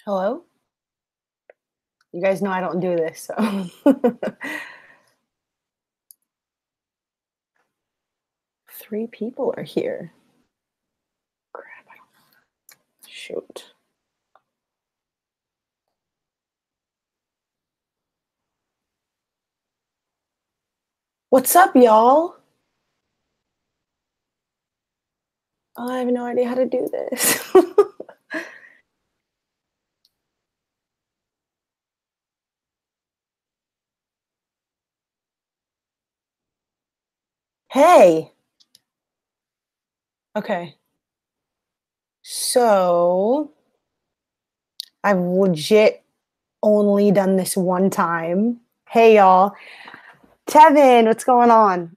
Hello? You guys know I don't do this, so. 3 people are here. Crap, I don't. Shoot. What's up, y'all? I have no idea how to do this. Hey. Okay. So, I've legit only done this one time. Hey, y'all. Tevin, what's going on?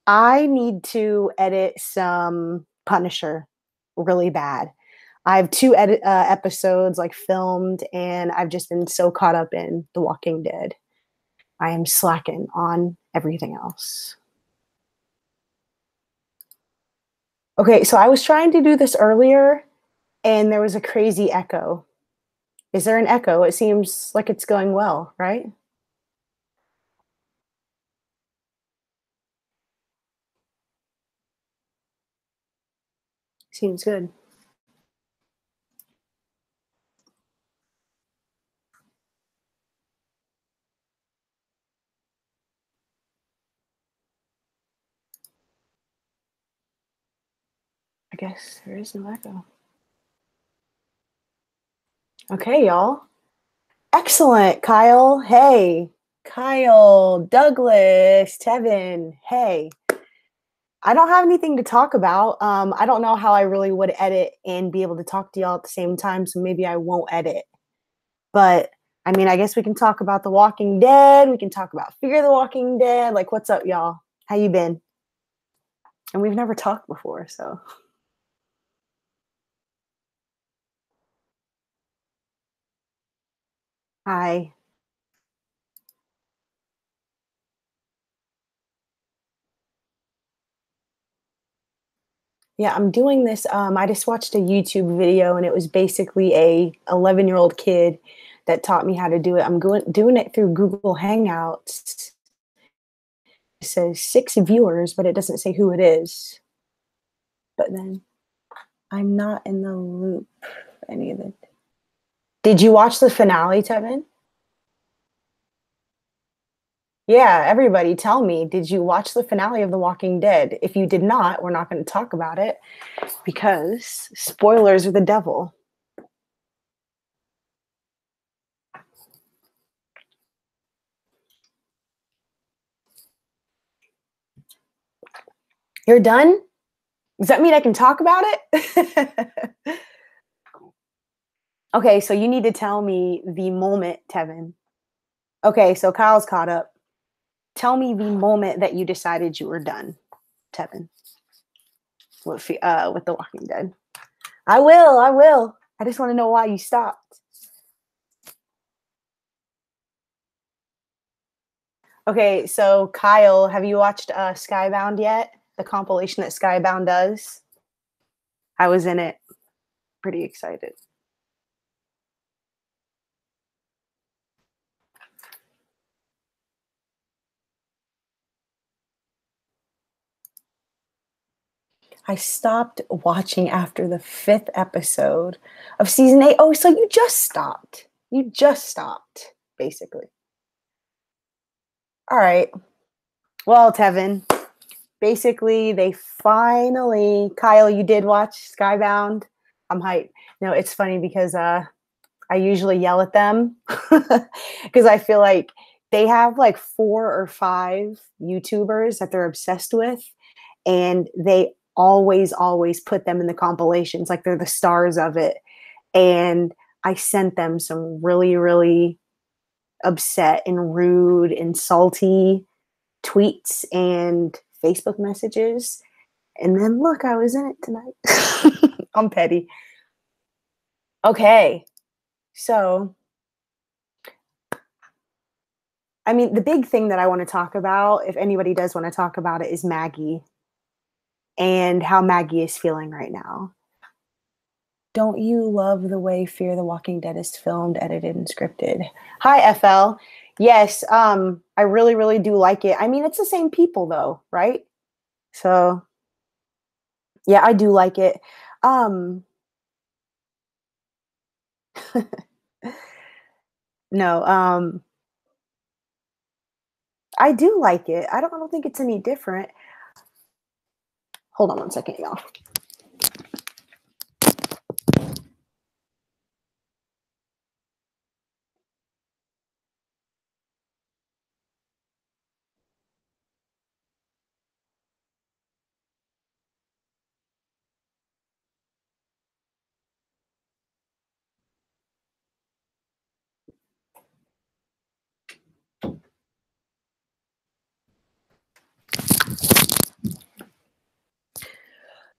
I need to edit some Punisher really bad. I have 2 episodes like filmed, and I've just been so caught up in The Walking Dead. I am slacking on everything else. Okay, so I was trying to do this earlier, and there was a crazy echo. Is there an echo? It seems like it's going well, right? Seems good. I guess there is no echo. Okay, y'all. Excellent, Kyle. Hey. Kyle, Douglas, Tevin. Hey. I don't have anything to talk about. I don't know how I really would edit and be able to talk to y'all at the same time, so maybe I won't edit. But I mean, I guess we can talk about The Walking Dead. We can talk about Fear the Walking Dead. Like, what's up, y'all? How you been? And we've never talked before, so. Hi. Yeah, I'm doing this. I just watched a YouTube video, and it was basically a 11-year-old kid that taught me how to do it. I'm doing it through Google Hangouts. It says 6 viewers, but it doesn't say who it is. But then I'm not in the loop for any of it. Did you watch the finale, Tevin? Yeah, everybody tell me, did you watch the finale of The Walking Dead? If you did not, we're not going to talk about it because spoilers are the devil. You're done? Does that mean I can talk about it? Okay, so you need to tell me the moment, Tevin. Okay, so Kyle's caught up. Tell me the moment that you decided you were done, Tevin, with The Walking Dead. I will. I will. I just want to know why you stopped. Okay, so Kyle, have you watched Skybound yet? The compilation that Skybound does? I was in it. Pretty excited. I stopped watching after the 5th episode of season 8. Oh, so you just stopped. You just stopped, basically. All right. Well, Tevin, basically, they finally, Kyle, you did watch Skybound. I'm hyped. No, it's funny because I usually yell at them because I feel like they have like 4 or 5 YouTubers that they're obsessed with, and they always put them in the compilations like they're the stars of it. And I sent them some really upset and rude and salty tweets and Facebook messages. And then look, I was in it tonight. I'm petty. Okay. So, I mean, the big thing that I want to talk about, if anybody does want to talk about it, is Maggie and how Maggie is feeling right now. Don't you love the way Fear the Walking Dead is filmed, edited, and scripted? Hi, FL. Yes, I really, really do like it. I mean, it's the same people though, right? So yeah, I do like it. Um, no, I do like it. I don't think it's any different. Hold on one second, y'all.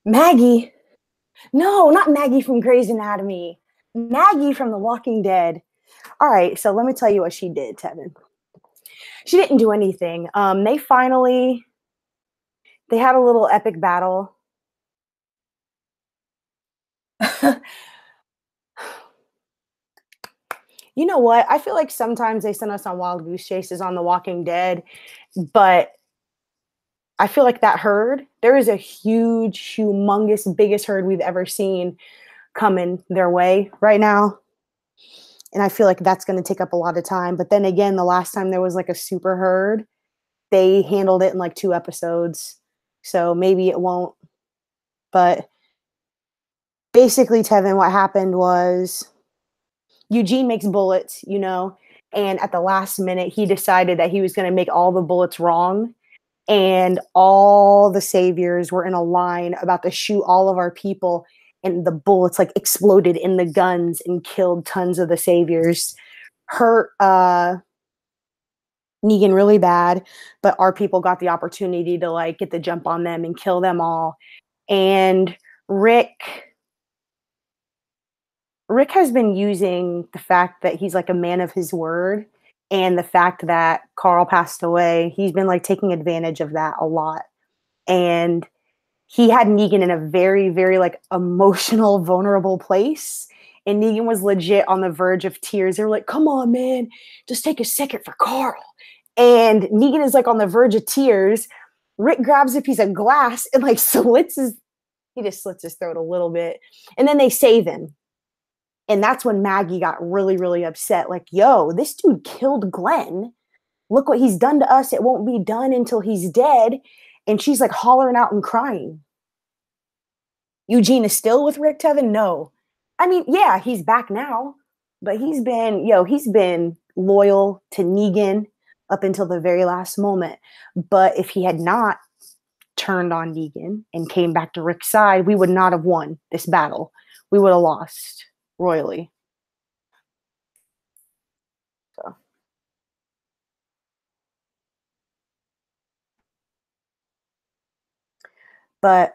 Maggie. No, not Maggie from Grey's Anatomy. Maggie from The Walking Dead. All right, so let me tell you what she did, Tevin. She didn't do anything. They had a little epic battle. You know what? I feel like sometimes they send us on wild goose chases on The Walking Dead, but I feel like that herd, there is a huge, humongous, biggest herd we've ever seen coming their way right now. And I feel like that's going to take up a lot of time. But then again, the last time there was like a super herd, they handled it in like 2 episodes. So maybe it won't. But basically, Tevin, what happened was Eugene makes bullets, and at the last minute, he decided that he was going to make all the bullets wrong. And all the saviors were in a line about to shoot all of our people. And the bullets like exploded in the guns and killed tons of the saviors. Hurt Negan really bad, but our people got the opportunity to like get the jump on them and kill them all. And Rick has been using the fact that he's like a man of his word and the fact that Carl passed away. He's been like taking advantage of that a lot. And he had Negan in a very, very like emotional, vulnerable place. And Negan was legit on the verge of tears. They were like, come on, man, just take a second for Carl. And Negan is like on the verge of tears. Rick grabs a piece of glass and like he just slits his throat a little bit. And then they save him. And that's when Maggie got really, really upset. Like, yo, this dude killed Glenn. Look what he's done to us. It won't be done until he's dead. And she's like hollering out and crying. Eugene is still with Rick, Tevin? No. I mean, yeah, he's back now. But he's been loyal to Negan up until the very last moment. But if he had not turned on Negan and came back to Rick's side, we would not have won this battle. We would have lost royally. So. But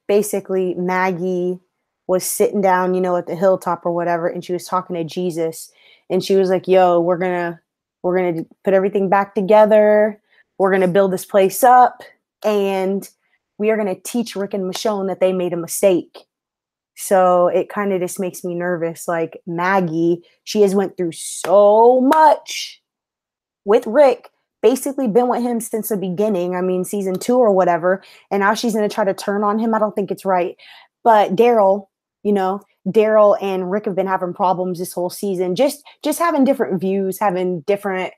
basically, Maggie was sitting down, at the hilltop or whatever, and she was talking to Jesus, and she was like, "Yo, we're gonna put everything back together. We're gonna build this place up, and we are gonna teach Rick and Michonne that they made a mistake." So it kind of just makes me nervous. Like Maggie, she has went through so much with Rick, basically been with him since the beginning. I mean, season 2 or whatever. And now she's going to try to turn on him. I don't think it's right. But Daryl and Rick have been having problems this whole season. Just having different views, having different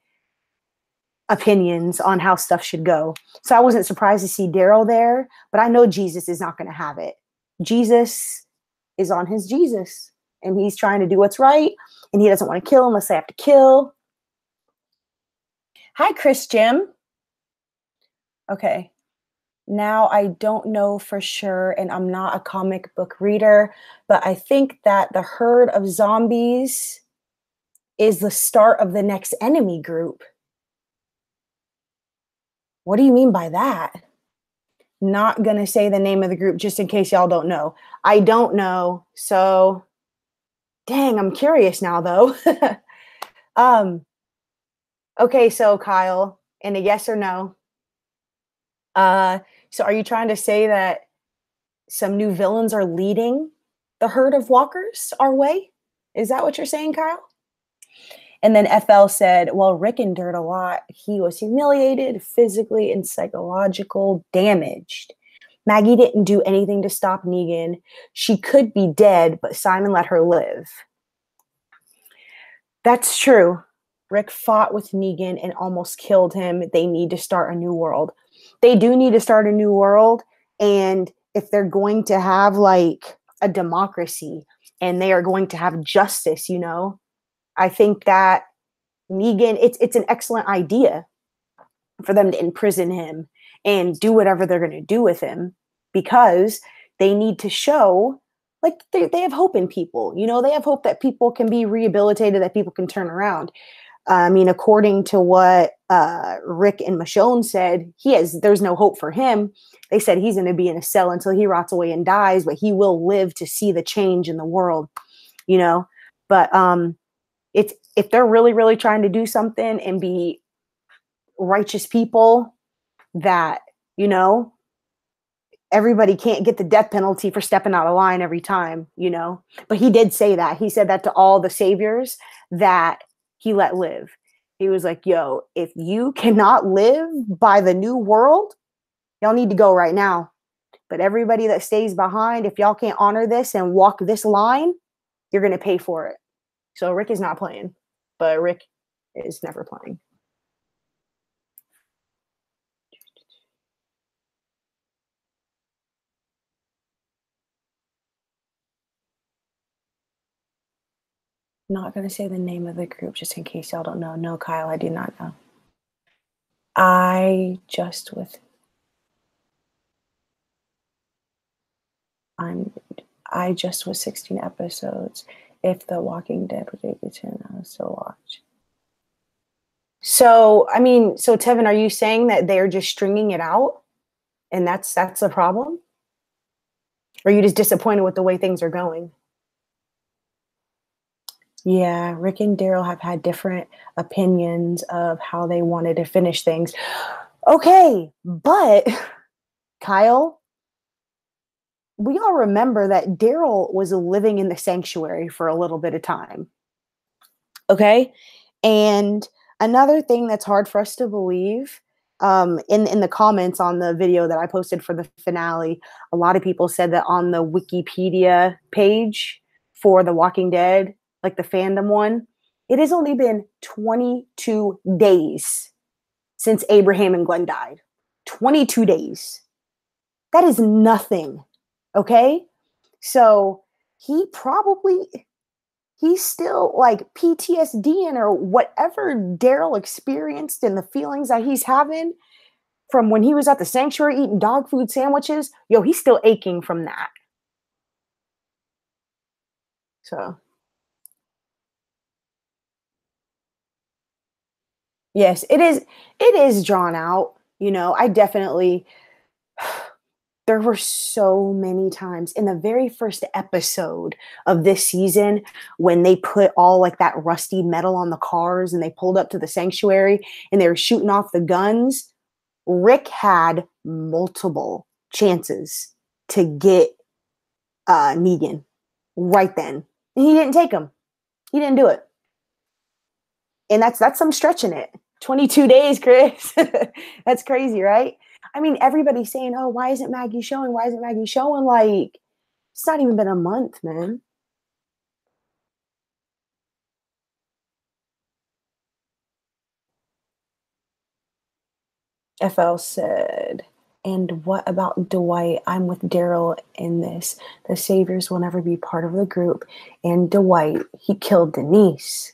opinions on how stuff should go. So I wasn't surprised to see Daryl there, but I know Jesus is not going to have it. Jesus is on his Jesus, and he's trying to do what's right, and he doesn't want to kill unless they have to kill. Hi, Chris Jim. Okay. Now, I don't know for sure, and I'm not a comic book reader, but I think that the herd of zombies is the start of the next enemy group. What do you mean by that? Not going to say the name of the group just in case y'all don't know. I don't know. So, dang, I'm curious now, though. Okay, so Kyle, in a yes or no, so are you trying to say that some new villains are leading the herd of walkers our way? Is that what you're saying, Kyle? And then FL said, well, Rick endured a lot. He was humiliated, physically and psychological damaged. Maggie didn't do anything to stop Negan. She could be dead, but Simon let her live. That's true. Rick fought with Negan and almost killed him. They need to start a new world. They do need to start a new world. And if they're going to have like a democracy and they are going to have justice, you know, I think that Negan, it's an excellent idea for them to imprison him and do whatever they're going to do with him, because they need to show like they have hope in people. You know, they have hope that people can be rehabilitated, that people can turn around. I mean, according to what Rick and Michonne said, there's no hope for him. They said he's going to be in a cell until he rots away and dies, but he will live to see the change in the world, you know. But if they're really, really trying to do something and be righteous people, that, you know, everybody can't get the death penalty for stepping out of line every time, you know. But he did say that. He said that to all the saviors that he let live. He was like, yo, if you cannot live by the new world, y'all need to go right now. But everybody that stays behind, if y'all can't honor this and walk this line, you're going to pay for it. So Rick is not playing, but Rick is never playing. Not going to say the name of the group just in case y'all don't know. No, Kyle, I do not know. I just was 16 episodes. If The Walking Dead was 8 to 10, I would still watch. So, I mean, so Tevin, are you saying that they're just stringing it out and that's the problem? Or are you just disappointed with the way things are going? Yeah, Rick and Daryl have had different opinions of how they wanted to finish things. Okay, but Kyle, we all remember that Daryl was living in the sanctuary for a little bit of time. Okay? And another thing that's hard for us to believe, in the comments on the video that I posted for the finale, a lot of people said that on the Wikipedia page for The Walking Dead, like the fandom one, it has only been 22 days since Abraham and Glenn died. 22 days. That is nothing. Okay? So he's still like PTSD or whatever Daryl experienced and the feelings that he's having from when he was at the sanctuary eating dog food sandwiches. Yo, he's still aching from that. So yes, it is drawn out. You know, I definitely, there were so many times in the very first episode of this season when they put all like that rusty metal on the cars and they pulled up to the sanctuary and they were shooting off the guns. Rick had multiple chances to get Negan right then. And he didn't take them. He didn't do it. And that's some stretching it. 22 days, Chris. That's crazy, right? I mean, everybody's saying, oh, why isn't Maggie showing? Why isn't Maggie showing? Like, it's not even been a month, man. FL said, and what about Dwight? I'm with Daryl in this. The Saviors will never be part of the group. And Dwight, he killed Denise.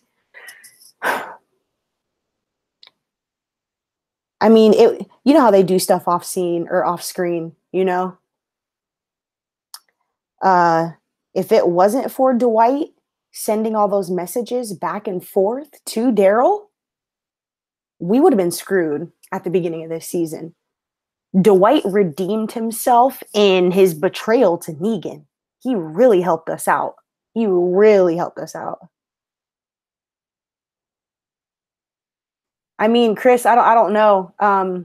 I mean, you know how they do stuff off scene or off screen, you know? If it wasn't for Dwight sending all those messages back and forth to Daryl, we would have been screwed at the beginning of this season. Dwight redeemed himself in his betrayal to Negan. He really helped us out. He really helped us out. I mean, Chris, I don't know. I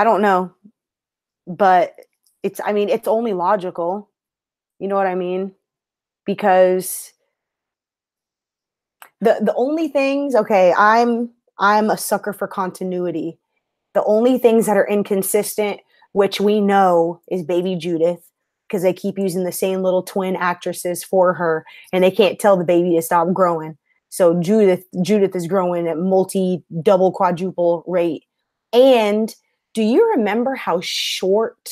don't know, but I mean, it's only logical. You know what I mean? Because the only things, okay, I'm a sucker for continuity. The only things that are inconsistent, which we know is baby Judith, because they keep using the same little twin actresses for her, and they can't tell the baby to stop growing. So Judith is growing at multi, double, quadruple rate. And do you remember how short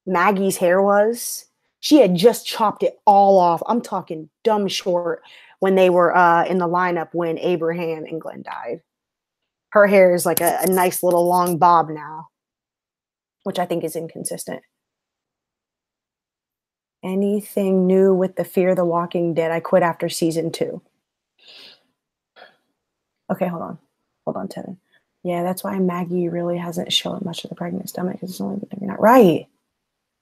Maggie's hair was? She had just chopped it all off. I'm talking dumb short when they were in the lineup when Abraham and Glenn died. Her hair is like a nice little long bob now, which I think is inconsistent. Anything new with the Fear the Walking Dead? I quit after season 2. Okay, hold on. Hold on, Tevin. Yeah, that's why Maggie really hasn't shown much of the pregnant stomach, because it's only been not right.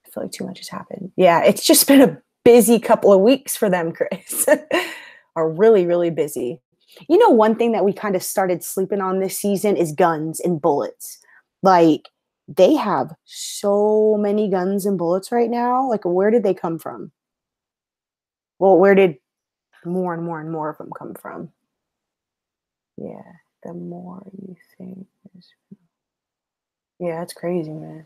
I feel like too much has happened. Yeah, it's just been a busy couple of weeks for them, Chris. Are really, really busy. You know, one thing that we kind of started sleeping on this season is guns and bullets. Like, they have so many guns and bullets right now. Like, where did they come from? Well, where did more and more and more of them come from? Yeah, the more you think. Yeah, it's crazy, man.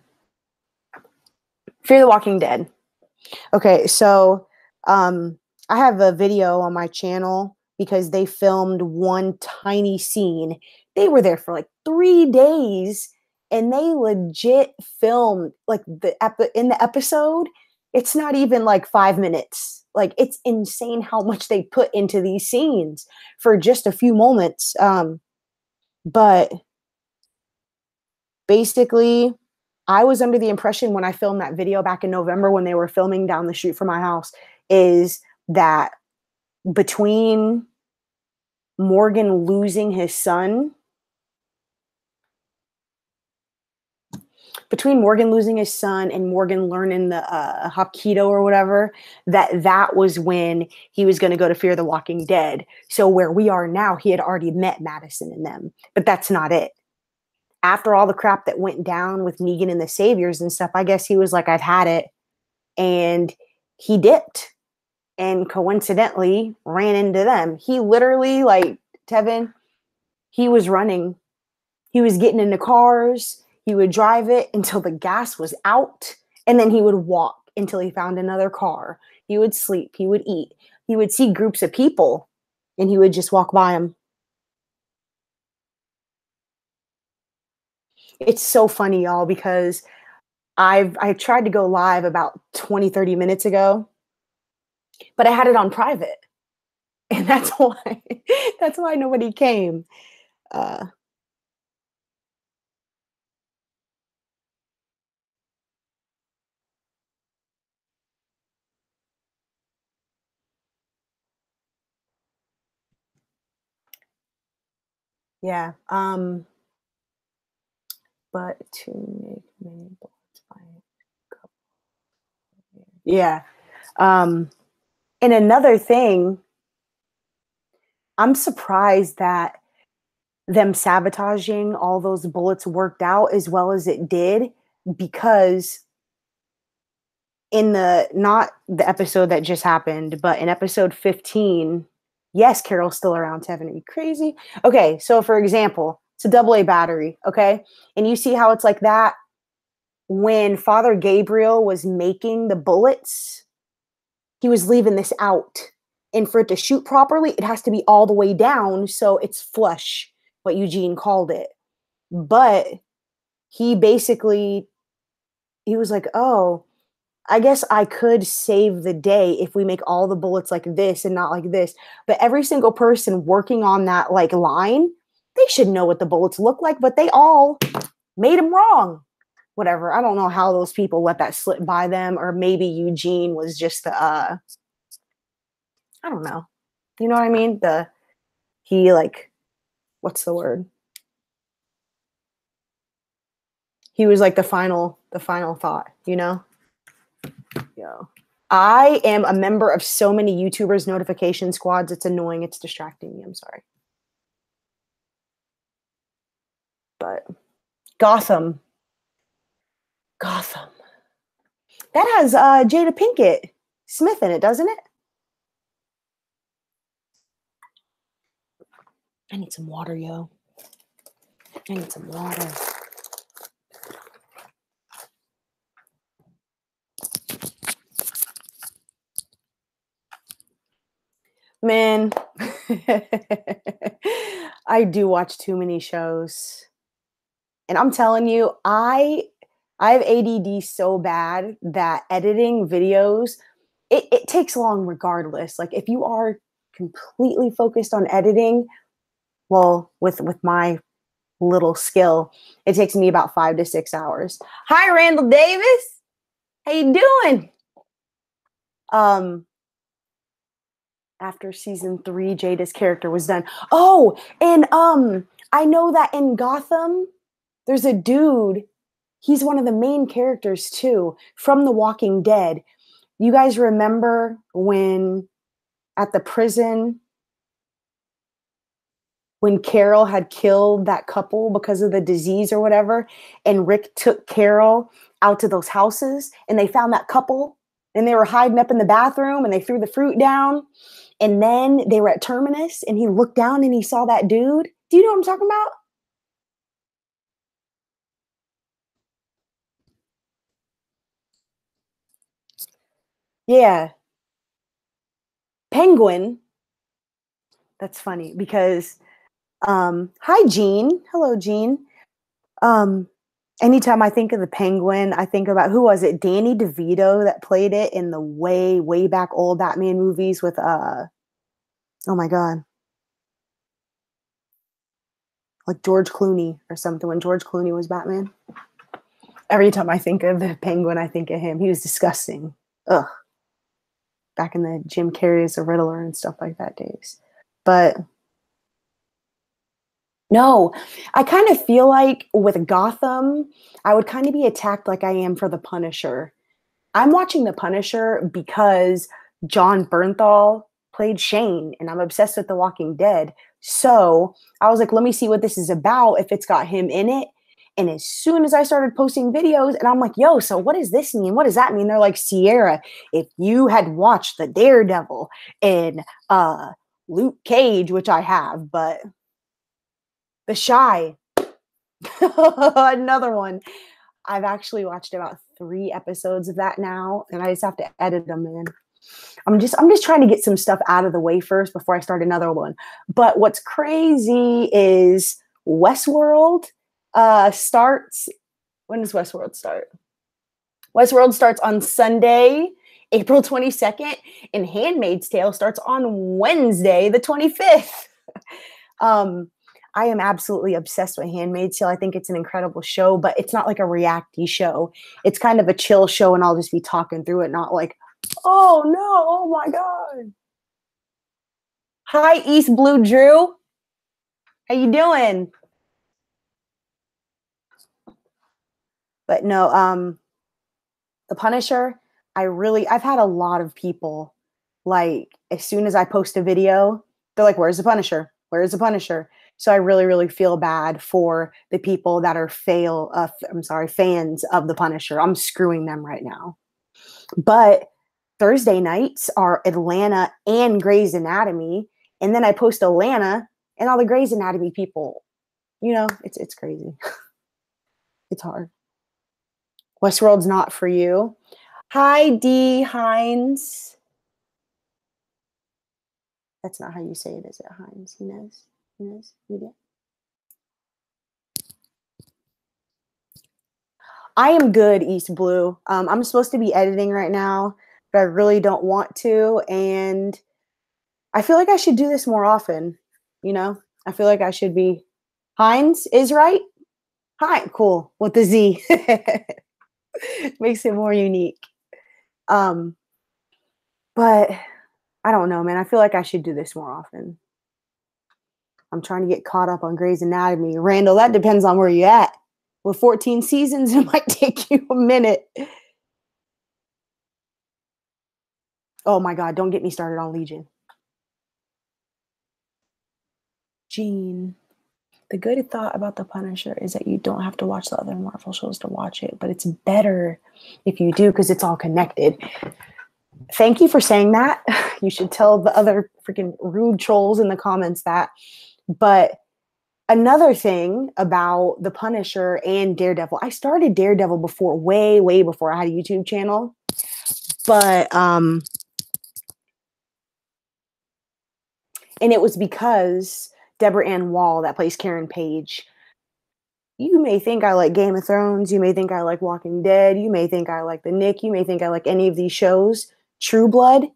Fear the Walking Dead. Okay, so I have a video on my channel because they filmed one tiny scene. They were there for like 3 days, and they legit filmed like in the episode. It's not even like 5 minutes. Like, it's insane how much they put into these scenes for just a few moments. But basically, I was under the impression when I filmed that video back in November when they were filming down the street from my house is that between Morgan losing his son, and Morgan learning the Hapkido or whatever, that was when he was going to go to Fear the Walking Dead. So where we are now, he had already met Madison and them, but that's not it. After all the crap that went down with Negan and the Saviors and stuff, I guess he was like, I've had it. And he dipped and coincidentally ran into them. He literally, like, Tevin, he was running. He was getting into cars. He would drive it until the gas was out. And then he would walk until he found another car. He would sleep. He would eat. He would see groups of people and he would just walk by them. It's so funny, y'all, because I tried to go live about 20, 30 minutes ago, but I had it on private. And that's why nobody came. Yeah. But to make many bullets by yeah. And another thing, I'm surprised that them sabotaging all those bullets worked out as well as it did, because in not the episode that just happened, but in episode 15, yes, Carol's still around. Tevin, are you crazy? Okay, so for example, it's a AA battery, okay? And you see how it's like that when Father Gabriel was making the bullets, he was leaving this out. And for it to shoot properly, it has to be all the way down so it's flush, what Eugene called it. But he basically, he was like, oh, I guess I could save the day if we make all the bullets like this and not like this. But every single person working on that like line, they should know what the bullets look like, but they all made them wrong. Whatever. I don't know how those people let that slip by them, or maybe Eugene was just the I don't know. You know what I mean? He like, what's the word? He was like the final thought, you know? Yeah. I am a member of so many YouTubers notification squads. It's annoying. It's distracting me. I'm sorry. But Gotham. Gotham. That has Jada Pinkett Smith in it, doesn't it? I need some water, yo. I need some water. Man, I do watch too many shows. And I'm telling you, I have ADD so bad that editing videos, it takes long regardless. Like if you are completely focused on editing, well, with my little skill, it takes me about 5 to 6 hours. Hi, Randall Davis. How you doing? After season 3, Jada's character was done. Oh, and I know that in Gotham, there's a dude. He's one of the main characters too from The Walking Dead. You guys remember when at the prison when Carol had killed that couple because of the disease or whatever, and Rick took Carol out to those houses and they found that couple and they were hiding up in the bathroom and they threw the fruit down. And then they were at Terminus and he looked down and he saw that dude. Do you know what I'm talking about? Yeah. Penguin. That's funny because hi Jean. Hello, Jean. Um, anytime I think of the Penguin, I think about who was it? Danny DeVito that played it in the way back old Batman movies with oh my god, like George Clooney or something when George Clooney was Batman. Every time I think of the Penguin, I think of him. He was disgusting. Ugh. Back in the Jim Carrey as a Riddler and stuff like that days. But no, I kind of feel like with Gotham, I would kind of be attacked like I am for The Punisher. I'm watching The Punisher because John Bernthal played Shane, and I'm obsessed with The Walking Dead. So I was like, let me see what this is about if it's got him in it. And as soon as I started posting videos, and I'm like, yo, so what does this mean? What does that mean? They're like, Sierra, if you had watched the Daredevil and Luke Cage, which I have, but The Shy, another one. I've actually watched about 3 episodes of that now, and I just have to edit them in. I'm just trying to get some stuff out of the way first before I start another one. But what's crazy is Westworld starts. When does Westworld start? Westworld starts on Sunday, April 22nd, and Handmaid's Tale starts on Wednesday, the 25th. I am absolutely obsessed with Handmaid's Tale. I think it's an incredible show, but it's not like a reacty show. It's kind of a chill show, and I'll just be talking through it, not like, oh no, oh my god. Hi, East Blue Drew. How you doing? But no, The Punisher, I've had a lot of people, like, as soon as I post a video, they're like, where's the Punisher? Where's the Punisher? So I really, really feel bad for the people that are fans of the Punisher. I'm screwing them right now. But Thursday nights are Atlanta and Grey's Anatomy. And then I post Atlanta and all the Grey's Anatomy people, it's crazy. It's hard. Westworld's not for you. Hi, D. Hines. That's not how you say it, is it, Hines? He knows. He knows. You do. I am good, East Blue. I'm supposed to be editing right now, but I really don't want to. And I feel like I should do this more often. I feel like I should be. Hines is right. Hi, cool. With the Z. Makes it more unique. But I don't know, man. I feel like I should do this more often. I'm trying to get caught up on Grey's Anatomy. Randall, that depends on where you're at. With 14 seasons, it might take you a minute. Oh my God, don't get me started on Legion. Gene. The good thought about The Punisher is that you don't have to watch the other Marvel shows to watch it, but it's better if you do because it's all connected. Thank you for saying that. You should tell the other freaking rude trolls in the comments that. But another thing about The Punisher and Daredevil, I started Daredevil before, way before I had a YouTube channel. But, and it was because Deborah Ann Wall, that plays Karen Page, you may think I like Game of Thrones, you may think I like Walking Dead, you may think I like The Nick, you may think I like any of these shows. True Blood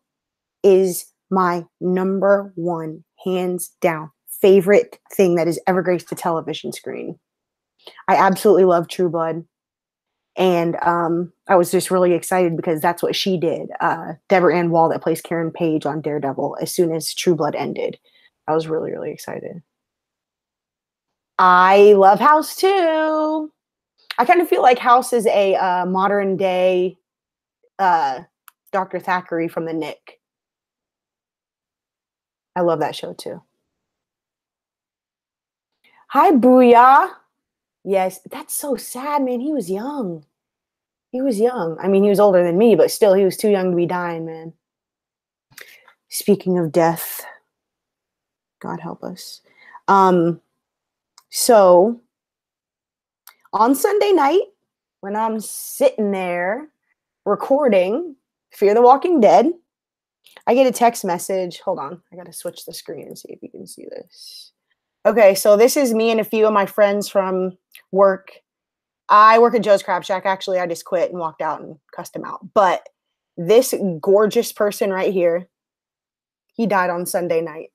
is my #1, hands down, favorite thing that has ever graced the television screen. I absolutely love True Blood. And I was just really excited because that's what she did. Deborah Ann Wall, that plays Karen Page on Daredevil, as soon as True Blood ended, I was really, really excited. I love House too. I kind of feel like House is a modern day Dr. Thackeray from The Nick. I love that show too. Hi, Booyah. Yes, that's so sad, man. He was young. He was young. I mean, he was older than me, but still, he was too young to be dying, man. Speaking of death, God help us. So, on Sunday night, when I'm sitting there recording Fear the Walking Dead, I get a text message. Hold on. I got to switch the screen and see if you can see this. Okay, so this is me and a few of my friends from work. I work at Joe's Crab Shack. Actually, I just quit and walked out and cussed him out. But this gorgeous person right here, he died on Sunday night.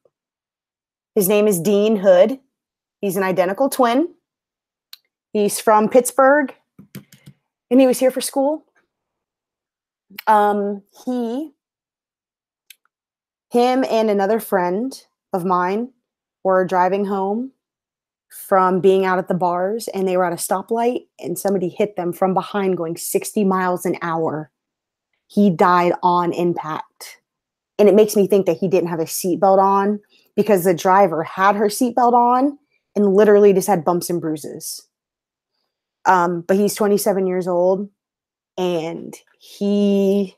His name is Dean Hood. He's an identical twin. He's from Pittsburgh, and he was here for school. Him and another friend of mine were driving home from being out at the bars, and they were at a stoplight, and somebody hit them from behind going 60 miles an hour. He died on impact. And it makes me think that he didn't have a seatbelt on because the driver had her seatbelt on and literally just had bumps and bruises. But he's 27 years old, and he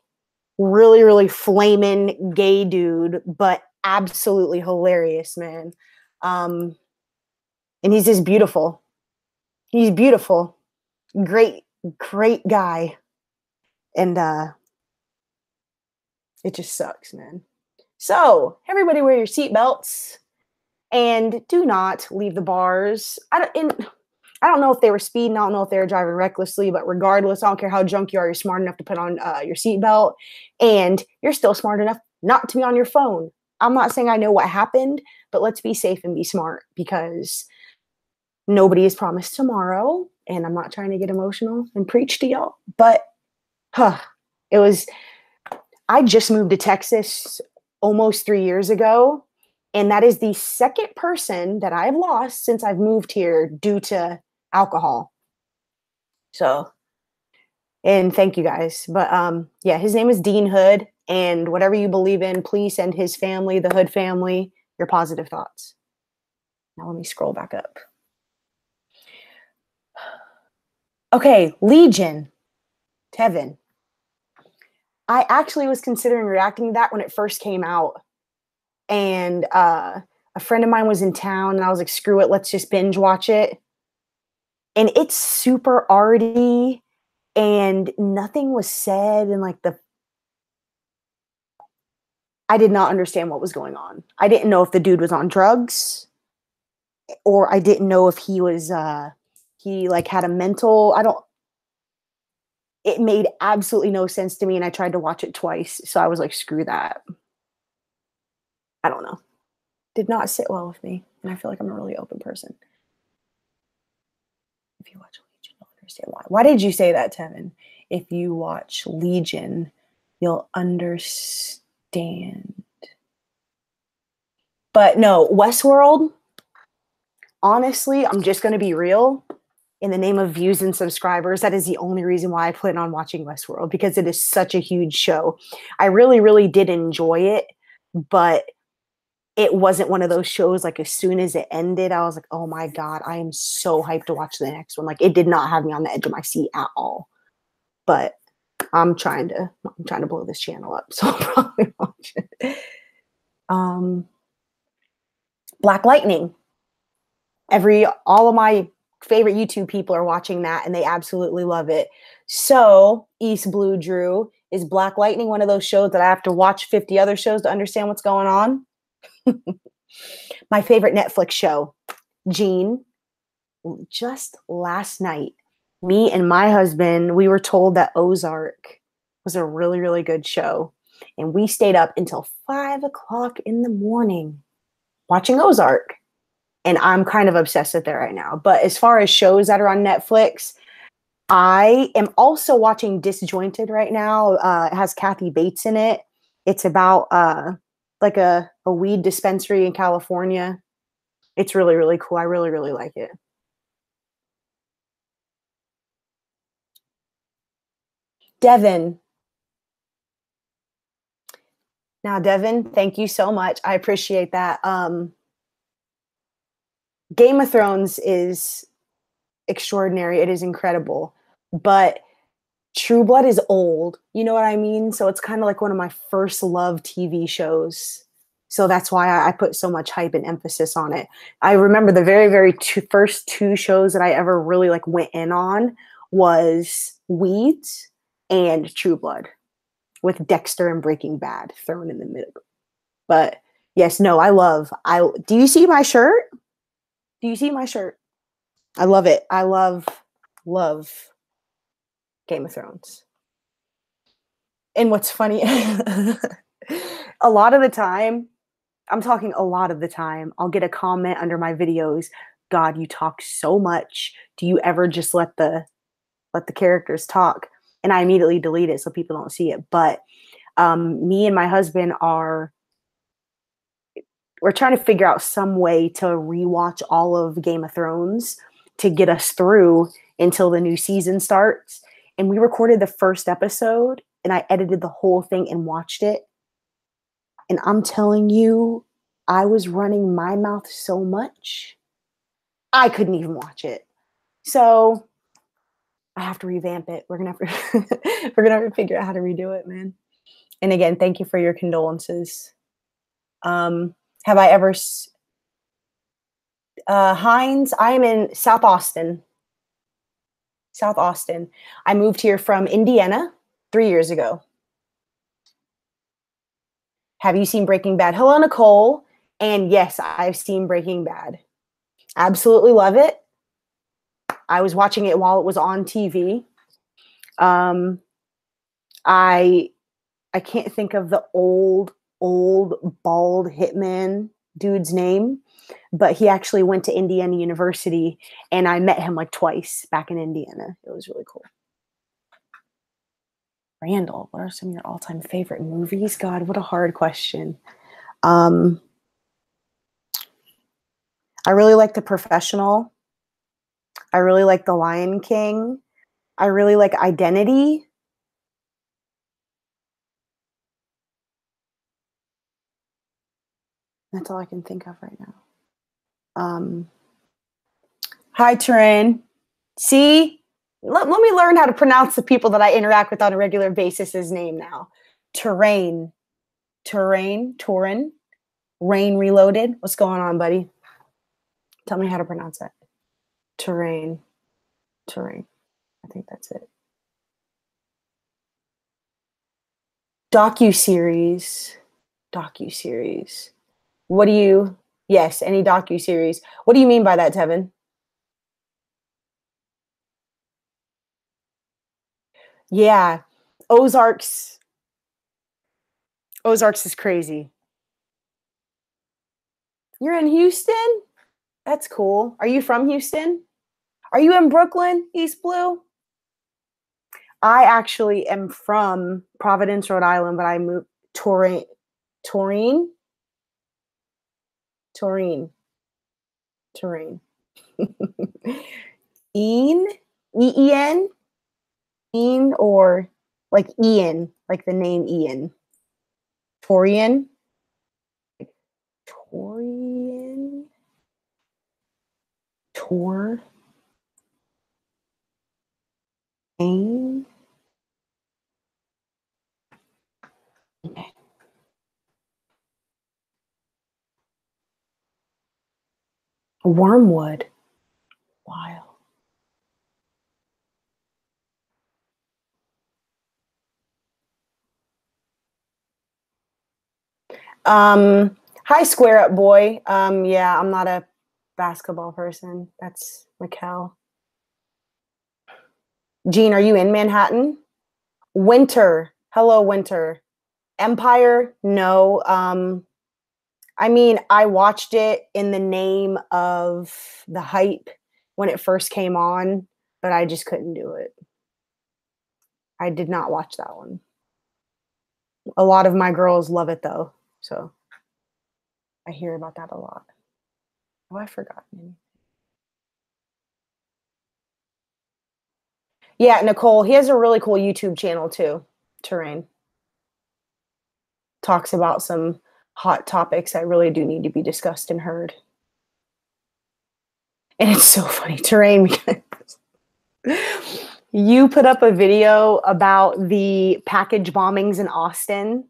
really, really flaming gay dude, but absolutely hilarious, man. And he's just beautiful. He's beautiful. Great, great guy. And it just sucks, man. So, everybody wear your seatbelts and do not leave the bars. I don't know if they were speeding. I don't know if they were driving recklessly, but regardless, I don't care how drunk you are, you're smart enough to put on your seatbelt, and you're still smart enough not to be on your phone. I'm not saying I know what happened, but let's be safe and be smart because nobody is promised tomorrow, and I'm not trying to get emotional and preach to y'all, but I just moved to Texas almost 3 years ago, and that is the second person that I've lost since I've moved here due to alcohol. So, and thank you guys. But yeah, his name is Dean Hood, and whatever you believe in, please send his family, the Hood family, your positive thoughts. Now let me scroll back up. Okay, Legion. Tevin. I actually was considering reacting to that when it first came out. And a friend of mine was in town, and I was like, screw it, let's just binge watch it. And it's super arty, and nothing was said, and I did not understand what was going on. I didn't know if the dude was on drugs, or I didn't know if he was, he had a mental, it made absolutely no sense to me, and I tried to watch it twice, so I was like, screw that. I don't know. Did not sit well with me, and I feel like I'm a really open person. If you watch Legion, you'll understand why. Why did you say that, Tevin? If you watch Legion, you'll understand. But no, Westworld, honestly, I'm just going to be real. In the name of views and subscribers, that is the only reason why I plan on watching Westworld, because it is such a huge show. I really, really did enjoy it, but it wasn't one of those shows, like, as soon as it ended, I was like, "Oh my god, I am so hyped to watch the next one." Like, it did not have me on the edge of my seat at all. But I'm trying to blow this channel up, so I'll probably watch it. Black Lightning. All of my favorite YouTube people are watching that, and they absolutely love it. So, East Blue Drew, is Black Lightning one of those shows that I have to watch 50 other shows to understand what's going on? My favorite Netflix show, Gene. Just last night, me and my husband, we were told that Ozark was a really, really good show. And we stayed up until 5 o'clock in the morning watching Ozark. And I'm kind of obsessed with it right now. But as far as shows that are on Netflix, I am also watching Disjointed right now. It has Kathy Bates in it. It's about like a weed dispensary in California. It's really, really cool. I really, really like it. Devin. Now, Devin, thank you so much. I appreciate that. Game of Thrones is extraordinary. It is incredible. But True Blood is old. You know what I mean? So it's kind of like one of my first love TV shows. So that's why I put so much hype and emphasis on it. I remember the very, very first two shows that I ever really like went in on was Weeds and True Blood, with Dexter and Breaking Bad thrown in the middle. But yes, no, do you see my shirt? Do you see my shirt? I love it. I love Game of Thrones. And what's funny, a lot of the time, I'm talking a lot of the time, I'll get a comment under my videos, "God, you talk so much. Do you ever just let the characters talk?" And I immediately delete it so people don't see it. But me and my husband we're trying to figure out some way to rewatch all of Game of Thrones to get us through until the new season starts. And we recorded the first episode, and I edited the whole thing and watched it. And I'm telling you, I was running my mouth so much, I couldn't even watch it. So I have to revamp it. We're gonna have to figure out how to redo it, man. And again, thank you for your condolences. Have I ever Hines? I am in South Austin. South Austin. I moved here from Indiana 3 years ago. Have you seen Breaking Bad? Hello, Nicole. And yes, I've seen Breaking Bad. Absolutely love it. I was watching it while it was on TV. I can't think of the old bald hitman dude's name, but he actually went to Indiana University, and I met him like twice back in Indiana. It was really cool. Randall, what are some of your all-time favorite movies? God, what a hard question. I really like The Professional. I really like The Lion King. I really like Identity. That's all I can think of right now. Hi, Turin. See? Let me learn how to pronounce the people that I interact with on a regular basis' name now. Terrain. Rain Reloaded. What's going on, buddy? Tell me how to pronounce that. Terrain. I think that's it. Docuseries. What do you... Yes, any docuseries. What do you mean by that, Tevin? Yeah. Ozarks is crazy. You're in Houston? That's cool. Are you from Houston? Are you in Brooklyn, East Blue? I actually am from Providence, Rhode Island, but I moved Taurine. Een? E-E-N? Een, or like Ian, like the name Ian. Torian? Torian Tor Ain. Okay. Wormwood. Wild. Hi, Square Up Boy. Yeah, I'm not a basketball person. That's Mikkel. Gene, are you in Manhattan? Winter. Hello, Winter. Empire? No. I mean, I watched it in the name of the hype when it first came on, but I just couldn't do it. I did not watch that one. A lot of my girls love it though, so I hear about that a lot. Oh, I forgot. Yeah, Nicole, he has a really cool YouTube channel too, Terrain. Talks about some hot topics that really do need to be discussed and heard. And it's so funny, Terrain, because you put up a video about the package bombings in Austin.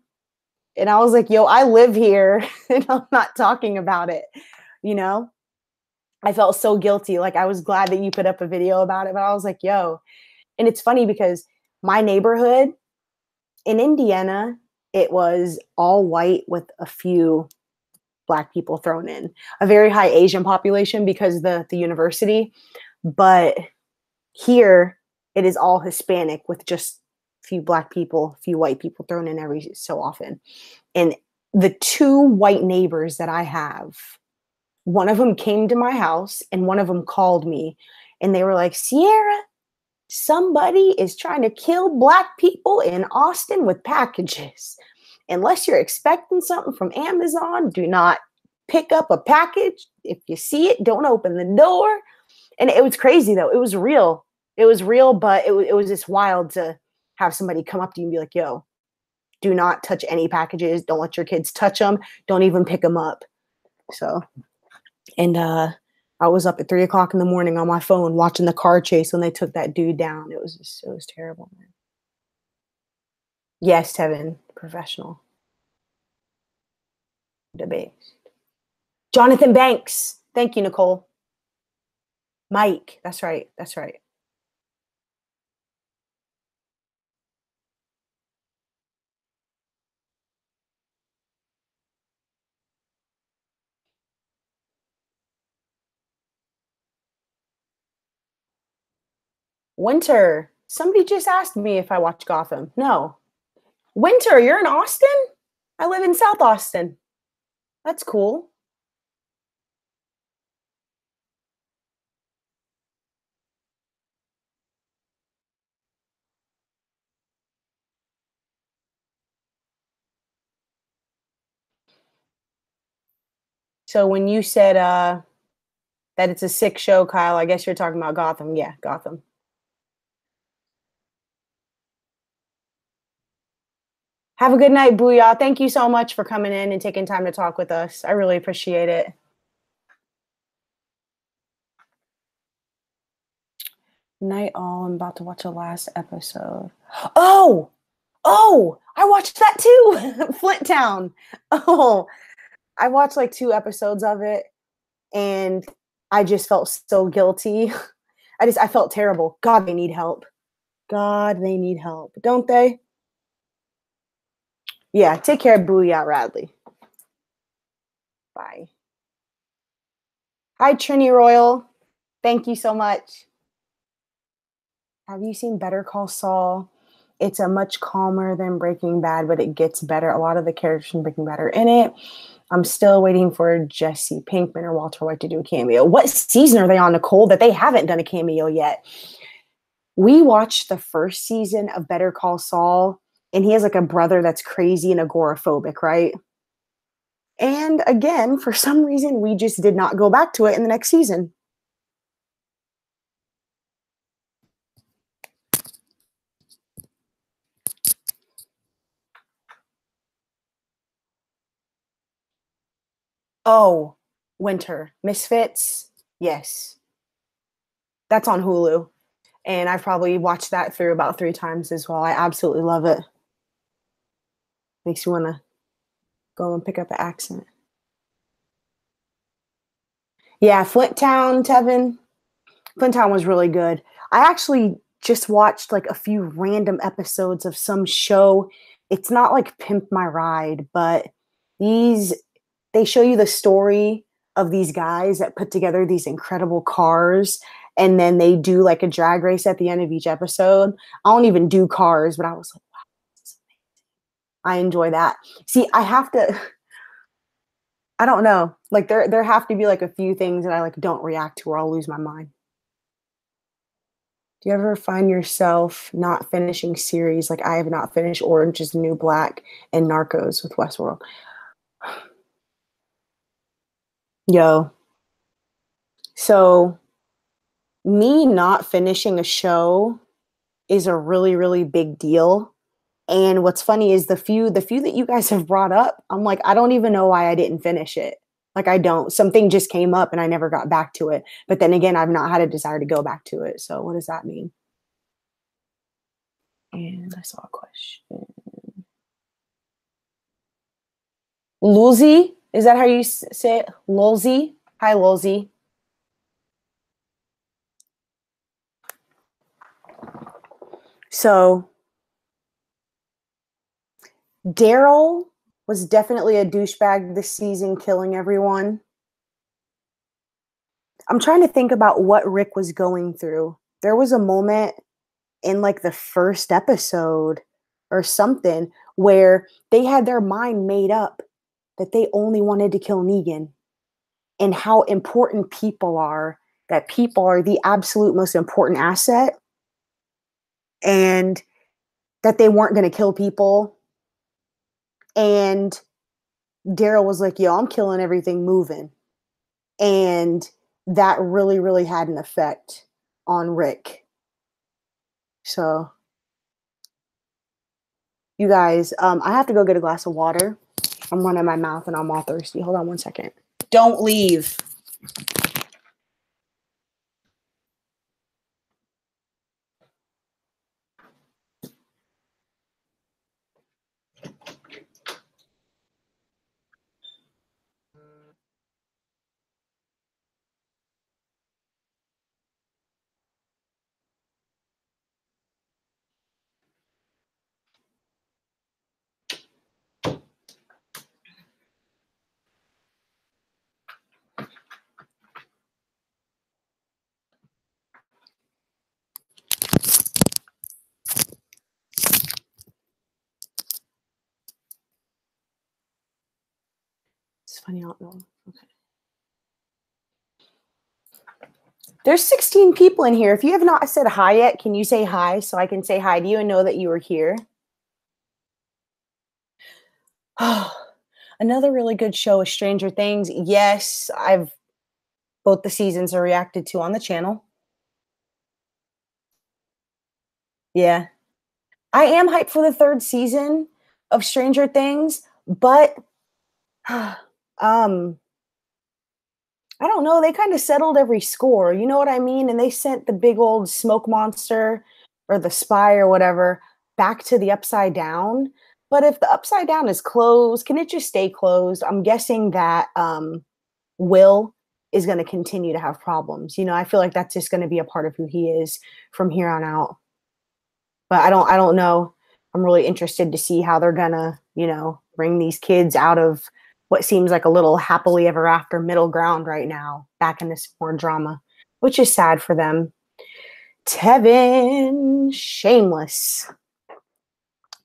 And I was like, yo, I live here and I'm not talking about it. You know, I felt so guilty. Like, I was glad that you put up a video about it, but I was like, yo. And it's funny because my neighborhood in Indiana, it was all white with a few Black people thrown in, a very high Asian population because the university. But here, it is all Hispanic with just a few Black people, a few white people thrown in every so often. And the two white neighbors that I have, one of them came to my house and one of them called me and they were like, Sierra, somebody is trying to kill Black people in Austin with packages. Unless you're expecting something from Amazon, do not pick up a package. If you see it, don't open the door. And it was crazy though. It was real. It was real, but it was just wild to have somebody come up to you and be like, yo, do not touch any packages. Don't let your kids touch them. Don't even pick them up. So, and I was up at 3:00 in the morning on my phone watching the car chase when they took that dude down. It was terrible, man. Yes, Tevin, professional. Debate. Jonathan Banks. Thank you, Nicole. Mike. That's right. That's right. Winter. Somebody just asked me if I watch Gotham. No. Winter, you're in Austin? I live in South Austin. That's cool. So when you said that it's a sick show, Kyle, I guess you're talking about Gotham. Yeah, Gotham. Have a good night, Booyah. Thank you so much for coming in and taking time to talk with us. I really appreciate it. Night all. I'm about to watch the last episode. Oh, I watched that too. Flint Town. Oh, I watched like 2 episodes of it and I just felt so guilty. I felt terrible. God, they need help. God, they need help. Don't they? Yeah, take care, Booyah Radley. Bye. Hi, Trini Royal. Thank you so much. Have you seen Better Call Saul? It's a much calmer than Breaking Bad, but it gets better. A lot of the characters from Breaking Bad are in it. I'm still waiting for Jesse Pinkman or Walter White to do a cameo. What season are they on, Nicole, that they haven't done a cameo yet? We watched the first season of Better Call Saul, and he has like a brother that's crazy and agoraphobic, right? And again, for some reason, we just did not go back to it in the next season. Oh, Winter. Misfits. Yes. That's on Hulu. And I've probably watched that through about 3 times as well. I absolutely love it. Makes you want to go and pick up an accent. Yeah, Flint Town, Tevin. Flint Town was really good. I actually just watched like a few random episodes of some show. It's not like Pimp My Ride, but these they show you the story of these guys that put together these incredible cars, and then they do like a drag race at the end of each episode. I don't even do cars, but I was like, wow, this is amazing. I enjoy that. See, I have to I don't know. Like there have to be like a few things that I like don't react to or I'll lose my mind. Do you ever find yourself not finishing series like I have not finished Orange is the New Black and Narcos with Westworld? Yo, so me not finishing a show is a really, really big deal. And what's funny is the few that you guys have brought up, I'm like, I don't even know why I didn't finish it. Like I don't. Something just came up and I never got back to it. But then again, I've not had a desire to go back to it. So what does that mean? And I saw a question. Lulzy? Is that how you say it? Lulzy? Hi, Lulzy. So Daryl was definitely a douchebag this season, killing everyone. I'm trying to think about what Rick was going through. There was a moment in like the first episode or something where they had their mind made up that they only wanted to kill Negan, and how important people are, that people are the absolute most important asset, and that they weren't going to kill people. And Daryl was like, yo, I'm killing everything moving. And that really, really had an effect on Rick. So, you guys, I have to go get a glass of water. I'm running my mouth and I'm all thirsty. Hold on one second. Don't leave. It's funny, I don't know. Okay. There's 16 people in here. If you have not said hi yet, can you say hi so I can say hi to you and know that you are here? Another really good show is Stranger Things. Yes, both the seasons are reacted to on the channel. Yeah. I am hyped for the 3rd season of Stranger Things, but um I don't know, they kind of settled every score, you know what I mean? And they sent the big old smoke monster or the spy or whatever back to the upside down. But if the upside down is closed, can it just stay closed? I'm guessing that Will is going to continue to have problems. You know, I feel like that's just going to be a part of who he is from here on out. But I don't know. I'm really interested to see how they're going to, bring these kids out of what seems like a little happily ever after middle ground right now, back into some more drama, which is sad for them. Tevin, Shameless.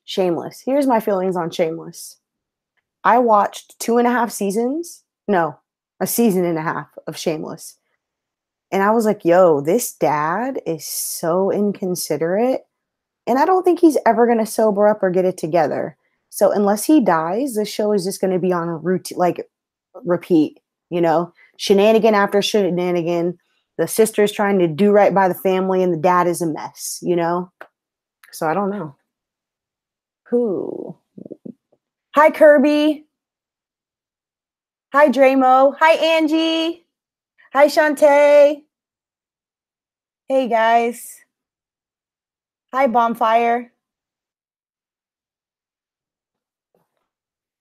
Shameless. Here's my feelings on Shameless. I watched 2.5 seasons. No, a season and a half of Shameless. And I was like, yo, this dad is so inconsiderate. And I don't think he's ever going to sober up or get it together. So unless he dies, the show is just going to be on a routine, like repeat, shenanigan after shenanigan. The sister's trying to do right by the family and the dad is a mess, So I don't know. Who? Hi, Kirby. Hi, Dramo. Hi, Angie. Hi, Shantae. Hey, guys. Hi, Bonfire.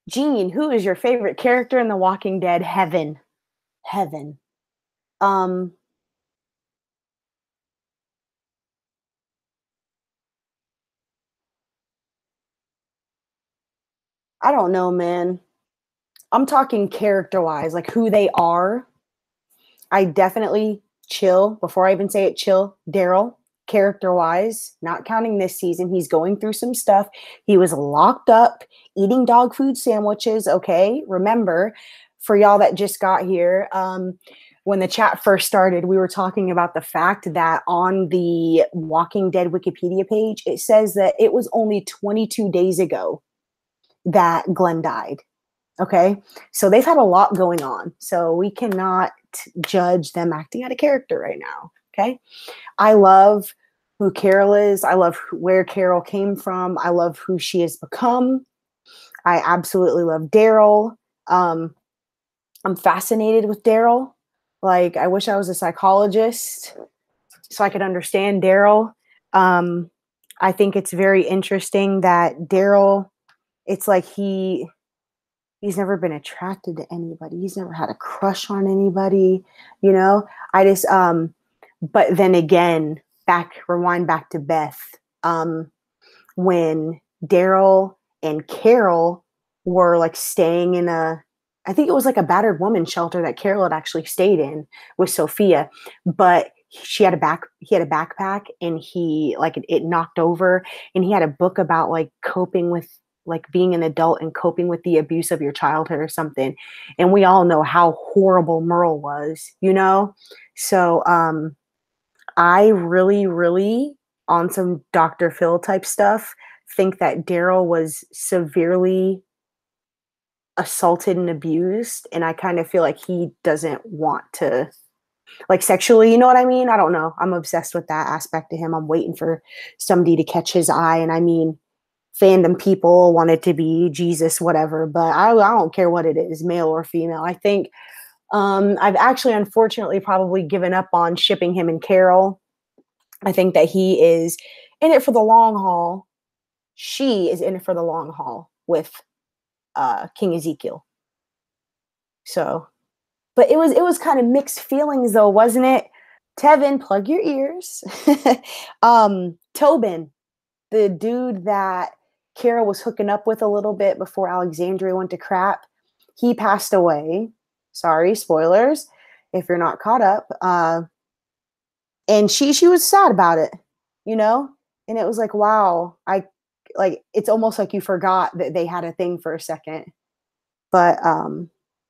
Gene, who is your favorite character in The Walking Dead? Heaven. Heaven. Um, I don't know, man. I'm talking character-wise, like who they are. I definitely chill, before I even say it, chill, Daryl, character-wise, not counting this season. He's going through some stuff. He was locked up, eating dog food sandwiches, okay? Remember, for y'all that just got here, when the chat first started, we were talking about the fact that on the Walking Dead Wikipedia page, it says that it was only 22 days ago that Glenn died. Okay. So they've had a lot going on. So we cannot judge them acting out of character right now. Okay. I love who Carol is. I love where Carol came from. I love who she has become. I absolutely love Daryl. I'm fascinated with Daryl. Like, I wish I was a psychologist so I could understand Daryl. I think it's very interesting that Daryl, it's like he's never been attracted to anybody. He's never had a crush on anybody, you know? I just but then again, rewind back to Beth. When Daryl and Carol were like staying in I think it was like a battered woman shelter that Carol had actually stayed in with Sophia, but he had a backpack and he like it knocked over, and he had a book about like coping with like being an adult and coping with the abuse of your childhood or something. And we all know how horrible Merle was, you know? So I really, really, on some Dr. Phil type stuff, think that Daryl was severely assaulted and abused. And I kind of feel like he doesn't want to, like, sexually, you know what I mean? I don't know. I'm obsessed with that aspect of him. I'm waiting for somebody to catch his eye. And I mean, fandom people want it to be Jesus, whatever, but I don't care what it is, male or female. I think I've actually, unfortunately, probably given up on shipping him and Carol. I think that he is in it for the long haul. She is in it for the long haul with King Ezekiel. So, but it was kind of mixed feelings though, wasn't it? Tevin, plug your ears. Tobin, the dude that Kara was hooking up with a little bit before Alexandria went to crap, he passed away. Sorry, spoilers if you're not caught up. And she was sad about it, you know? And it was like, wow, it's almost like you forgot that they had a thing for a second. But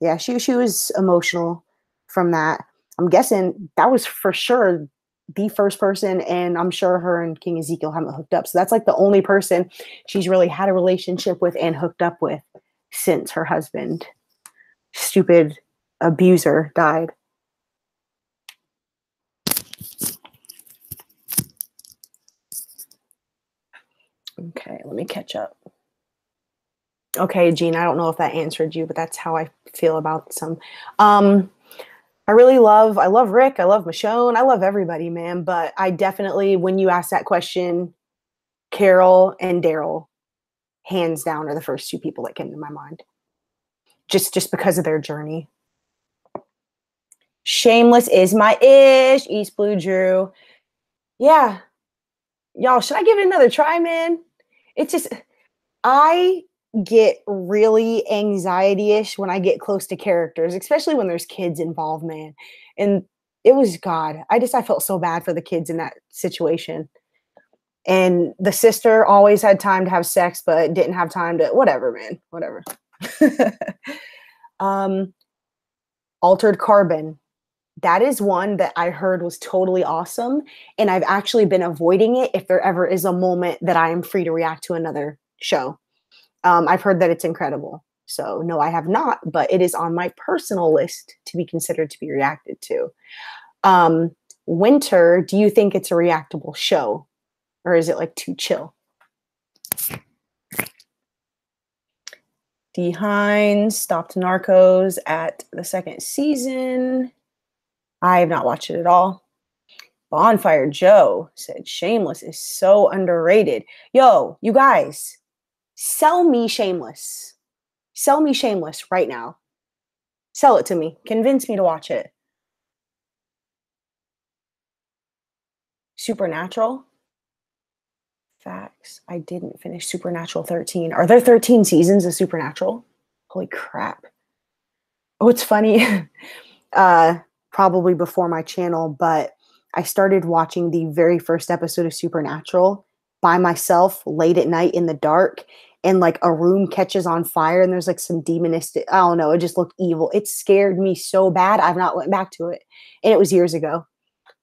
yeah, she was emotional from that. I'm guessing that was for sure the first person, and I'm sure her and King Ezekiel haven't hooked up. So that's like the only person she's really had a relationship with and hooked up with since her husband, stupid abuser, died. Okay, let me catch up. Okay, Gene, I don't know if that answered you, but that's how I feel about some. I love Rick, I love Michonne, I love everybody, man. But I definitely, when you ask that question, Carol and Daryl, hands down, are the first two people that came to my mind. Just because of their journey. Shameless is my ish. East Blue Drew. Yeah. Y'all, should I give it another try, man? It's just, I get really anxiety-ish when I get close to characters, especially when there's kids involved, man. And it was God. I felt so bad for the kids in that situation. And the sister always had time to have sex, but didn't have time to, whatever, man, whatever. Altered Carbon. That is one that I heard was totally awesome. And I've actually been avoiding it if there ever is a moment that I am free to react to another show. I've heard that it's incredible. So no, I have not, but it is on my personal list to be considered to be reacted to. Winter, do you think it's a reactable show? Or is it like too chill? Behind stopped Narcos at the 2nd season. I have not watched it at all. Bonfire Joe said Shameless is so underrated. Yo, you guys, sell me Shameless. Sell me Shameless right now. Sell it to me. Convince me to watch it. Supernatural? Facts. I didn't finish Supernatural 13. Are there 13 seasons of Supernatural? Holy crap. Oh, it's funny. Probably before my channel, but I started watching the very first episode of Supernatural by myself late at night in the dark, and like a room catches on fire and there's like some demonistic, I don't know, it just looked evil. It scared me so bad I've not went back to it. And it was years ago.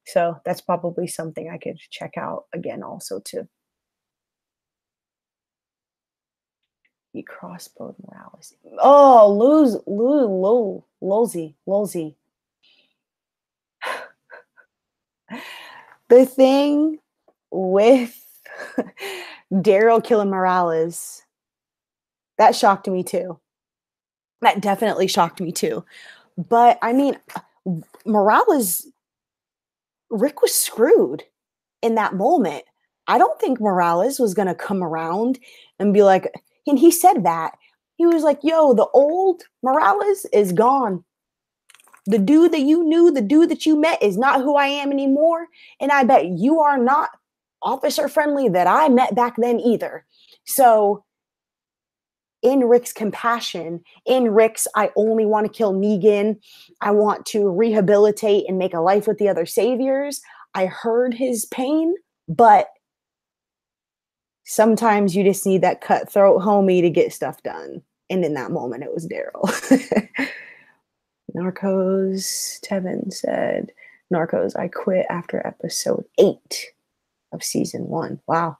So that's probably something I could check out again also too. He crossbowed Morales. Oh, Lolzy. The thing with Daryl killing Morales, that shocked me too. That definitely shocked me too. But I mean, Morales, Rick was screwed in that moment. I don't think Morales was going to come around and be like, and he said that. He was like, yo, the old Morales is gone. The dude that you knew, the dude that you met is not who I am anymore. And I bet you are not officer friendly that I met back then either. So in Rick's compassion, in Rick's, I only want to kill Negan, I want to rehabilitate and make a life with the other saviors. I heard his pain, but sometimes you just need that cutthroat homie to get stuff done. And in that moment, it was Daryl. Narcos, Tevin said, Narcos, I quit after episode 8 of season 1. Wow.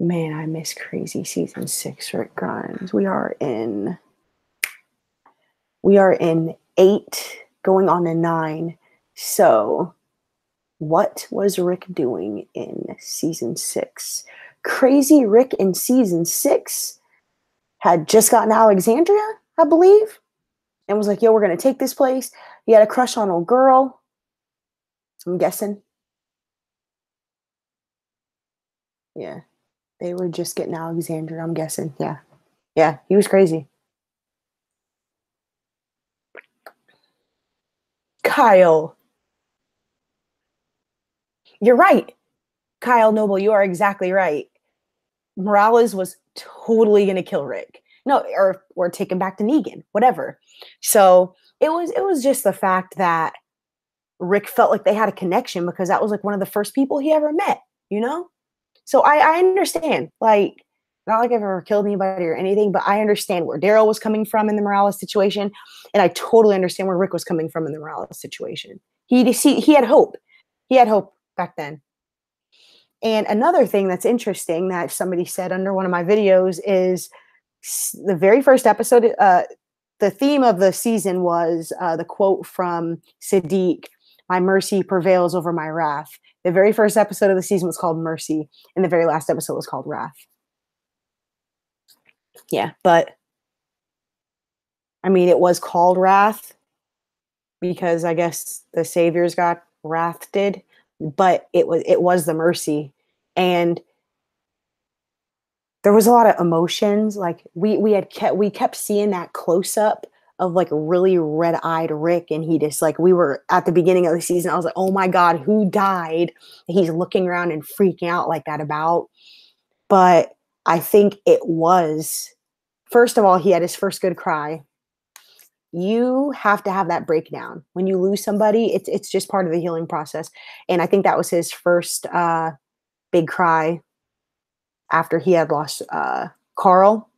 Man, I miss crazy season 6, Rick Grimes. We are in 8, going on to 9. So what was Rick doing in season 6? Crazy Rick in season 6 had just gotten Alexandria, I believe, and was like, yo, we're going to take this place. He had a crush on a girl, I'm guessing. Yeah, they were just getting Alexandria, I'm guessing. Yeah, he was crazy. Kyle. You're right. Kyle Noble, you are exactly right. Morales was totally going to kill Rick. No, or take him back to Negan, whatever. So it was just the fact that Rick felt like they had a connection because that was like one of the first people he ever met, you know? So I understand, like, not like I've ever killed anybody or anything, but I understand where Daryl was coming from in the Morales situation. And I totally understand where Rick was coming from in the Morales situation. He had hope. He had hope back then. And another thing that's interesting that somebody said under one of my videos is the very first episode, the theme of the season was the quote from Sadiq, my mercy prevails over my wrath. The very first episode of the season was called Mercy, and the very last episode was called Wrath. Yeah, but I mean, it was called Wrath because I guess the saviors got wrathed, but it was the mercy. And there was a lot of emotions. Like we kept seeing that close up of like really red-eyed Rick, and he just like, we were at the beginning of the season, I was like, oh my God, who died? And he's looking around and freaking out like that about. But I think it was, first of all, he had his first good cry. You have to have that breakdown. When you lose somebody, it's just part of the healing process. And I think that was his first big cry after he had lost Carl.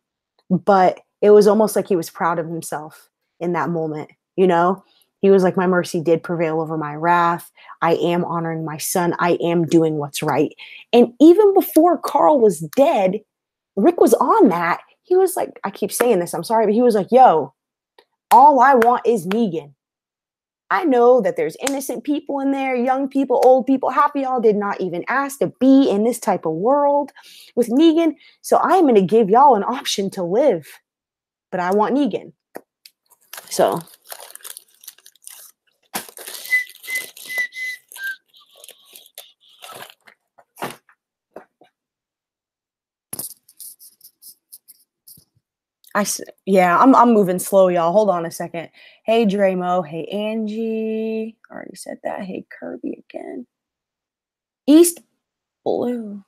But it was almost like he was proud of himself in that moment, you know? He was like, my mercy did prevail over my wrath. I am honoring my son. I am doing what's right. And even before Carl was dead, Rick was on that. He was like, I keep saying this, I'm sorry, but he was like, yo, all I want is Negan. I know that there's innocent people in there, young people, old people. Half of y'all did not even ask to be in this type of world with Negan. So I'm going to give y'all an option to live. But I want Negan. So. I'm moving slow, y'all. Hold on a second. Hey, Dramo. Hey, Angie. Already said that. Hey, Kirby again. East Blue.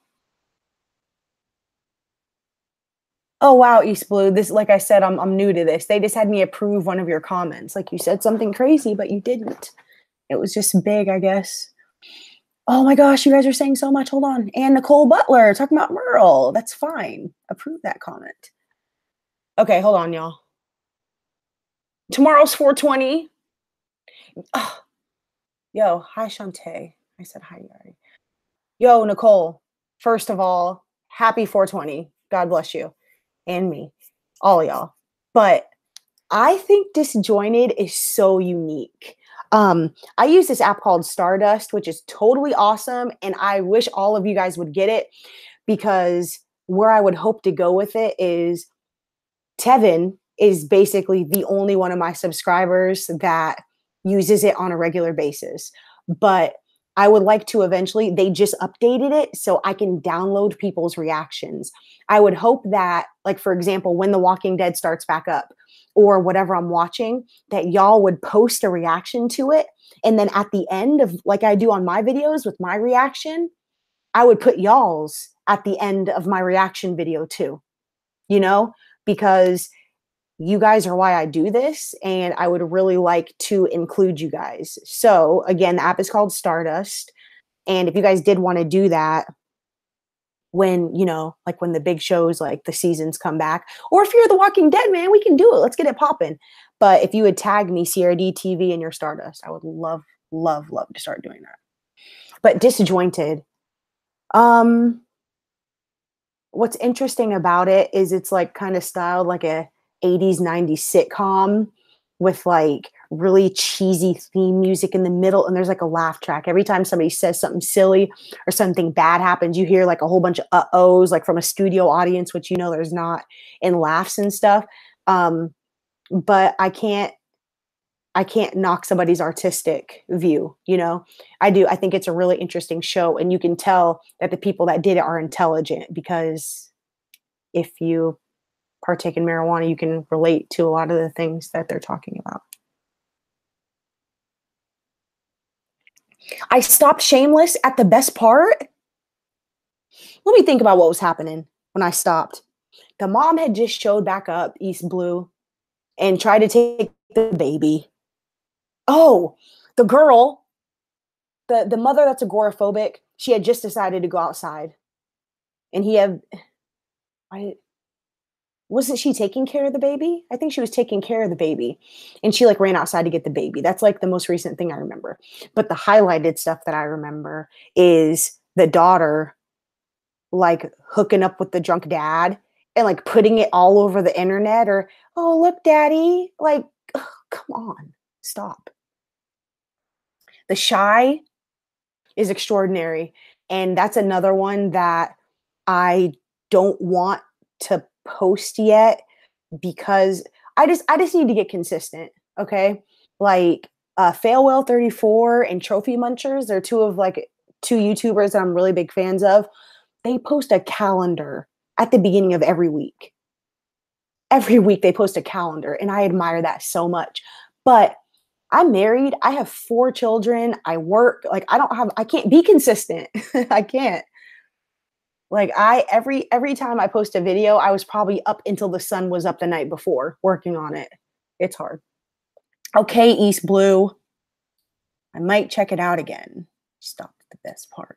Oh, wow, East Blue. This, like I said, I'm new to this. They just had me approve one of your comments. Like you said something crazy, but you didn't. It was just big, I guess. Oh my gosh, you guys are saying so much. Hold on. And Nicole Butler talking about Merle. That's fine. Approve that comment. Okay, hold on, y'all. Tomorrow's 420. Oh, yo, hi, Shantae. I said hi, Yari. Yo, Nicole. First of all, happy 420. God bless you. And me. All of y'all. But I think Disjointed is so unique. I use this app called Stardust, which is totally awesome. And I wish all of you guys would get it, because where I would hope to go with it is Tevin is basically the only one of my subscribers that uses it on a regular basis. But I would like to eventually, they just updated it so I can download people's reactions. I would hope that, like, for example, when The Walking Dead starts back up or whatever I'm watching, that y'all would post a reaction to it. And then at the end of, like I do on my videos with my reaction, I would put y'all's at the end of my reaction video too, you know, because you guys are why I do this, and I would really like to include you guys. So again, the app is called Stardust. And if you guys did want to do that when, you know, like when the big shows, like the seasons come back, or if you're The Walking Dead, man, we can do it. Let's get it popping. But if you would tag me, SierraDeeTv, in your Stardust, I would love, love, love to start doing that. But Disjointed. What's interesting about it is it's like kind of styled like a 80s, 90s sitcom with like really cheesy theme music in the middle. And there's like a laugh track. Every time somebody says something silly or something bad happens, you hear like a whole bunch of uh-ohs, like from a studio audience, which, you know, there's not, and laughs and stuff. But I can't knock somebody's artistic view, you know. I think it's a really interesting show, and you can tell that the people that did it are intelligent, because if you partake in marijuana, you can relate to a lot of the things that they're talking about. I stopped Shameless at the best part. Let me think about what was happening when I stopped. The mom had just showed back up, East Blue, and tried to take the baby. Oh, the girl, the mother that's agoraphobic, she had just decided to go outside. And wasn't she taking care of the baby? I think she was taking care of the baby. And she like ran outside to get the baby. That's like the most recent thing I remember. But the highlighted stuff that I remember is the daughter like hooking up with the drunk dad and like putting it all over the internet, or, oh, look, daddy. Like, ugh, come on, stop. The Shy is extraordinary. And that's another one that I don't want to post yet, because I just need to get consistent. Okay. Like Fail Well 34 and Trophy Munchers, they're two YouTubers that I'm really big fans of. They post a calendar at the beginning of every week. Every week they post a calendar, and I admire that so much. But I'm married. I have 4 children. I work. Like, I can't be consistent. I can't. Like, every time I post a video, I was probably up until the sun was up the night before working on it. It's hard. Okay, East Blue. I might check it out again. Stop at the best part.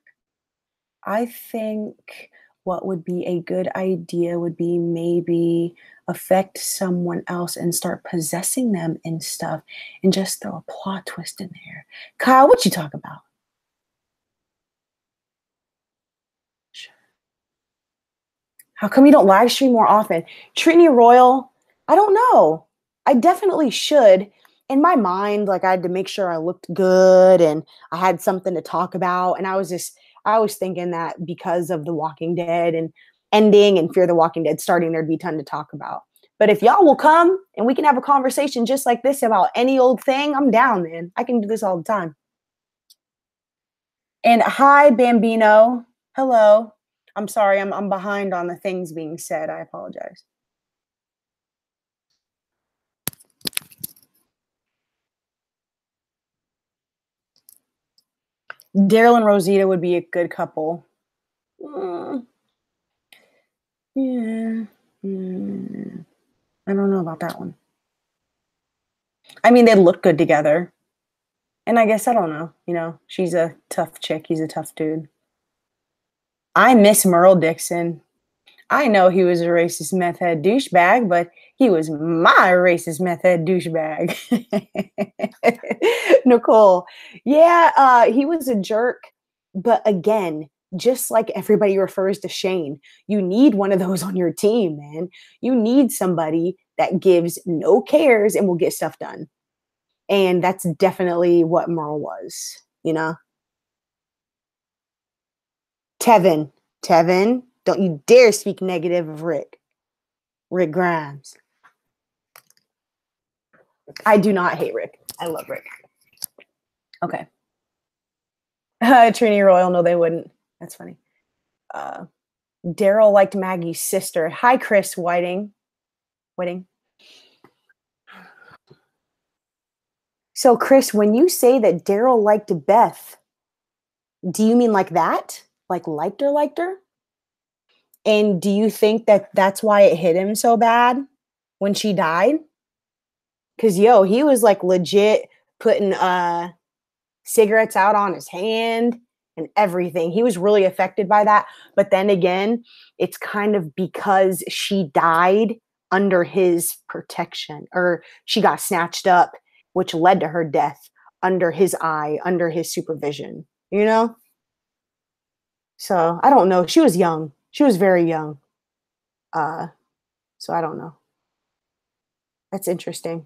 I think what would be a good idea would be maybe affect someone else and start possessing them and stuff, and just throw a plot twist in there. Kyle, what you talk about? How come you don't live stream more often? Trini Royal, I don't know. I definitely should. in my mind, like I had to make sure I looked good and I had something to talk about. And I was thinking that because of The Walking Dead and ending and Fear the Walking Dead starting, there'd be a ton to talk about. But if y'all will come and we can have a conversation just like this about any old thing, I'm down, man. I can do this all the time. And hi, Bambino. Hello. I'm sorry, I'm behind on the things being said. I apologize. Daryl and Rosita would be a good couple. Mm, yeah. Mm, I don't know about that one. I mean, they look good together. And I guess I don't know. You know, she's a tough chick. He's a tough dude. I miss Merle Dixon. I know he was a racist meth head douchebag, but he was my racist meth head douchebag. Nicole. Yeah, he was a jerk. But again, just like everybody refers to Shane, you need one of those on your team, man. You need somebody that gives no cares and will get stuff done. And that's definitely what Merle was, you know? Tevin. Tevin, don't you dare speak negative of Rick. Rick Grimes. I do not hate Rick. I love Rick. Okay. Trini Royal, no, they wouldn't. That's funny. Daryl liked Maggie's sister. Hi, Chris Whiting. Whiting. So, Chris, when you say that Daryl liked Beth, do you mean like that? Like liked her, liked her? And do you think that that's why it hit him so bad when she died? Because, yo, he was like legit putting cigarettes out on his hand and everything. He was really affected by that. But then again, it's kind of because she died under his protection, or she got snatched up, which led to her death under his eye, under his supervision, you know? So I don't know. She was young. She was very young. Uh, so I don't know. That's interesting.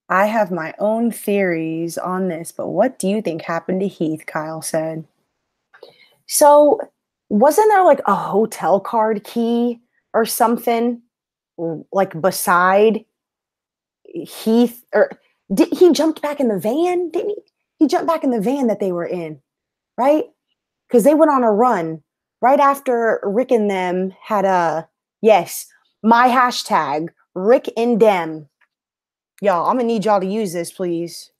I have my own theories on this, but what do you think happened to Heath? Kyle said. So, wasn't there like a hotel card key or something like beside Heath? Or did he jumped back in the van? Didn't he? He jumped back in the van that they were in, right? Because they went on a run right after Rick and them had a yes, my hashtag Rick and them. Y'all, I'm gonna need y'all to use this, please.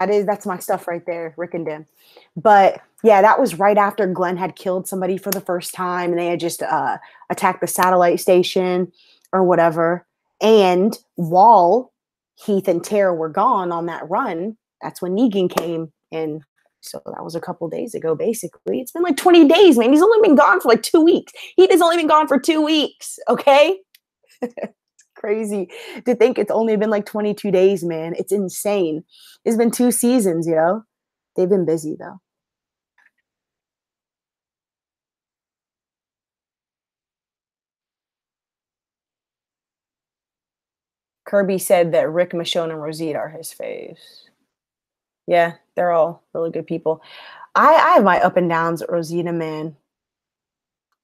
That's my stuff right there, Rick and Dim. But yeah, that was right after Glenn had killed somebody for the first time, and they had just attacked the satellite station or whatever. And while Heath and Tara were gone on that run, that's when Negan came, and so that was a couple days ago. Basically, it's been like 20 days, man. He's only been gone for like 2 weeks. Heath has only been gone for 2 weeks. Okay. Crazy to think it's only been like 22 days, man. It's insane. It's been 2 seasons, you know? They've been busy though. Kirby said that Rick, Michonne, and Rosita are his faves. Yeah, they're all really good people. I have my up and downs at Rosita, man.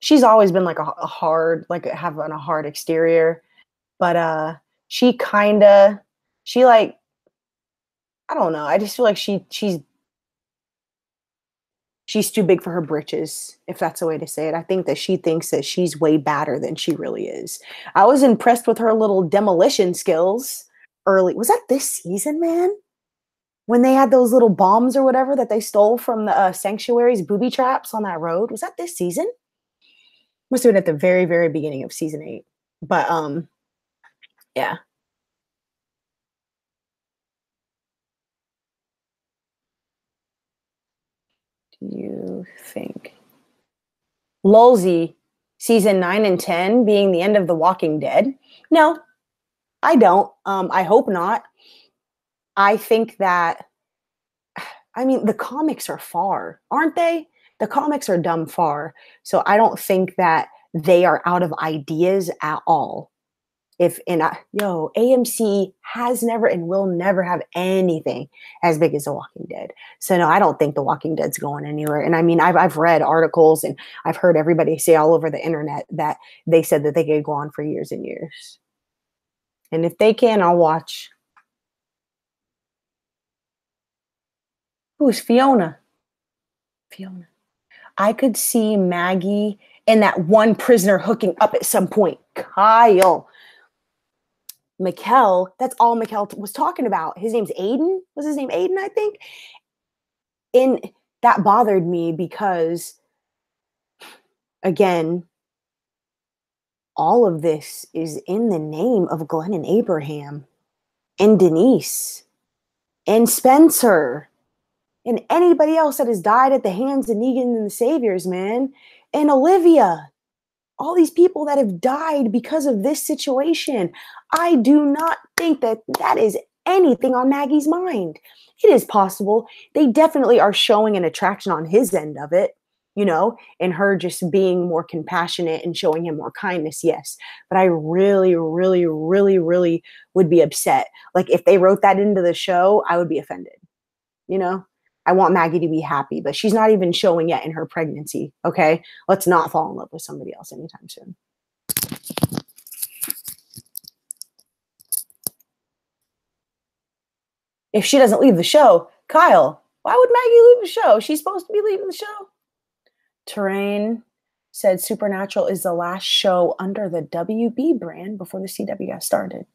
She's always been like a hard, like having a hard exterior, but she kinda, she like, I don't know. I just feel like she's too big for her britches, if that's a way to say it. I think that she thinks that she's way badder than she really is. I was impressed with her little demolition skills early. Was that this season, man? When they had those little bombs or whatever that they stole from the sanctuaries, booby traps on that road. Was that this season? Must have been at the very, very beginning of season 8. But yeah. Do you think Lulzy season 9 and 10 being the end of The Walking Dead? No, I don't. I hope not. I think that, I mean, the comics are far, aren't they? the comics are dumb far. So I don't think that they are out of ideas at all. AMC has never and will never have anything as big as The Walking Dead. So no, I don't think The Walking Dead's going anywhere. And I mean, I've read articles and I've heard everybody say all over the internet that they said that they could go on for years and years. And if they can, I'll watch. Who's Fiona? Fiona. I could see Maggie and that one prisoner hooking up at some point. Kyle. Mikkel, that's all Mikkel was talking about. His name's Aiden. Was his name Aiden, I think? And that bothered me because, again, all of this is in the name of Glenn and Abraham and Denise and Spencer and anybody else that has died at the hands of Negan and the Saviors, man. And Olivia. All these people that have died because of this situation. I do not think that that is anything on Maggie's mind. It is possible. They definitely are showing an attraction on his end of it, and her just being more compassionate and showing him more kindness. Yes. But I really, really, really, really would be upset. Like if they wrote that into the show, I would be offended. I want Maggie to be happy, but she's not even showing yet in her pregnancy. Okay. Let's not fall in love with somebody else anytime soon. If she doesn't leave the show, Kyle, why would Maggie leave the show? She's supposed to be leaving the show. Terrain said Supernatural is the last show under the WB brand before the CW got started.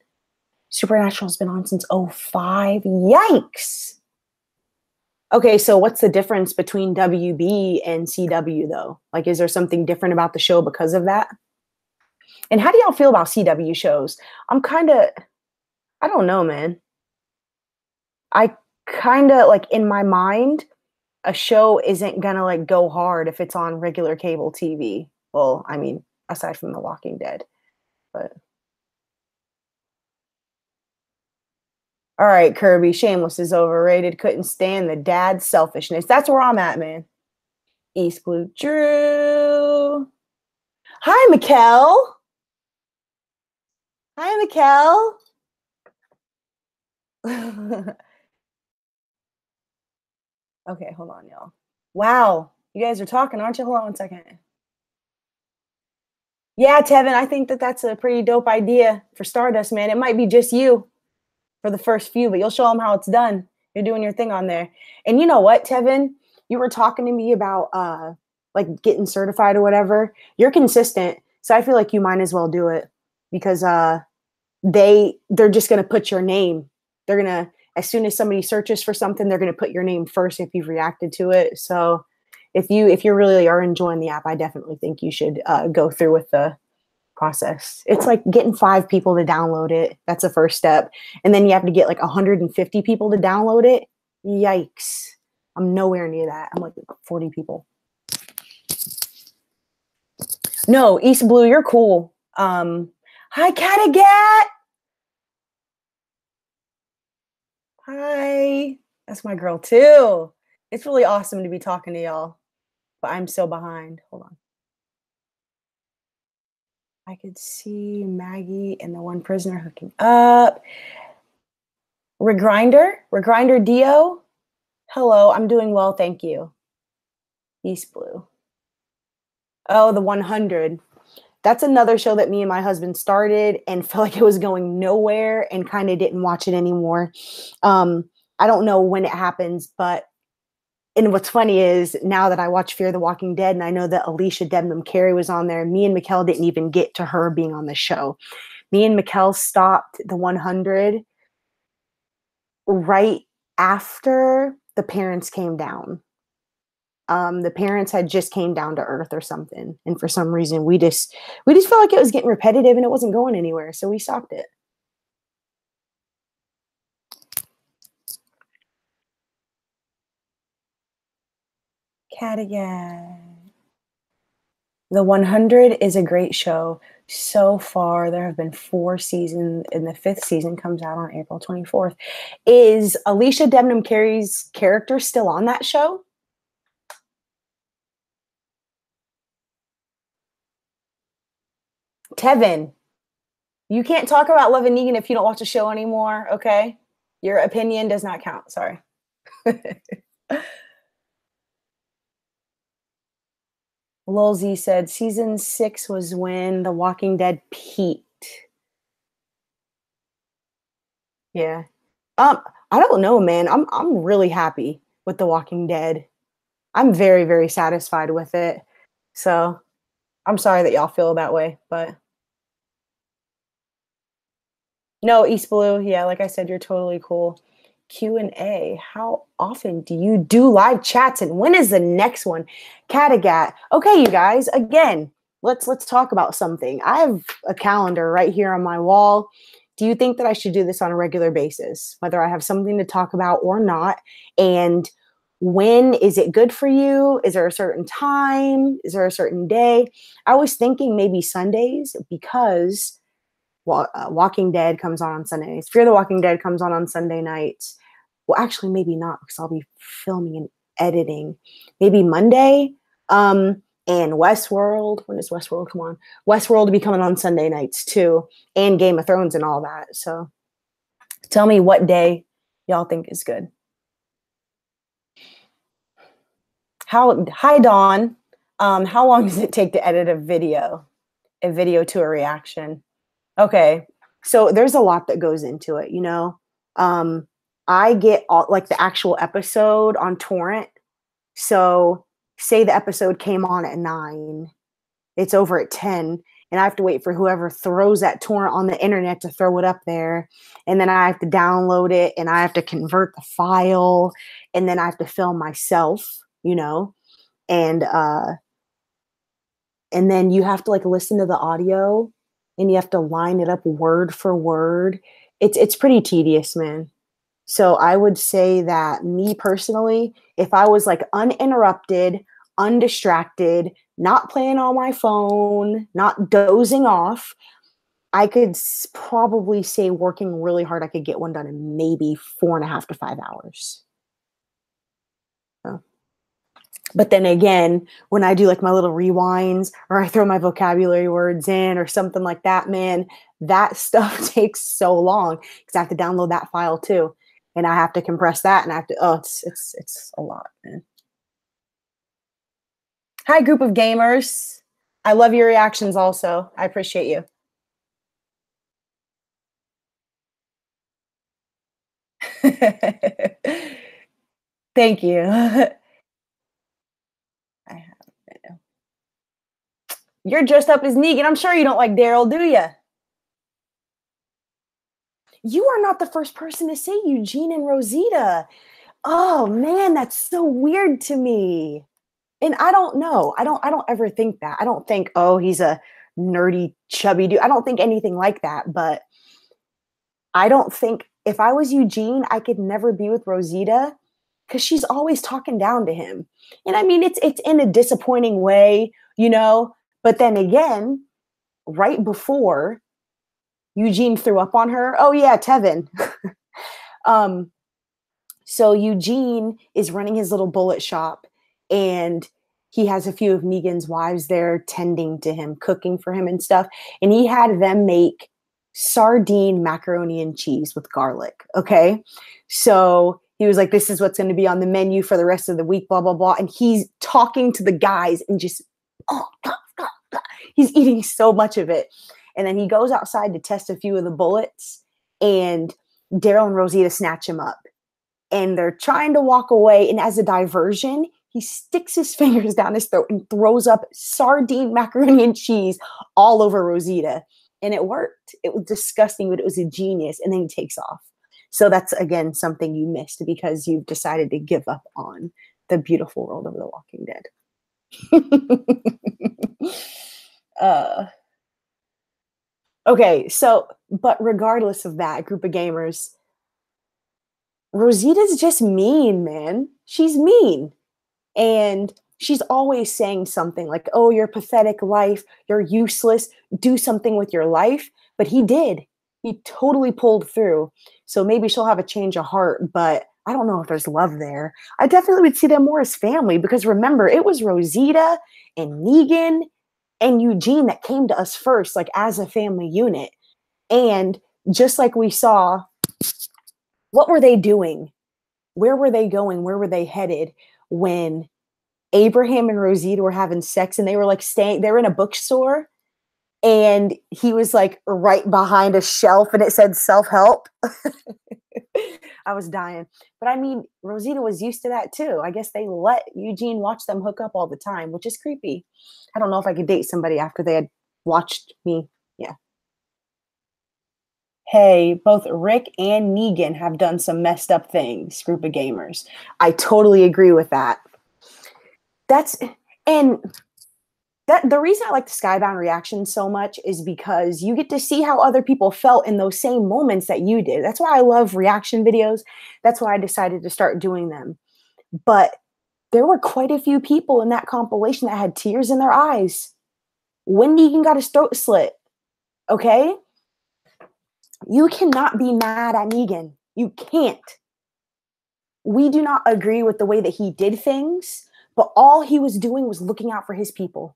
Supernatural's been on since 2005. Yikes. Okay, so what's the difference between WB and CW, though? Like, is there something different about the show because of that? And how do y'all feel about CW shows? I don't know, man. I kind of, like, in my mind, a show isn't going to, like, go hard if it's on regular cable TV. Well, I mean, aside from The Walking Dead. But... All right, Kirby, Shameless is overrated. Couldn't stand the dad's selfishness. That's where I'm at, man. East Blue Drew. Hi, Mikkel. Hi, Mikkel. Okay, hold on, y'all. Wow, you guys are talking, aren't you? Hold on one second. Yeah, Tevin, I think that that's a pretty dope idea for Stardust, man. It might be just you for the first few, but you'll show them how it's done. You're doing your thing on there. And you know what, Tevin? You were talking to me about like getting certified or whatever. You're consistent, so I feel like you might as well do it because they're just gonna put your name. They're gonna, as soon as somebody searches for something, they're gonna put your name first if you've reacted to it. So if you really are enjoying the app, I definitely think you should go through with the process. It's like getting 5 people to download it. That's the first step. And then you have to get like 150 people to download it. Yikes. I'm nowhere near that. I'm like 40 people. No, East Blue, you're cool. Hi, Catagat. Hi. That's my girl too. It's really awesome to be talking to y'all, but I'm so behind. Hold on. I could see Maggie and the one prisoner hooking up. Regrinder Dio. Hello, I'm doing well, thank you. East Blue. Oh, the 100. That's another show that me and my husband started and felt like it was going nowhere and kind of didn't watch it anymore. I don't know when it happens, but and what's funny is now that I watch Fear the Walking Dead and I know that Alicia Debnam Carey was on there, me and Mikkel didn't even get to her being on the show. Me and Mikkel stopped the 100 right after the parents came down. The parents had just came down to earth or something. And for some reason, we just felt like it was getting repetitive and it wasn't going anywhere. So we stopped it. Catagat. The 100 is a great show. So far, there have been 4 seasons, and the 5th season comes out on April 24th. Is Alicia Debnam Carey's character still on that show? Tevin, you can't talk about Love and Negan if you don't watch the show anymore, okay? Your opinion does not count. Sorry. Lil Z said season 6 was when The Walking Dead peaked. Yeah. I don't know, man. I'm really happy with The Walking Dead. I'm very, very satisfied with it. So I'm sorry that y'all feel that way, but no, East Blue. Yeah, like I said, you're totally cool. Q&A. How often do you do live chats, and when is the next one? Catagat. Okay, you guys. Again, let's talk about something. I have a calendar right here on my wall. Do you think that I should do this on a regular basis, whether I have something to talk about or not? And when is it good for you? Is there a certain time? Is there a certain day? I was thinking maybe Sundays because Walking Dead comes on Sundays. Fear the Walking Dead comes on Sunday nights. Well, actually, maybe not because I'll be filming and editing. Maybe Monday. And Westworld. When does Westworld come on? Westworld will be coming on Sunday nights too, and Game of Thrones and all that. So tell me what day y'all think is good. Hi, Dawn. How long does it take to edit a video to a reaction? Okay, so there's a lot that goes into it, you know. I get all, like the actual episode on torrent. So say the episode came on at 9, it's over at 10, and I have to wait for whoever throws that torrent on the internet to throw it up there, and then I have to download it, and I have to convert the file, and then I have to film myself, you know, and then you have to like listen to the audio, and you have to line it up word for word. It's pretty tedious, man. So I would say that me personally, if I was like uninterrupted, undistracted, not playing on my phone, not dozing off, I could probably say working really hard, I could get one done in maybe 4.5 to 5 hours. So. But then again, when I do like my little rewinds or I throw my vocabulary words in or something like that, man, that stuff takes so long because I have to download that file too. And I have to compress that, and I have to, it's a lot, man. Hi, group of gamers. I love your reactions also. I appreciate you. Thank you. I have. You're dressed up as Negan. I'm sure you don't like Daryl, do you? You are not the first person to say Eugene and Rosita. Oh man, that's so weird to me. And I don't know. I don't ever think that. I don't think, oh, he's a nerdy, chubby dude. I don't think anything like that. But I don't think if I was Eugene, I could never be with Rosita because she's always talking down to him. And I mean, it's in a disappointing way, you know. But then again, right before Eugene threw up on her. Oh yeah, Tevin. So Eugene is running his little bullet shop, and he has a few of Negan's wives there tending to him, cooking for him and stuff. And he had them make sardine macaroni and cheese with garlic. Okay. So he was like, this is what's going to be on the menu for the rest of the week, blah, blah, blah. And he's talking to the guys and just, he's eating so much of it. And then he goes outside to test a few of the bullets, and Daryl and Rosita snatch him up. And they're trying to walk away. And as a diversion, he sticks his fingers down his throat and throws up sardine macaroni and cheese all over Rosita. And it worked. It was disgusting, but it was a genius. And then he takes off. So that's, again, something you missed because you've decided to give up on the beautiful world of The Walking Dead. Okay, so, but regardless of that, group of gamers, Rosita's just mean, man. She's mean. And she's always saying something like, oh, you're pathetic life. You're useless. Do something with your life. But he did. He totally pulled through. So maybe she'll have a change of heart, but I don't know if there's love there. I definitely would see them more as family because remember, it was Rosita and Negan and Eugene that came to us first, like as a family unit. And just like we saw, what were they doing? Where were they going? Where were they headed when Abraham and Rosita were having sex and they were like staying, they were in a bookstore and he was like right behind a shelf and it said self-help. I was dying. But I mean, Rosita was used to that too. I guess they let Eugene watch them hook up all the time, which is creepy. I don't know if I could date somebody after they had watched me. Yeah. Hey, both Rick and Negan have done some messed up things, group of gamers. I totally agree with that. And that the reason I like the Skybound reaction so much is because you get to see how other people felt in those same moments that you did. That's why I love reaction videos. That's why I decided to start doing them. But there were quite a few people in that compilation that had tears in their eyes when Negan got his throat slit. Okay? You cannot be mad at Negan. You can't. We do not agree with the way that he did things, but all he was doing was looking out for his people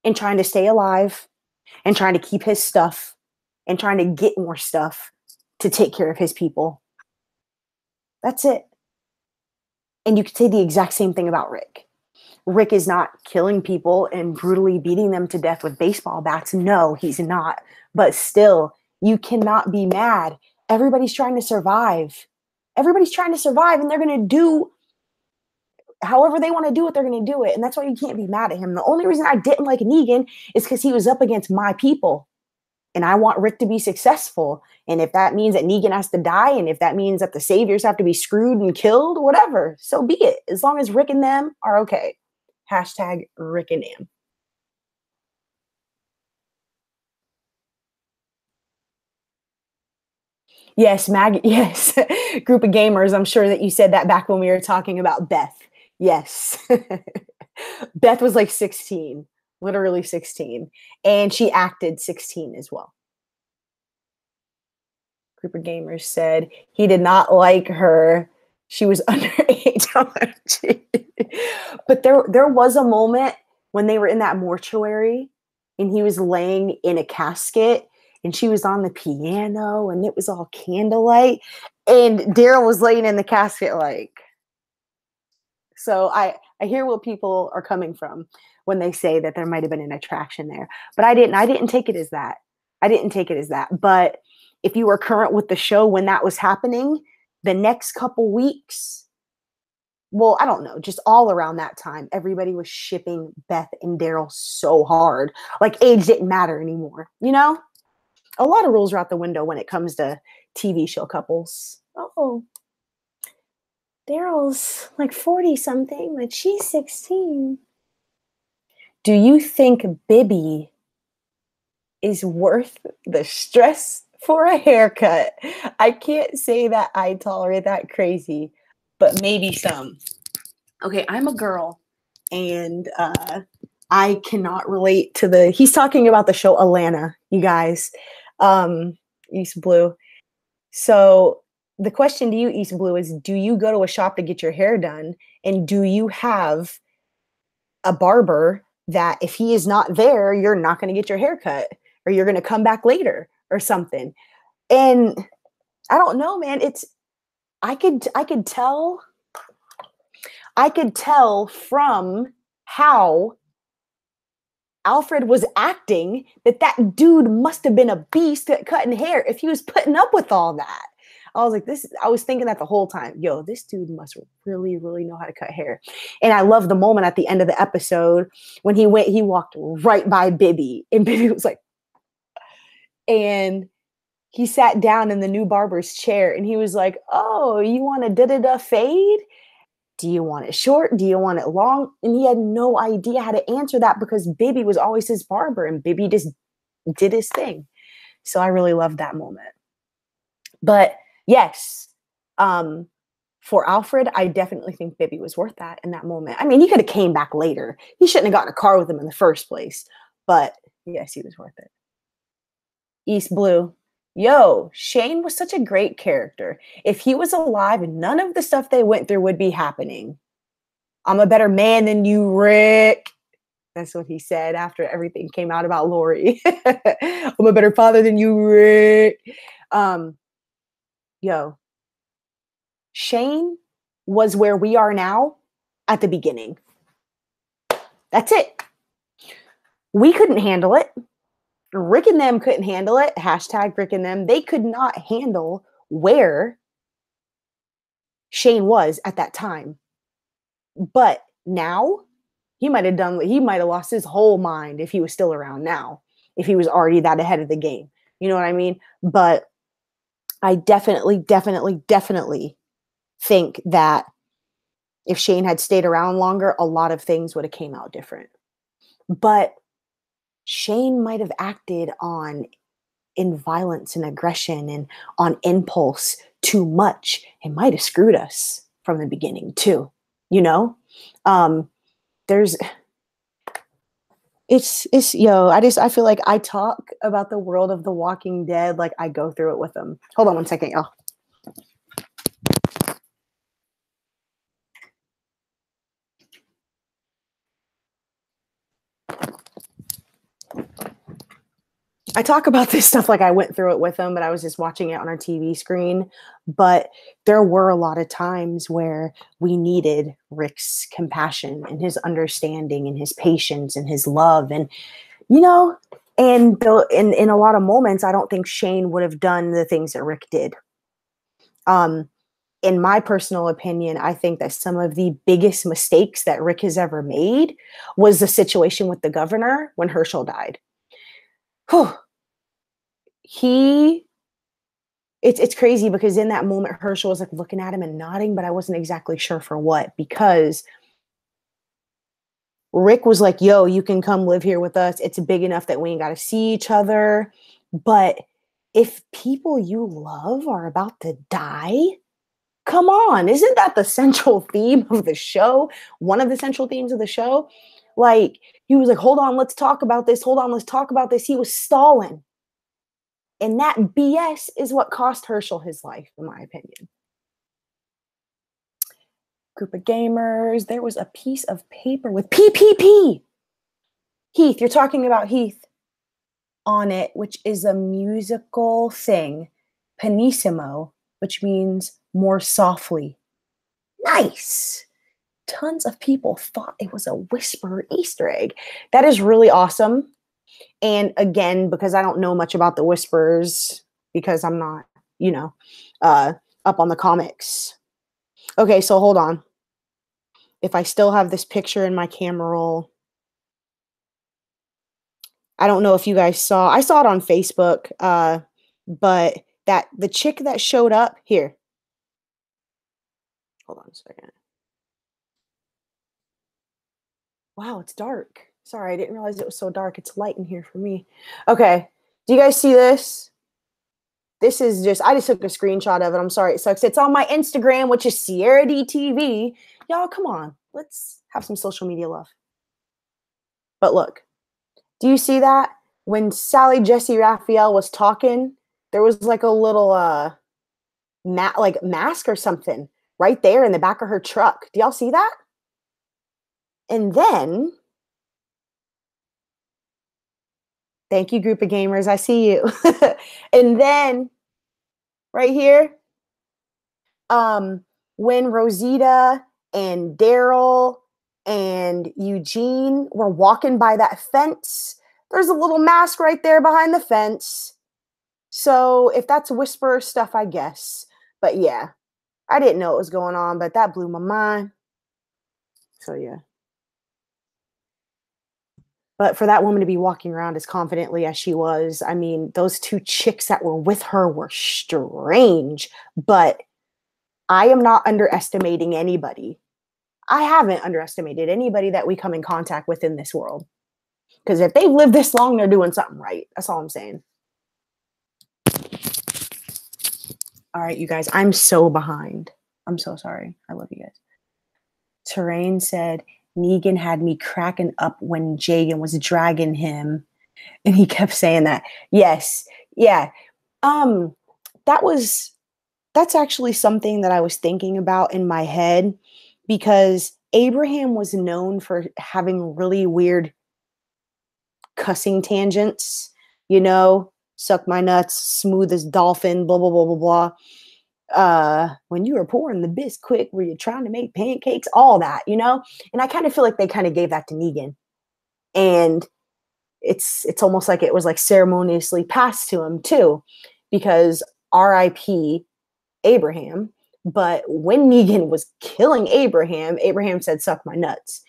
and trying to stay alive and trying to keep his stuff and trying to get more stuff to take care of his people. That's it. And you could say the exact same thing about Rick. Rick is not killing people and brutally beating them to death with baseball bats. No, he's not. But still, you cannot be mad. Everybody's trying to survive. Everybody's trying to survive, and they're going to do however they want to do it, they're going to do it. And that's why you can't be mad at him. The only reason I didn't like Negan is because he was up against my people. And I want Rick to be successful. And if that means that Negan has to die, and if that means that the saviors have to be screwed and killed, whatever, so be it. As long as Rick and them are okay. Hashtag Rick and them. Yes, Maggie. Yes. Group of gamers. I'm sure that you said that back when we were talking about Beth. Yes. Beth was like 16, literally 16. And she acted 16 as well. Group of gamers said he did not like her. She was underage. But there was a moment when they were in that mortuary and he was laying in a casket and she was on the piano and it was all candlelight. And Daryl was laying in the casket like. So I hear what people are coming from when they say that there might have been an attraction there. But I didn't take it as that. I didn't take it as that. But if you were current with the show when that was happening, the next couple weeks, well, I don't know, just all around that time, everybody was shipping Beth and Daryl so hard. Like age didn't matter anymore, you know? A lot of rules are out the window when it comes to TV show couples. Oh, Daryl's like 40 something, but she's 16. Do you think Bibby is worth the stress for a haircut? I can't say that I tolerate that crazy, but maybe some. Okay, I'm a girl and I cannot relate to the, he's talking about the show Atlanta, you guys, East Blue. So the question to you, East Blue, is do you go to a shop to get your hair done? And do you have a barber that if he is not there, you're not going to get your hair cut or you're going to come back later or something? And I don't know, man. I could tell from how Alfred was acting that dude must have been a beast at cutting hair if he was putting up with all that. I was like, I was thinking that the whole time. Yo, this dude must really, really know how to cut hair. And I love the moment at the end of the episode when he walked right by Bibby. And Bibby was like, and he sat down in the new barber's chair and he was like, oh, you want a da-da-da fade? Do you want it short? Do you want it long? And he had no idea how to answer that because Bibby was always his barber and Bibby just did his thing. So I really loved that moment. But yes, for Alfred, I definitely think Bibby was worth that in that moment. I mean, he could have came back later. He shouldn't have gotten a car with him in the first place. But yes, he was worth it. East Blue. Yo, Shane was such a great character. If he was alive, none of the stuff they went through would be happening. I'm a better man than you, Rick. That's what he said after everything came out about Lori. I'm a better father than you, Rick. Um, yo, Shane was where we are now at the beginning. That's it. We couldn't handle it. Rick and them couldn't handle it. Hashtag Rick and them. They could not handle where Shane was at that time. But now he might have lost his whole mind if he was still around now, if he was already that ahead of the game. You know what I mean? But I definitely think that if Shane had stayed around longer, a lot of things would have came out different. But Shane might have acted in violence and aggression and on impulse too much. It might have screwed us from the beginning too. You know, I feel like I talk about the world of The Walking Dead like I go through it with them. Hold on one second, y'all. I talk about this stuff like I went through it with them, but I was just watching it on our TV screen. But there were a lot of times where we needed Rick's compassion and his understanding and his patience and his love. And, you know, and in a lot of moments, I don't think Shane would have done the things that Rick did. In my personal opinion, I think that some of the biggest mistakes that Rick has ever made was the situation with the governor when Herschel died. Whew. It's crazy because in that moment, Herschel was like looking at him and nodding, but I wasn't exactly sure for what, because Rick was like, yo, you can come live here with us. It's big enough that we ain't got to see each other. But if people you love are about to die, come on. Isn't that the central theme of the show? One of the central themes of the show? Like, he was like, hold on, let's talk about this. Hold on, let's talk about this. He was stalling. And that BS is what cost Herschel his life, in my opinion. Group of gamers. There was a piece of paper with PPP. Heath, you're talking about Heath on it, which is a musical thing. Pianissimo, which means more softly. Nice. Tons of people thought it was a Whisper Easter egg. That is really awesome. And again, because I don't know much about the Whispers, because I'm not, up on the comics. Okay, so hold on. If I still have this picture in my camera roll. I don't know if you guys saw. I saw it on Facebook, but the chick that showed up here. Hold on a second. Wow, it's dark. Sorry, I didn't realize it was so dark. It's light in here for me. Okay, do you guys see this? This is I just took a screenshot of it. I'm sorry, it sucks. It's on my Instagram, which is SierraDeeTv. Y'all, come on. Let's have some social media love. But look, do you see that? When Sally Jesse Raphael was talking, there was like a little mask or something right there in the back of her truck. Do y'all see that? And then, thank you, group of gamers. I see you. And then, right here, when Rosita and Daryl and Eugene were walking by that fence, there's a little mask right there behind the fence. So if that's Whisperer stuff, I guess. But yeah, I didn't know what was going on, but that blew my mind. So yeah. But for that woman to be walking around as confidently as she was, I mean, those two chicks that were with her were strange. But I am not underestimating anybody. I haven't underestimated anybody that we come in contact with in this world. Because if they've lived this long, they're doing something right. That's all I'm saying. All right, you guys, I'm so behind. I'm so sorry. I love you guys. Terrain said, Negan had me cracking up when Jagan was dragging him. And he kept saying that. Yes. Yeah. That's actually something that I was thinking about in my head, because Abraham was known for having really weird cussing tangents, suck my nuts, smooth as dolphin, blah, blah, blah, blah, blah. When you were pouring the Bisquick, were you trying to make pancakes? All that, And I kind of feel like they kind of gave that to Negan. And it's almost like it was like ceremoniously passed to him too, because R.I.P. Abraham. But when Negan was killing Abraham said, suck my nuts.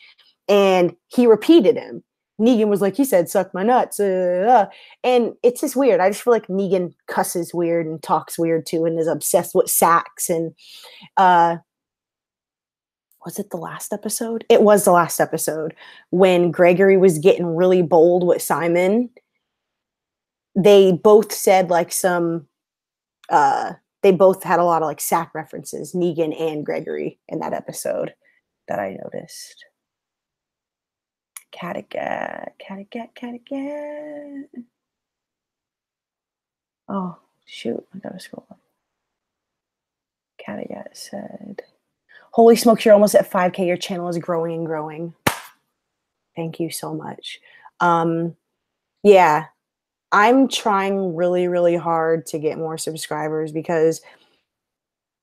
And he repeated him. Negan was like, he said, suck my nuts. And it's just weird. I just feel like Negan cusses weird and talks weird too, and is obsessed with sex. And was it the last episode? It was the last episode when Gregory was getting really bold with Simon. They both said like they both had a lot of like sack references, Negan and Gregory, in that episode that I noticed. Catty-cat. Oh, shoot. I gotta scroll up. Catty-cat said, holy smokes, you're almost at 5K. Your channel is growing and growing. Thank you so much. Yeah, I'm trying really, really hard to get more subscribers, because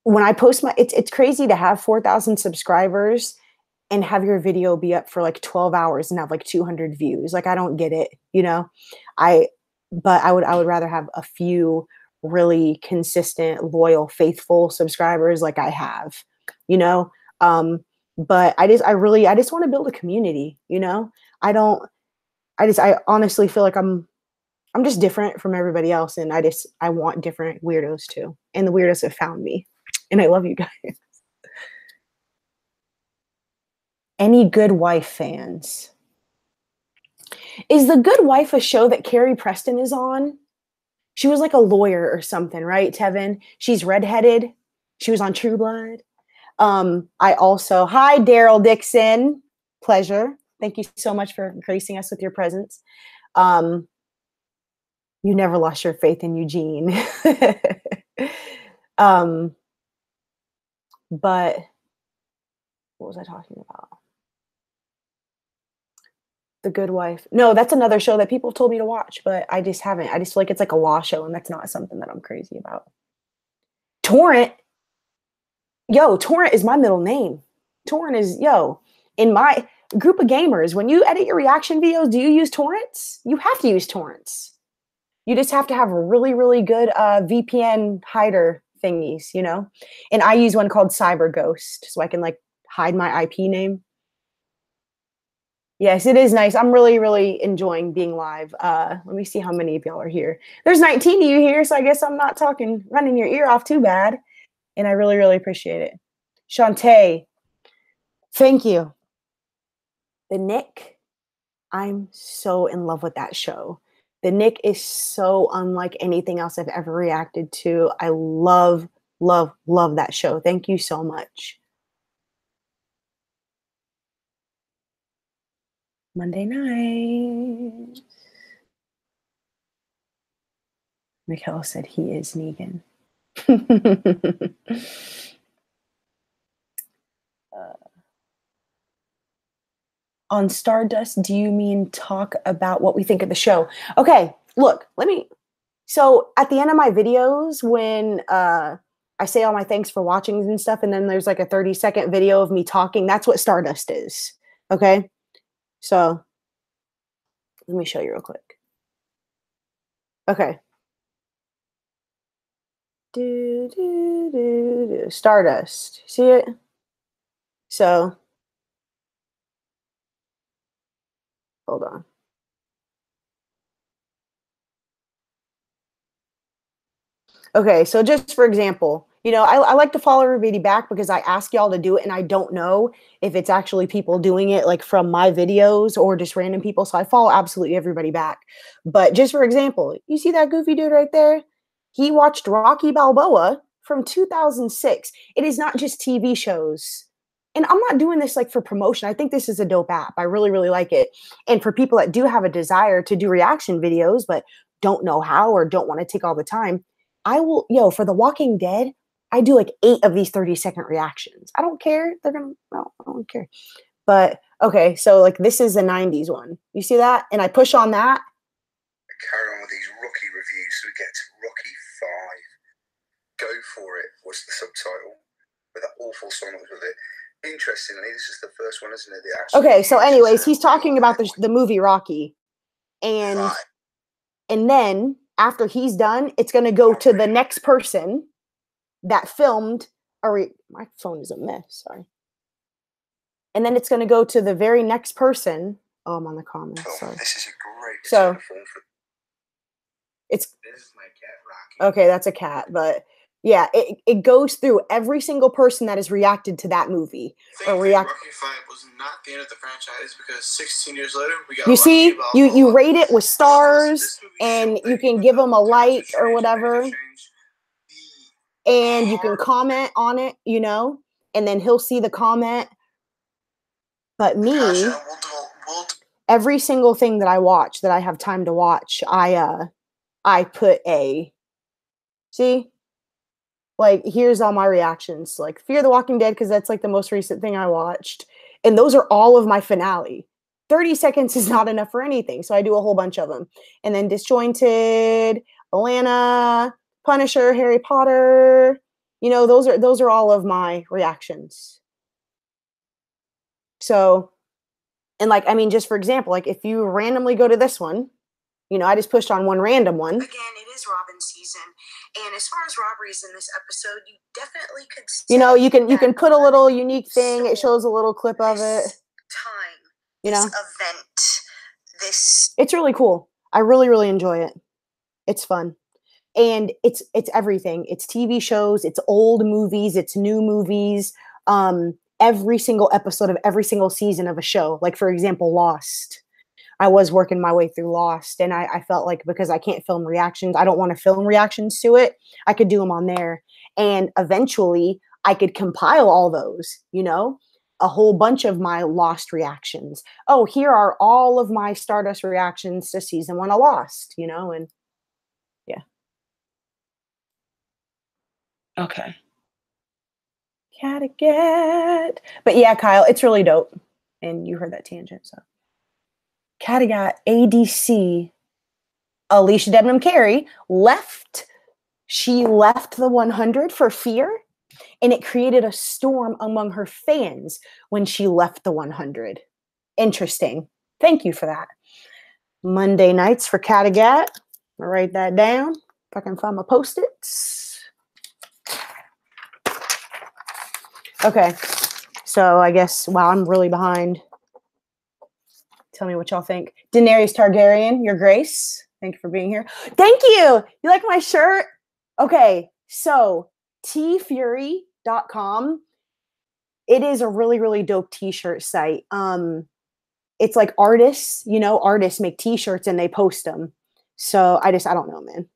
when I post it's crazy to have 4,000 subscribers and have your video be up for like 12 hours and have like 200 views. Like, I don't get it, but I would rather have a few really consistent, loyal, faithful subscribers like I have, but I just want to build a community, I honestly feel like I'm just different from everybody else. And I want different weirdos too. And the weirdos have found me, and I love you guys. Any Good Wife fans? Is The Good Wife a show that Carrie Preston is on? She was like a lawyer or something, right, Tevin? She's redheaded. She was on True Blood. Hi, Daryl Dixon. Pleasure. Thank you so much for gracing us with your presence. You never lost your faith in Eugene. But what was I talking about? The Good Wife. No, that's another show that people told me to watch, but I just haven't. I just feel like it's like a law show, and that's not something that I'm crazy about. Torrent. Torrent is my middle name. Torrent is, in my group of gamers, when you edit your reaction videos, do you use torrents? You have to use torrents. You just have to have really, really good VPN hider thingies, And I use one called Cyber Ghost, so I can like hide my IP name. Yes, it is nice. I'm really, really enjoying being live. Let me see how many of y'all are here. There's 19 of you here, so I guess I'm not running your ear off too bad. And I really, really appreciate it. Shantae, thank you. The Nick, I'm so in love with that show. The Nick is so unlike anything else I've ever reacted to. I love, love, love that show. Thank you so much. Monday night. Mikhail said he is Negan. On Stardust, do you mean talk about what we think of the show? Okay, look, so at the end of my videos, when I say all my thanks for watching and stuff, and then there's like a 30-second video of me talking, that's what Stardust is, okay? So let me show you real quick. Okay. Stardust. See it? So, hold on. Okay, so just for example, I like to follow everybody back because I ask y'all to do it, and I don't know if it's actually people doing it like from my videos or just random people. So I follow absolutely everybody back. But just for example, you see that goofy dude right there? He watched Rocky Balboa from 2006. It is not just TV shows. And I'm not doing this like for promotion. I think this is a dope app. I really, really like it. And for people that do have a desire to do reaction videos, but don't know how or don't want to take all the time, I will, for The Walking Dead, I do like 8 of these 30-second reactions. I don't care. I don't care. But okay, so like this is a 90s one. You see that? And I push on that. Carry on with these Rocky reviews. So we get to Rocky 5. Go for it was the subtitle with that awful song that was with it. Interestingly, this is the first one, isn't it? Okay, so anyways, he's talking about the movie Rocky. And then after he's done, it's going to go to the next person that filmed. My phone is a mess, sorry. And then it's going to go to the very next person. Oh, I'm on the comments. Sorry. This is a great so it's this is my cat, Rocky. Okay, that's a cat, but yeah, it goes through every single person that has reacted to that movie. Rocky 5 was not the end of the franchise because 16 years later we got. You see, you rate it with stars, and you can give them a like or whatever, and you can comment on it, you know, and then he'll see the comment. But me, every single thing that I watch, that I have time to watch, I put a, see, like, here's all my reactions, like Fear the Walking Dead, because that's like the most recent thing I watched. And those are all of my finale. 30 seconds is not enough for anything. So I do a whole bunch of them. And then Disjointed, Atlanta, Punisher, Harry Potter, you know, those are all of my reactions. So, and like, I mean, just for example, like if you randomly go to this one, you know, I just pushed on one random one. Again, it is Robin season. And as far as robberies in this episode, you definitely could, you know, you can put a little unique thing. It shows a little clip of it. Time, you know, event, this. It's really cool. I really, really enjoy it. It's fun. And it's everything. It's TV shows, it's old movies, it's new movies. Every single episode of every single season of a show. Like, for example, Lost. I was working my way through Lost, and I felt like because I can't film reactions, I don't want to film reactions to it. I could do them on there. And eventually I could compile all those, you know, a whole bunch of my Lost reactions. Oh, here are all of my Stardust reactions to season 1 of Lost, you know, and yeah. Okay. Cattegat. But yeah, Kyle, it's really dope. And you heard that tangent, so. Cattegat ADC, Alicia Dedman Carey, left. She left the 100 for Fear, and it created a storm among her fans when she left the 100. Interesting. Thank you for that. Monday nights for Cattegat. I'll write that down if I can find my Post-its. Okay, so I guess, wow, I'm really behind. Tell me what y'all think. Daenerys Targaryen, Your Grace. Thank you for being here. Thank you. You like my shirt? Okay, so tfury.com. It is a really, really dope t-shirt site. It's like artists, you know, artists make t-shirts and they post them. So I don't know, man.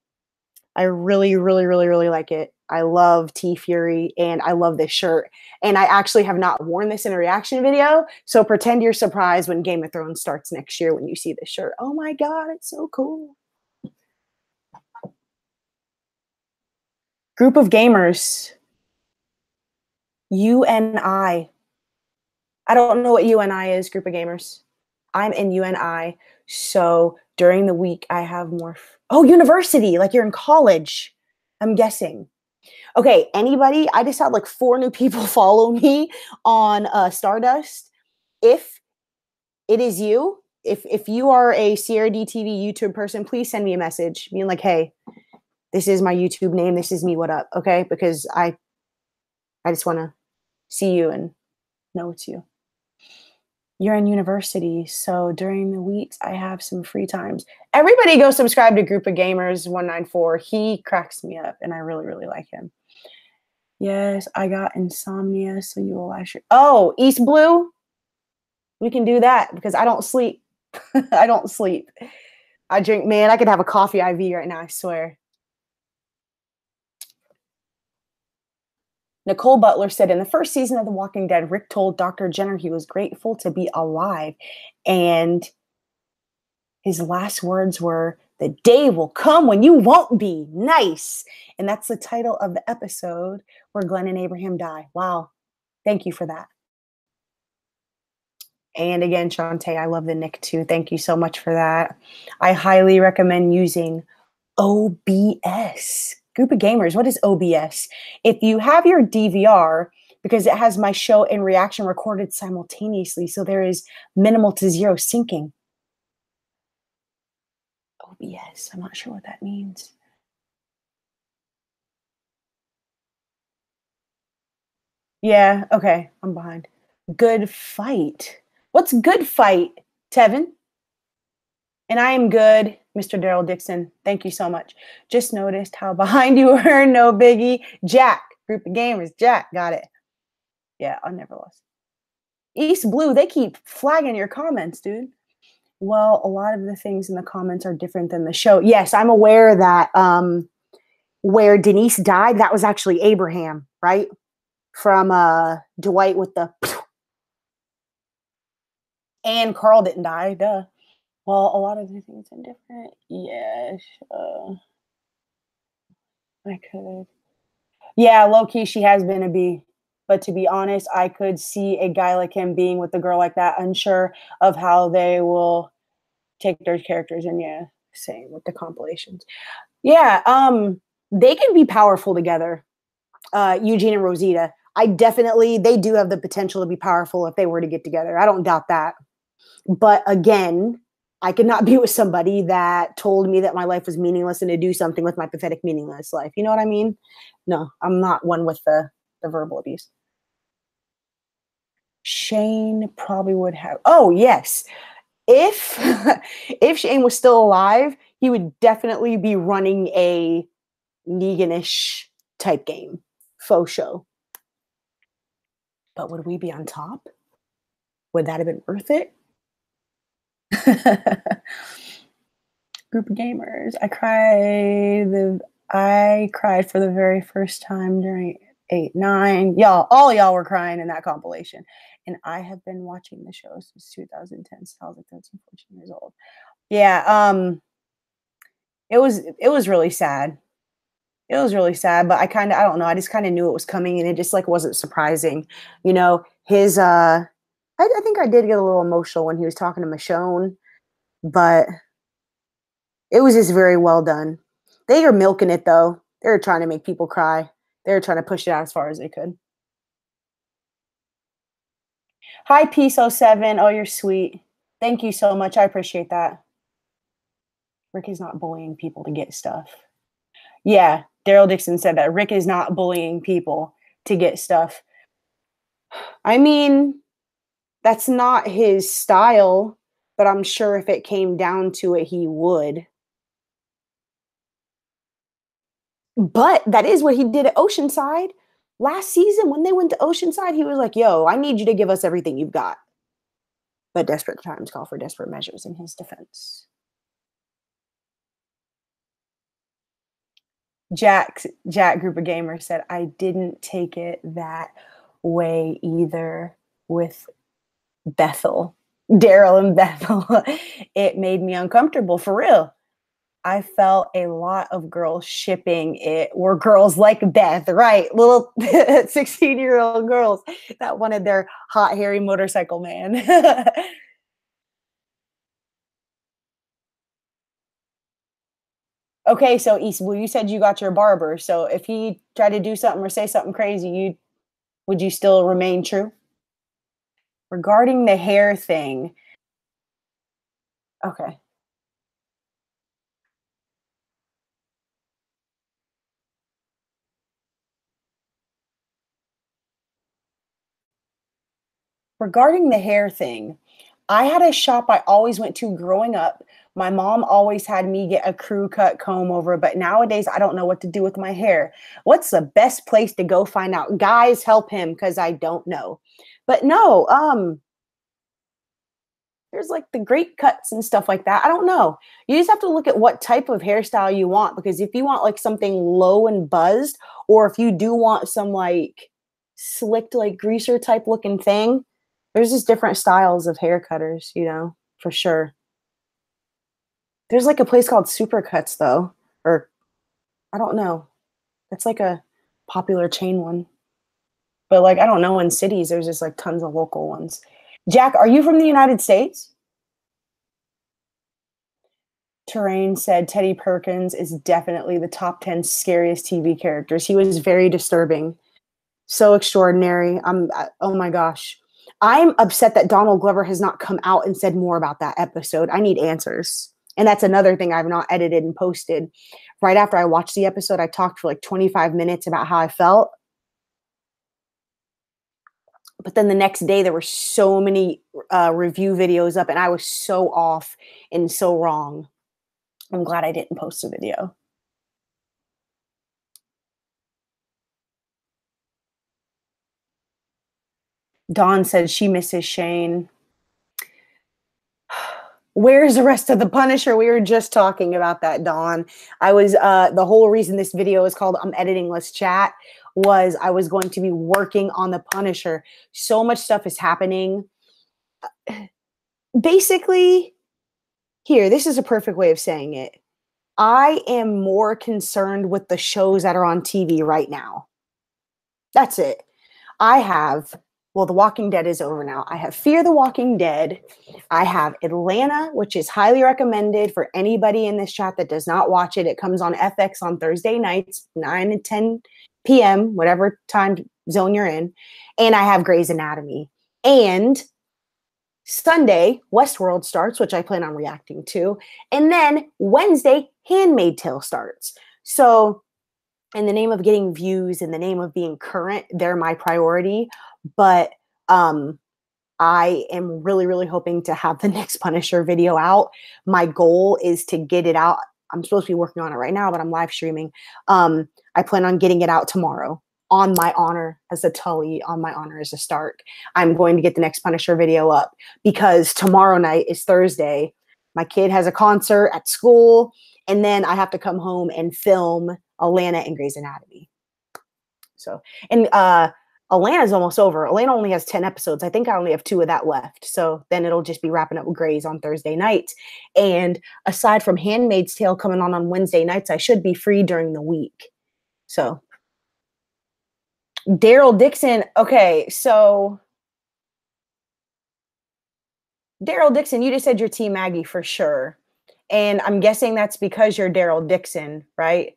I really, really, really, really like it. I love T-Fury, and I love this shirt. And I actually have not worn this in a reaction video, so pretend you're surprised when Game of Thrones starts next year when you see this shirt. Oh my God, it's so cool. Group of gamers. UNI. I don't know what UNI is, group of gamers. I'm in UNI, so during the week I have more. Oh, university, like you're in college, I'm guessing. Okay, anybody? I just had like 4 new people follow me on Stardust. If it is you, if you are a SierraDeeTv YouTube person, please send me a message being like, hey, this is my YouTube name. This is me. What up? Okay, because I just want to see you and know it's you. You're in university, so during the weeks I have some free times. Everybody go subscribe to Group of Gamers 194. He cracks me up, and I really, really like him. Yes, I got insomnia, so you will live stream. Oh, East Blue? We can do that because I don't sleep. I don't sleep. I drink, man, I could have a coffee IV right now, I swear. Nicole Butler said, in the first season of The Walking Dead, Rick told Dr. Jenner he was grateful to be alive. And his last words were, the day will come when you won't be. Nice. And that's the title of the episode where Glenn and Abraham die. Wow. Thank you for that. And again, Shantae, I love the nick too. Thank you so much for that. I highly recommend using OBS. Group of Gamers, what is OBS? If you have your DVR, because it has my show and reaction recorded simultaneously, so there is minimal to zero syncing. OBS, I'm not sure what that means. Yeah, okay, I'm behind. Good fight. What's good fight, Tevin? And I am good, Mr. Daryl Dixon. Thank you so much. Just noticed how behind you were. No biggie. Jack, group of gamers. Jack, got it. Yeah, I never lost. East Blue, they keep flagging your comments, dude. Well, a lot of the things in the comments are different than the show. Yes, I'm aware that where Denise died, that was actually Abraham, right? From Dwight with the and Carl didn't die, duh. Well, a lot of the things are different. Yes, I could. Yeah, low key, she has been a B. But to be honest, I could see a guy like him being with a girl like that, unsure of how they will take their characters. And yeah, same with the compilations. Yeah, they can be powerful together. Eugene and Rosita. They do have the potential to be powerful if they were to get together. I don't doubt that. But again, I could not be with somebody that told me that my life was meaningless and to do something with my pathetic, meaningless life. You know what I mean? No, I'm not one with the verbal abuse. Shane probably would have. Oh, yes. If if Shane was still alive, he would definitely be running a Negan-ish type game. Faux show. But would we be on top? Would that have been worth it? Group of gamers. I cried for the very first time during 8, 9. All y'all were crying in that compilation. And I have been watching the show since 2010, since I was like 13, 14 years old. Yeah, it was really sad. It was really sad, but I don't know, I just kind of knew it was coming and it just like wasn't surprising. You know, his I think I did get a little emotional when he was talking to Michonne, but it was just very well done. They are milking it though. They're trying to make people cry. They're trying to push it out as far as they could. Hi, Peace07. Oh, you're sweet. Thank you so much. I appreciate that. Rick is not bullying people to get stuff. Yeah, Daryl Dixon said that. Rick is not bullying people to get stuff. I mean, that's not his style, but I'm sure if it came down to it, he would. But that is what he did at Oceanside. Last season, when they went to Oceanside, he was like, yo, I need you to give us everything you've got. But desperate times call for desperate measures in his defense. Jack Group of Gamers said, I didn't take it that way either with Bethel. Daryl and Bethel. It made me uncomfortable, for real. I felt a lot of girls shipping it were girls like Beth, right? Little 16-year-old girls that wanted their hot, hairy motorcycle man. Okay, so Eastwood, you said you got your barber. So if he tried to do something or say something crazy, would you still remain true? Regarding the hair thing. Okay. Regarding the hair thing, I had a shop I always went to growing up. My mom always had me get a crew cut comb over, but nowadays I don't know what to do with my hair. What's the best place to go find out? Guys, help him because I don't know. But no, there's like the great cuts and stuff like that. I don't know. You just have to look at what type of hairstyle you want, because if you want like something low and buzzed, or if you do want some like slicked like greaser type looking thing, there's just different styles of hair cutters, you know, for sure. There's like a place called Supercuts though, or I don't know. It's like a popular chain one. But like I don't know, in cities there's just like tons of local ones. Jack, are you from the United States? Terrain said Teddy Perkins is definitely the top 10 scariest TV characters. He was very disturbing. So extraordinary. Oh my gosh. I'm upset that Donald Glover has not come out and said more about that episode. I need answers. And that's another thing I've not edited and posted. Right after I watched the episode, I talked for like 25 minutes about how I felt. But then the next day, there were so many review videos up, and I was so off and so wrong. I'm glad I didn't post a video. Dawn said she misses Shane. Where's the rest of the Punisher? We were just talking about that, Dawn. I was the whole reason this video is called I'm Editing, Let's Chat was I was going to be working on the Punisher. So much stuff is happening. Basically, here, this is a perfect way of saying it. I am more concerned with the shows that are on TV right now. That's it. I have, well, The Walking Dead is over now. I have Fear the Walking Dead. I have Atlanta, which is highly recommended for anybody in this chat that does not watch it. It comes on FX on Thursday nights, 9 and 10 p.m., whatever time zone you're in. And I have Grey's Anatomy. And Sunday, Westworld starts, which I plan on reacting to. And then Wednesday, Handmaid's Tale starts. So in the name of getting views, in the name of being current, they're my priority. But I am really, really hoping to have the next Punisher video out. My goal is to get it out. I'm supposed to be working on it right now, but I'm live streaming. I plan on getting it out tomorrow. On my honor as a Tully, on my honor as a Stark. I'm going to get the next Punisher video up because tomorrow night is Thursday. My kid has a concert at school, and then I have to come home and film Atlanta and Grey's Anatomy. So, and Atlanta's almost over. Atlanta only has 10 episodes. I think I only have 2 of that left. So then it'll just be wrapping up with Grey's on Thursday night. And aside from Handmaid's Tale coming on Wednesday nights, I should be free during the week. So Daryl Dixon. Okay, so Daryl Dixon, you just said you're Team Maggie for sure. And I'm guessing that's because you're Daryl Dixon, right?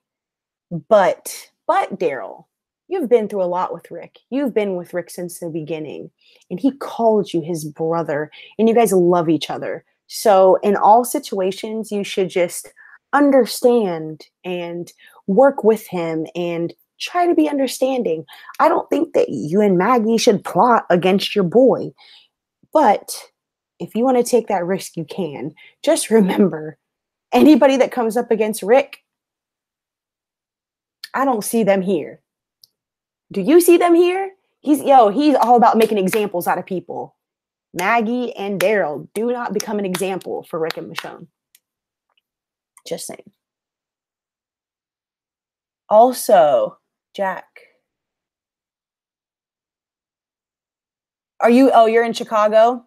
But Daryl, you've been through a lot with Rick. You've been with Rick since the beginning. And he called you his brother. And you guys love each other. So in all situations, you should just understand and work with him and try to be understanding. I don't think that you and Maggie should plot against your boy. But if you want to take that risk, you can. Just remember, anybody that comes up against Rick, I don't see them here. Do you see them here? He's all about making examples out of people. Maggie and Daryl, do not become an example for Rick and Michonne. Just saying. Also, Jack. You're in Chicago,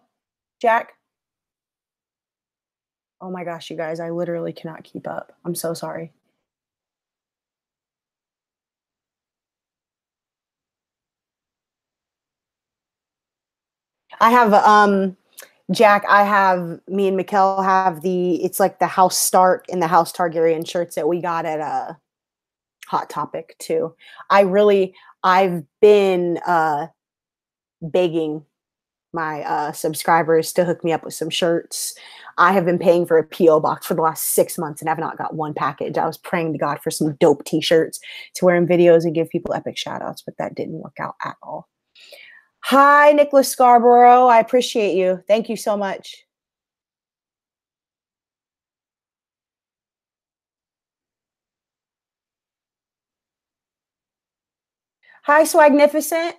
Jack? Oh my gosh, you guys, I literally cannot keep up. I'm so sorry. I have, Jack, me and Mikkel have it's like the House Stark and the House Targaryen shirts that we got at Hot Topic too. I've been begging my subscribers to hook me up with some shirts. I have been paying for a P.O. box for the last 6 months and have not got one package. I was praying to God for some dope t-shirts to wear in videos and give people epic shout outs, but that didn't work out at all. Hi, Nicholas Scarborough. I appreciate you. Thank you so much. Hi, Swagnificent.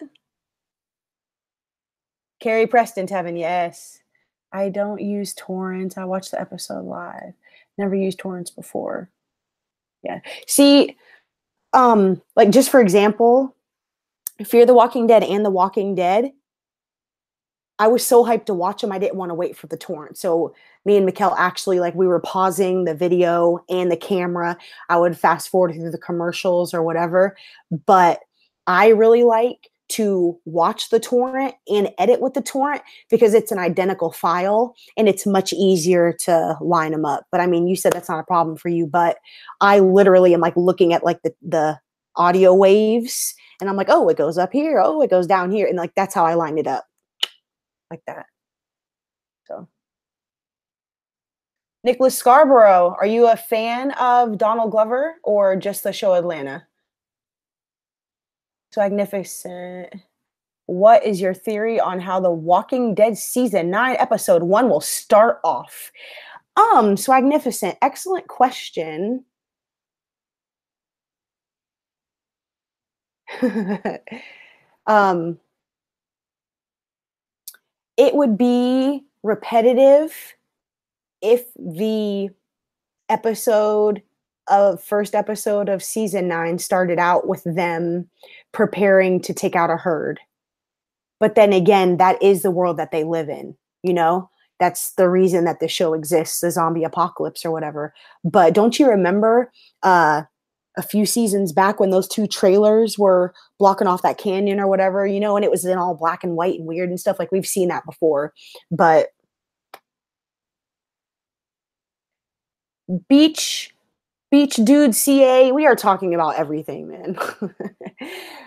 Carrie Preston, Tevin, yes. I don't use torrents. I watched the episode live. Never used torrents before. Yeah. See, like just for example, Fear the Walking Dead and The Walking Dead, I was so hyped to watch them, I didn't want to wait for the torrent. So me and Mikkel actually, like, we were pausing the video and the camera. I would fast forward through the commercials or whatever. But I really like to watch the torrent and edit with the torrent because it's an identical file and it's much easier to line them up. But I mean, you said that's not a problem for you, but I literally am like looking at like the audio waves and I'm like, oh, it goes up here. Oh, it goes down here. And like, that's how I line it up like that. So Nicholas Scarborough, are you a fan of Donald Glover or just the show Atlanta? Magnificent. What is your theory on how The Walking Dead season 9 episode 1 will start off? Magnificent. Excellent question. It would be repetitive if the first episode of season 9 started out with them preparing to take out a herd. But then again, that is the world that they live in, you know? That's the reason that the show exists, the zombie apocalypse or whatever. But don't you remember a few seasons back when those 2 trailers were blocking off that canyon or whatever, you know, and it was in all black and white and weird and stuff? Like, we've seen that before. But Beach Dude CA, we are talking about everything, man.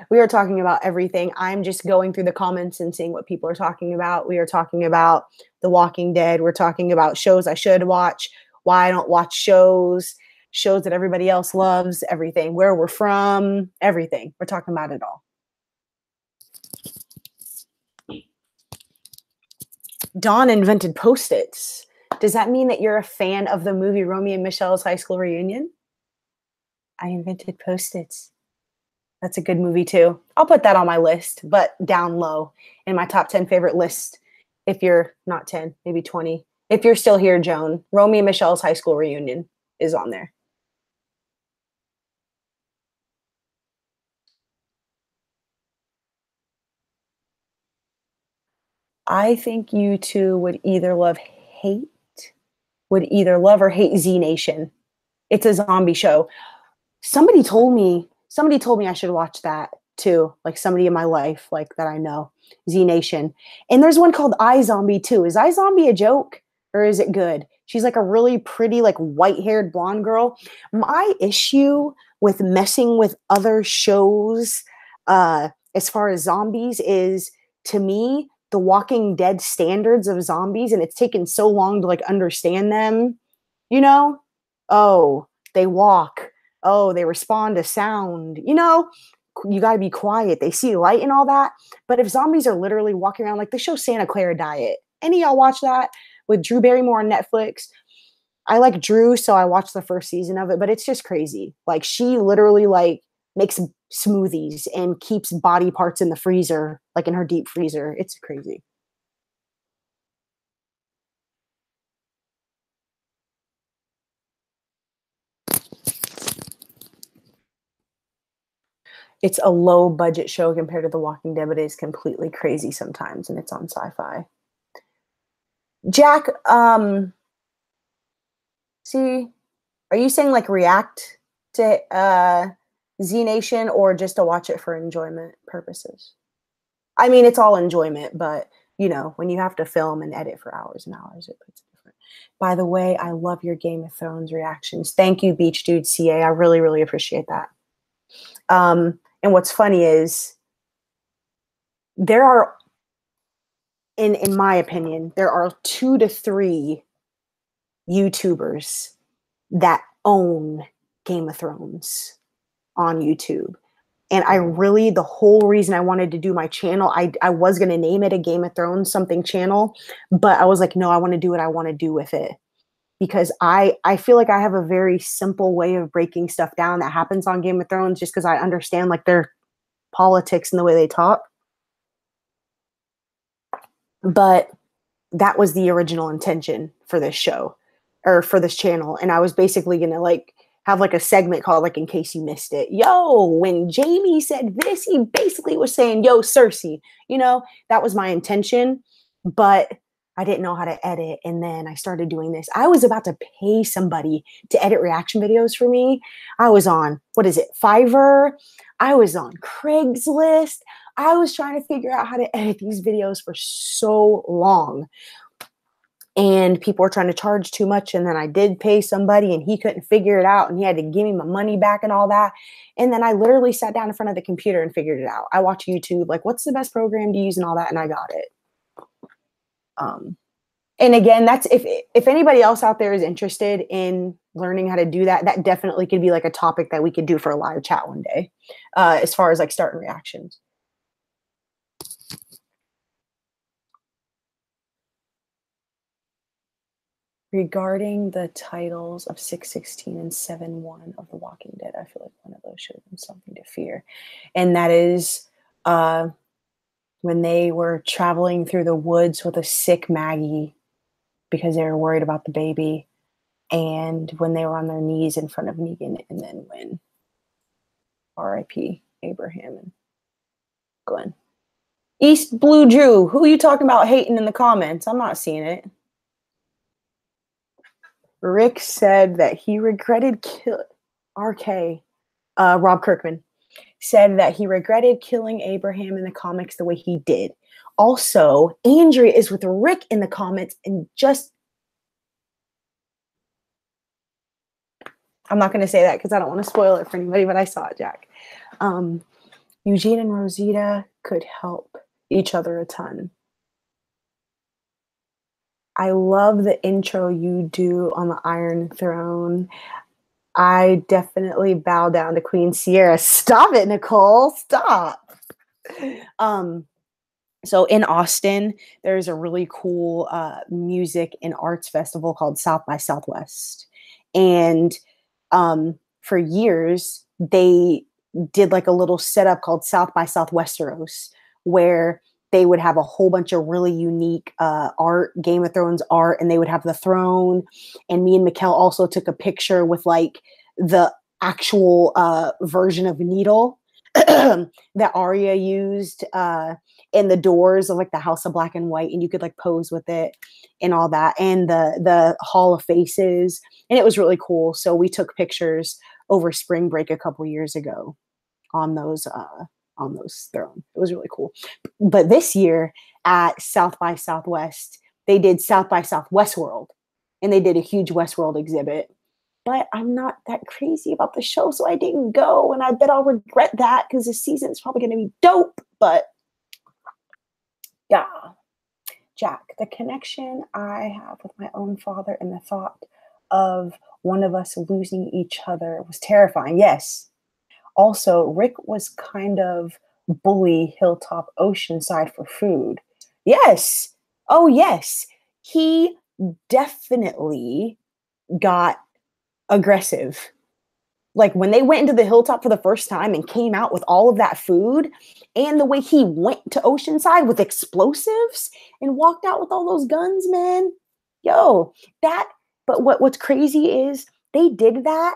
We are talking about everything. I'm just going through the comments and seeing what people are talking about. We are talking about The Walking Dead. We're talking about shows I should watch, why I don't watch shows that everybody else loves, everything, where we're from, everything. We're talking about it all. Dawn invented Post-its. Does that mean that you're a fan of the movie Romy and Michelle's High School Reunion? I invented Post-its. That's a good movie too. I'll put that on my list, but down low in my top 10 favorite list. If you're not 10, maybe 20. If you're still here, Joan, Romy and Michelle's High School Reunion is on there. I think you two would either love or hate Z Nation. It's a zombie show. Somebody told me I should watch that too. Like somebody in my life, like that I know, Z Nation. And there's one called iZombie too. Is iZombie a joke or is it good? She's like a really pretty, like white-haired blonde girl. My issue with messing with other shows, as far as zombies, is to me the Walking Dead standards of zombies, and it's taken so long to like understand them. You know, oh, they walk. Oh, they respond to sound. You know, you got to be quiet. They see light and all that. But if zombies are literally walking around, like the show Santa Clara Diet, any of y'all watch that with Drew Barrymore on Netflix? I like Drew, so I watched the first season of it, but it's just crazy. Like she literally like makes smoothies and keeps body parts in the freezer, like in her deep freezer. It's crazy. It's a low budget show compared to The Walking Dead, but it's completely crazy sometimes, and it's on Sci-Fi. Jack, see, are you saying like react to Z Nation or just to watch it for enjoyment purposes? I mean, it's all enjoyment, but you know, when you have to film and edit for hours and hours, it puts it different. By the way, I love your Game of Thrones reactions. Thank you, Beach Dude CA. I really, really appreciate that. And what's funny is there are, in my opinion, there are 2 to 3 YouTubers that own Game of Thrones on YouTube. And I really, the whole reason I wanted to do my channel, I was going to name it a Game of Thrones something channel, but I was like, no, I want to do what I want to do with it. Because I feel like I have a very simple way of breaking stuff down that happens on Game of Thrones just because I understand like their politics and the way they talk. But that was the original intention for this show or for this channel. And I was basically going to like have like a segment called like In Case You Missed It. Yo, when Jamie said this, he basically was saying, yo, Cersei, you know, that was my intention, but I didn't know how to edit. And then I started doing this. I was about to pay somebody to edit reaction videos for me. I was on, what is it, Fiverr? I was on Craigslist. I was trying to figure out how to edit these videos for so long. And people were trying to charge too much. And then I did pay somebody and he couldn't figure it out. And he had to give me my money back and all that. And then I literally sat down in front of the computer and figured it out. I watched YouTube, like, what's the best program to use and all that. And I got it. And again, that's if anybody else out there is interested in learning how to do that, that definitely could be like a topic that we could do for a live chat one day, as far as like starting reactions. Regarding the titles of 616 and 7-1 of The Walking Dead, I feel like one of those should have been something to fear. And that is when they were traveling through the woods with a sick Maggie because they were worried about the baby, and when they were on their knees in front of Negan, and then when R.I.P. Abraham and Glenn. East Blue Drew, who are you talking about hating in the comments? I'm not seeing it. Rick said that he regretted Rob Kirkman said that he regretted killing Abraham in the comics the way he did. Also, Andrea is with Rick in the comments and just... I'm not going to say that because I don't want to spoil it for anybody, but I saw it, Jack. Eugene and Rosita could help each other a ton. I love the intro you do on the Iron Throne. I definitely bow down to Queen Sierra. Stop it, Nicole. Stop. So in Austin, there's a really cool music and arts festival called South by Southwest. And for years, they did like a little setup called South by Southwesteros, where they would have a whole bunch of really unique art, Game of Thrones art, and they would have the throne. And me and Mikkel also took a picture with like the actual version of Needle that Arya used in the doors of like the House of Black and White, and you could like pose with it and all that, and the Hall of Faces, and it was really cool. So we took pictures over spring break a couple years ago on those thrones. It was really cool. But this year at South by Southwest, they did South by Southwest World, and they did a huge Westworld exhibit. But I'm not that crazy about the show, so I didn't go, and I bet I'll regret that because the season's probably going to be dope. But yeah, Jack, the connection I have with my own father and the thought of one of us losing each other was terrifying. Yes. Also, Rick was kind of bully Hilltop Oceanside for food. Yes. Oh, yes. He definitely got aggressive. Like when they went into the Hilltop for the first time and came out with all of that food, and the way he went to Oceanside with explosives and walked out with all those guns, man. Yo, that, but what's crazy is they did that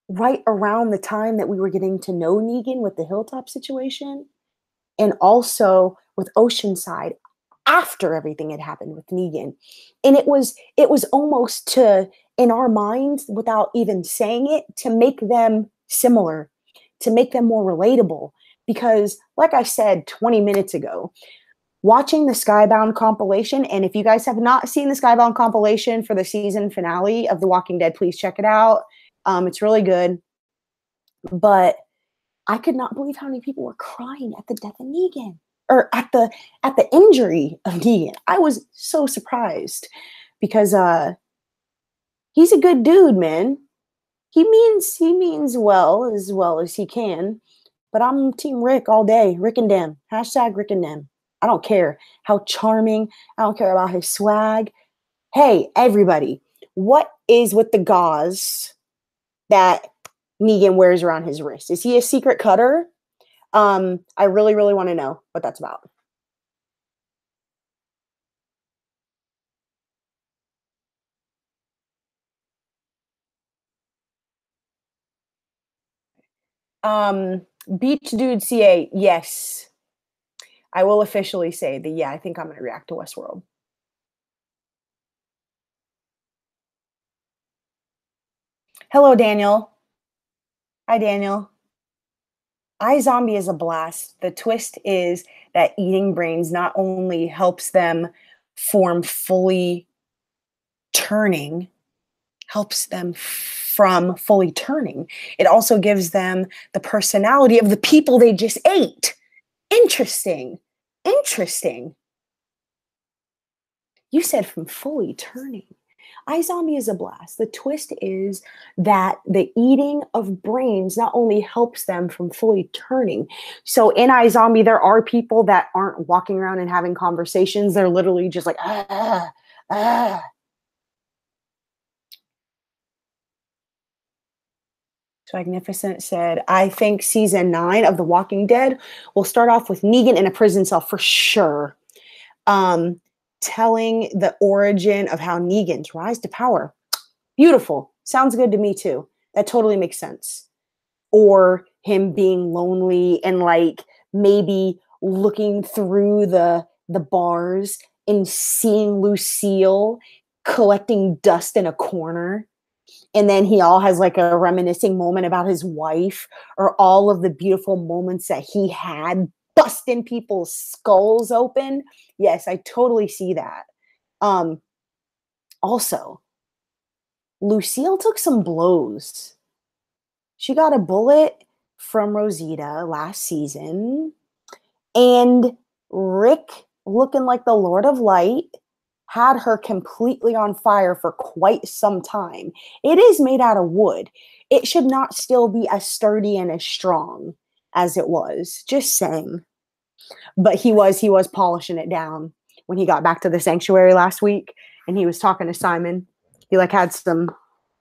right around the time that we were getting to know Negan with the Hilltop situation, and also with Oceanside after everything had happened with Negan. And it was almost to, in our minds, without even saying it, to make them similar, to make them more relatable. Because like I said 20 minutes ago, watching the Skybound compilation, and if you guys have not seen the Skybound compilation for the season finale of The Walking Dead, please check it out. It's really good. But I could not believe how many people were crying at the death of Negan, or at the injury of Negan. I was so surprised because he's a good dude, man. He means well as he can. But I'm Team Rick all day. Rick and them. Hashtag Rick and them. I don't care how charming. I don't care about his swag. Hey, everybody, what is with the gauze that Negan wears around his wrist? Is he a secret cutter? I really, really want to know what that's about. Beach Dude CA, yes. I will officially say that, yeah, I think I'm going to react to Westworld. Hello, Daniel. Hi, Daniel. iZombie is a blast. The twist is that eating brains not only helps them form fully turning, helps them from fully turning. It also gives them the personality of the people they just ate. Interesting. Interesting. You said from fully turning. iZombie is a blast. The twist is that the eating of brains not only helps them from fully turning. So in iZombie, there are people that aren't walking around and having conversations. They're literally just like, ah, ah. Magnificent said, I think season 9 of The Walking Dead will start off with Negan in a prison cell for sure. Telling the origin of how Negan's rise to power. Beautiful. Sounds good to me too. That totally makes sense. Or him being lonely and like maybe looking through the bars and seeing Lucille collecting dust in a corner. And then he all has like a reminiscing moment about his wife or all of the beautiful moments that he had busting people's skulls open. Yes, I totally see that. Also, Lucille took some blows. She got a bullet from Rosita last season, and Rick, looking like the Lord of Light, had her completely on fire for quite some time. It is made out of wood. It should not still be as sturdy and as strong as it was. Just saying. But he was polishing it down when he got back to the sanctuary last week, and he was talking to Simon. He like had some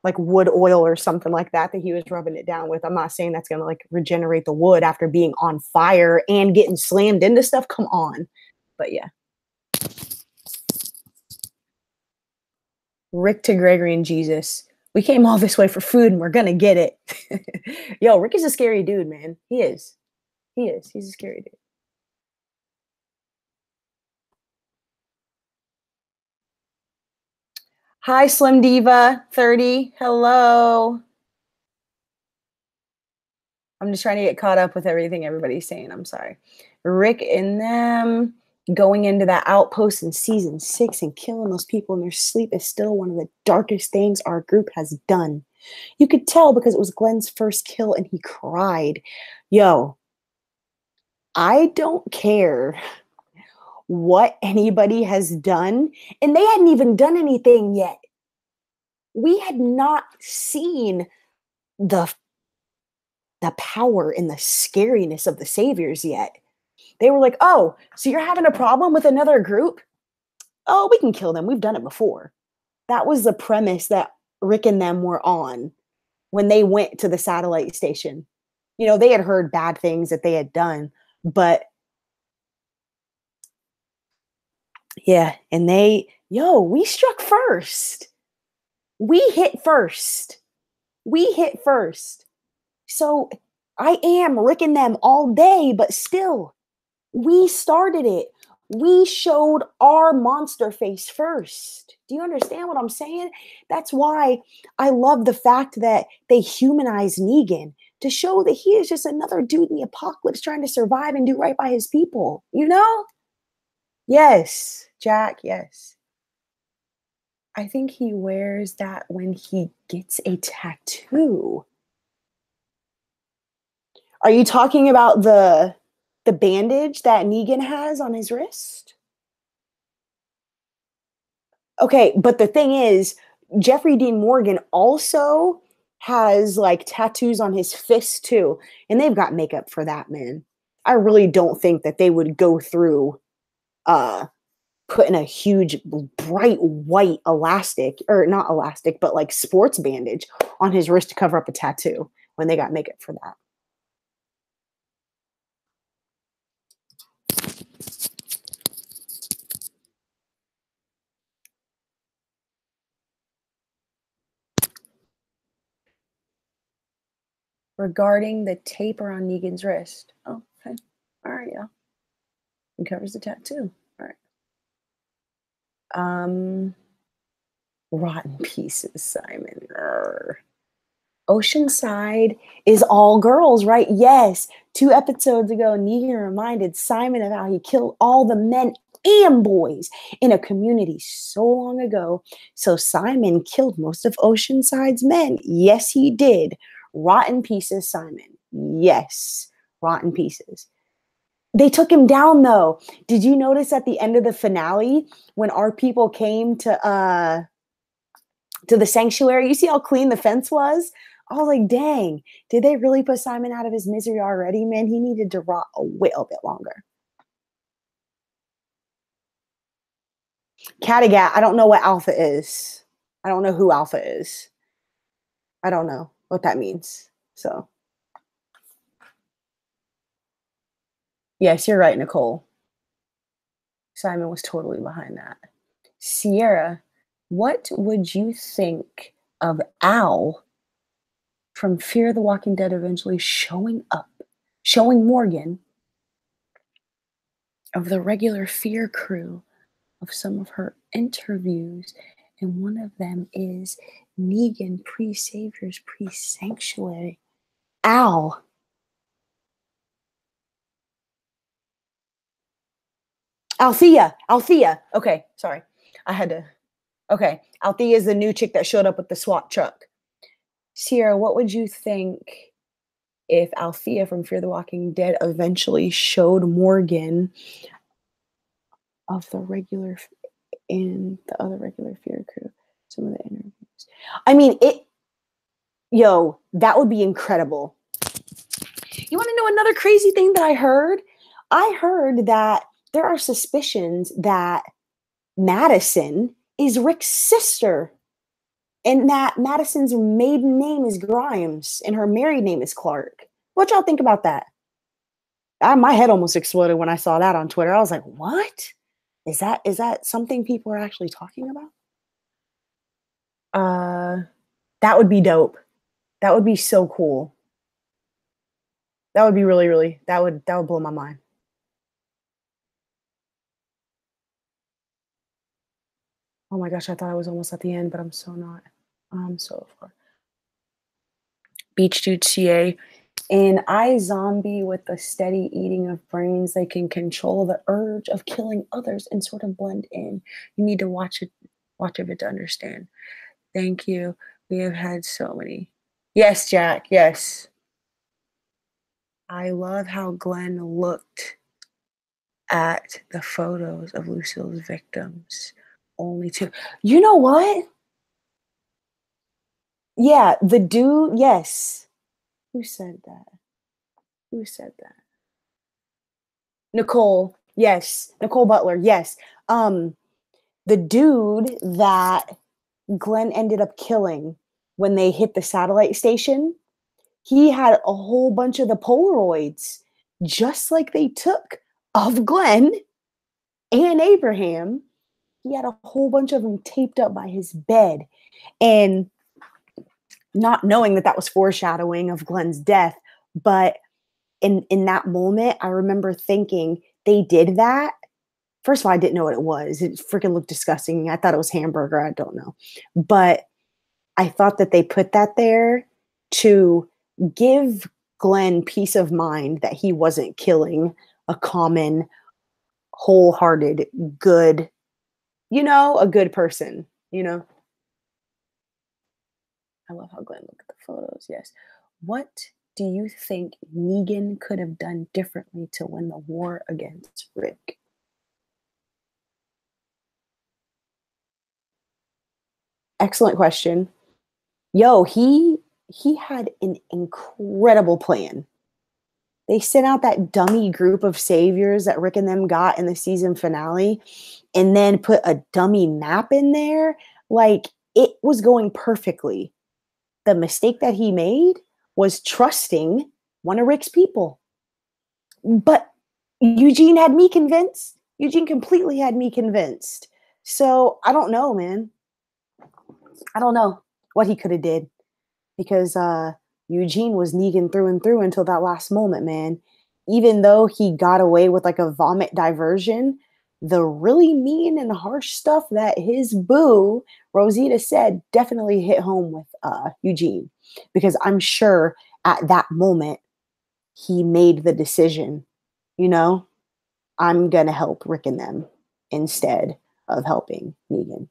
like wood oil or something like that he was rubbing it down with. I'm not saying that's going to like regenerate the wood after being on fire and getting slammed into stuff. Come on. But yeah. Rick to Gregory and Jesus. We came all this way for food and we're going to get it. Yo, Rick is a scary dude, man. He is. He is. He's a scary dude. Hi, Slim Diva 30. Hello. I'm just trying to get caught up with everything everybody's saying. I'm sorry. Rick and them going into that outpost in season 6 and killing those people in their sleep is still one of the darkest things our group has done. You could tell because it was Glenn's first kill and he cried. Yo, I don't care what anybody has done, and they hadn't even done anything yet. We had not seen the power and the scariness of the saviors yet. They were like, oh, so you're having a problem with another group? Oh, we can kill them. We've done it before. That was the premise that Rick and them were on when they went to the satellite station. You know, they had heard bad things that they had done, but yeah, and we struck first. We hit first. We hit first. So I am Rick and them all day, but still, we started it. We showed our monster face first. Do you understand what I'm saying? That's why I love the fact that they humanize Negan to show that he is just another dude in the apocalypse trying to survive and do right by his people. You know? Yes, Jack, yes. I think he wears that when he gets a tattoo. Are you talking about the bandage that Negan has on his wrist? Okay, but the thing is, Jeffrey Dean Morgan also has like tattoos on his fists too, and they've got makeup for that, man. I really don't think that they would go through putting a huge bright white elastic, or not elastic, but like sports bandage on his wrist to cover up a tattoo when they got makeup for that. Regarding the taper on Negan's wrist. Oh, okay. All right, yeah. It covers the tattoo. All right. Rotten pieces, Simon. Arr. Oceanside is all girls, right? Yes. 2 episodes ago, Negan reminded Simon of how he killed all the men and boys in a community so long ago. So Simon killed most of Oceanside's men. Yes, he did. Rotten pieces, Simon. Yes, rotten pieces. They took him down, though. Did you notice at the end of the finale when our people came to the sanctuary? You see how clean the fence was? I was like, dang, did they really put Simon out of his misery already? Man, he needed to rot a little bit longer. Cattigat, I don't know what alpha is. I don't know who alpha is. I don't know what that means. So, yes, you're right, Nicole. Simon was totally behind that. Sierra, what would you think of Al from Fear the Walking Dead eventually showing Morgan of the regular Fear crew of some of her interviews, and one of them is Negan pre-Saviors, pre-Sanctuary. Al. Althea. Okay, sorry. I had to. Okay, Althea is the new chick that showed up with the SWAT truck. Sierra, what would you think if Althea from Fear the Walking Dead eventually showed Morgan of the regular and the other regular Fear crew some of the interviews? I mean, that would be incredible. You want to know another crazy thing that I heard? I heard that there are suspicions that Madison is Rick's sister, and that Madison's maiden name is Grimes and her married name is Clark. What y'all think about that? My head almost exploded when I saw that on Twitter. I was like, what? Is that something people are actually talking about? That would be dope. That would be so cool. That would be really, really, that would blow my mind. Oh my gosh, I thought I was almost at the end, but I'm so not. I'm so far. Beach Dude CA. In iZombie, with the steady eating of brains, they can control the urge of killing others and sort of blend in. You need to watch it to understand. Thank you. We have had so many. Yes, Jack. Yes. I love how Glenn looked at the photos of Lucille's victims. Only two. You know what? Yeah, the dude. Yes. Who said that? Who said that? Nicole. Yes. Nicole Butler. Yes. The dude that Glenn ended up killing when they hit the satellite station, he had a whole bunch of the Polaroids, just like they took of Glenn and Abraham. He had a whole bunch of them taped up by his bed. And not knowing that was foreshadowing of Glenn's death, but in that moment, I remember thinking they did that. First of all, I didn't know what it was. It freaking looked disgusting. I thought it was hamburger. I don't know. But I thought that they put that there to give Glenn peace of mind that he wasn't killing a common, wholehearted, good, a good person, I love how Glenn looked at the photos. Yes. What do you think Negan could have done differently to win the war against Rick? Excellent question. Yo, he had an incredible plan. They sent out that dummy group of saviors that Rick and them got in the season finale and then put a dummy map in there. Like, it was going perfectly. The mistake that he made was trusting one of Rick's people. But Eugene had me convinced. Eugene completely had me convinced. So I don't know, man. I don't know what he could have did, because Eugene was Negan through and through until that last moment, man. Even though he got away with like a vomit diversion, the really mean and harsh stuff that his boo, Rosita, said definitely hit home with Eugene. Because I'm sure at that moment, he made the decision, you know, I'm going to help Rick and them instead of helping Negan.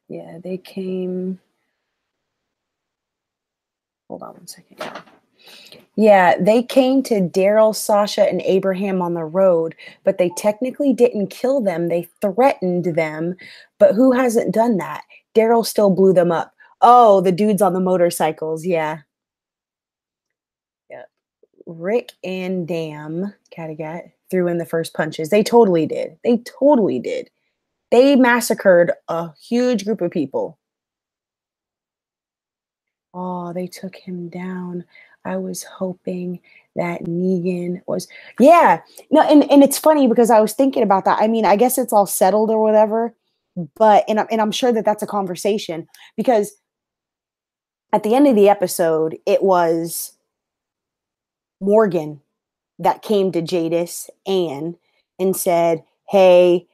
Yeah, they came. Hold on one second. Yeah, they came to Daryl, Sasha, and Abraham on the road, but they technically didn't kill them. They threatened them. But who hasn't done that? Daryl still blew them up. Oh, the dudes on the motorcycles. Yeah. Yeah. Rick and Dam, Cattygat, threw in the first punches. They totally did. They totally did. They massacred a huge group of people. Oh, they took him down. I was hoping that Negan was, yeah. No, and it's funny because I was thinking about that. I mean, I guess it's all settled or whatever, but and I'm sure that that's a conversation because at the end of the episode, it was Morgan that came to Jadis and said, "Hey,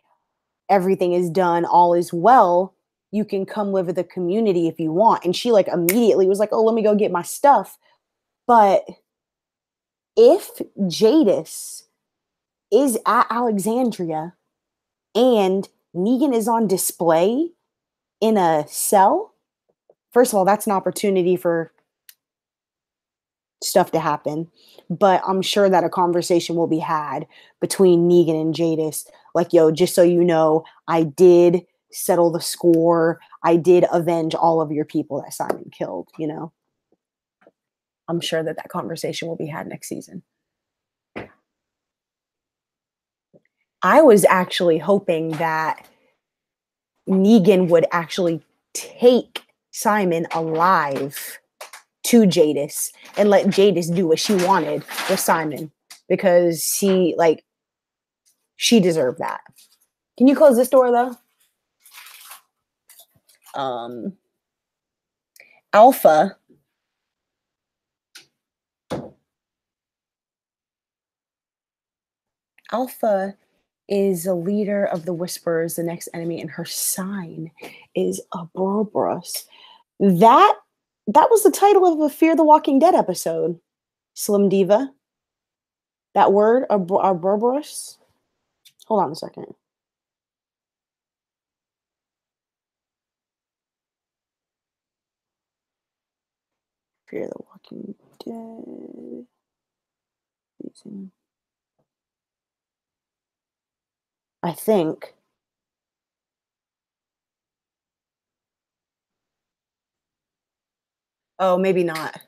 everything is done, all is well. You can come live with the community if you want." And she like immediately was like, "Oh, let me go get my stuff." But if Jadis is at Alexandria and Negan is on display in a cell, first of all, that's an opportunity for stuff to happen. But I'm sure that a conversation will be had between Negan and Jadis. Like, yo, just so you know, I did settle the score. I did avenge all of your people that Simon killed, you know? I'm sure that that conversation will be had next season. I was actually hoping that Negan would actually take Simon alive to Jadis and let Jadis do what she wanted with Simon because she deserved that. Can you close this door though? Alpha is a leader of the Whisperers, the next enemy, and her sign is a Ouroboros. That was the title of a Fear the Walking Dead episode. Slim Diva. That word, Ouroboros. Hold on a second. Fear the Walking Dead. I think. Oh, maybe not.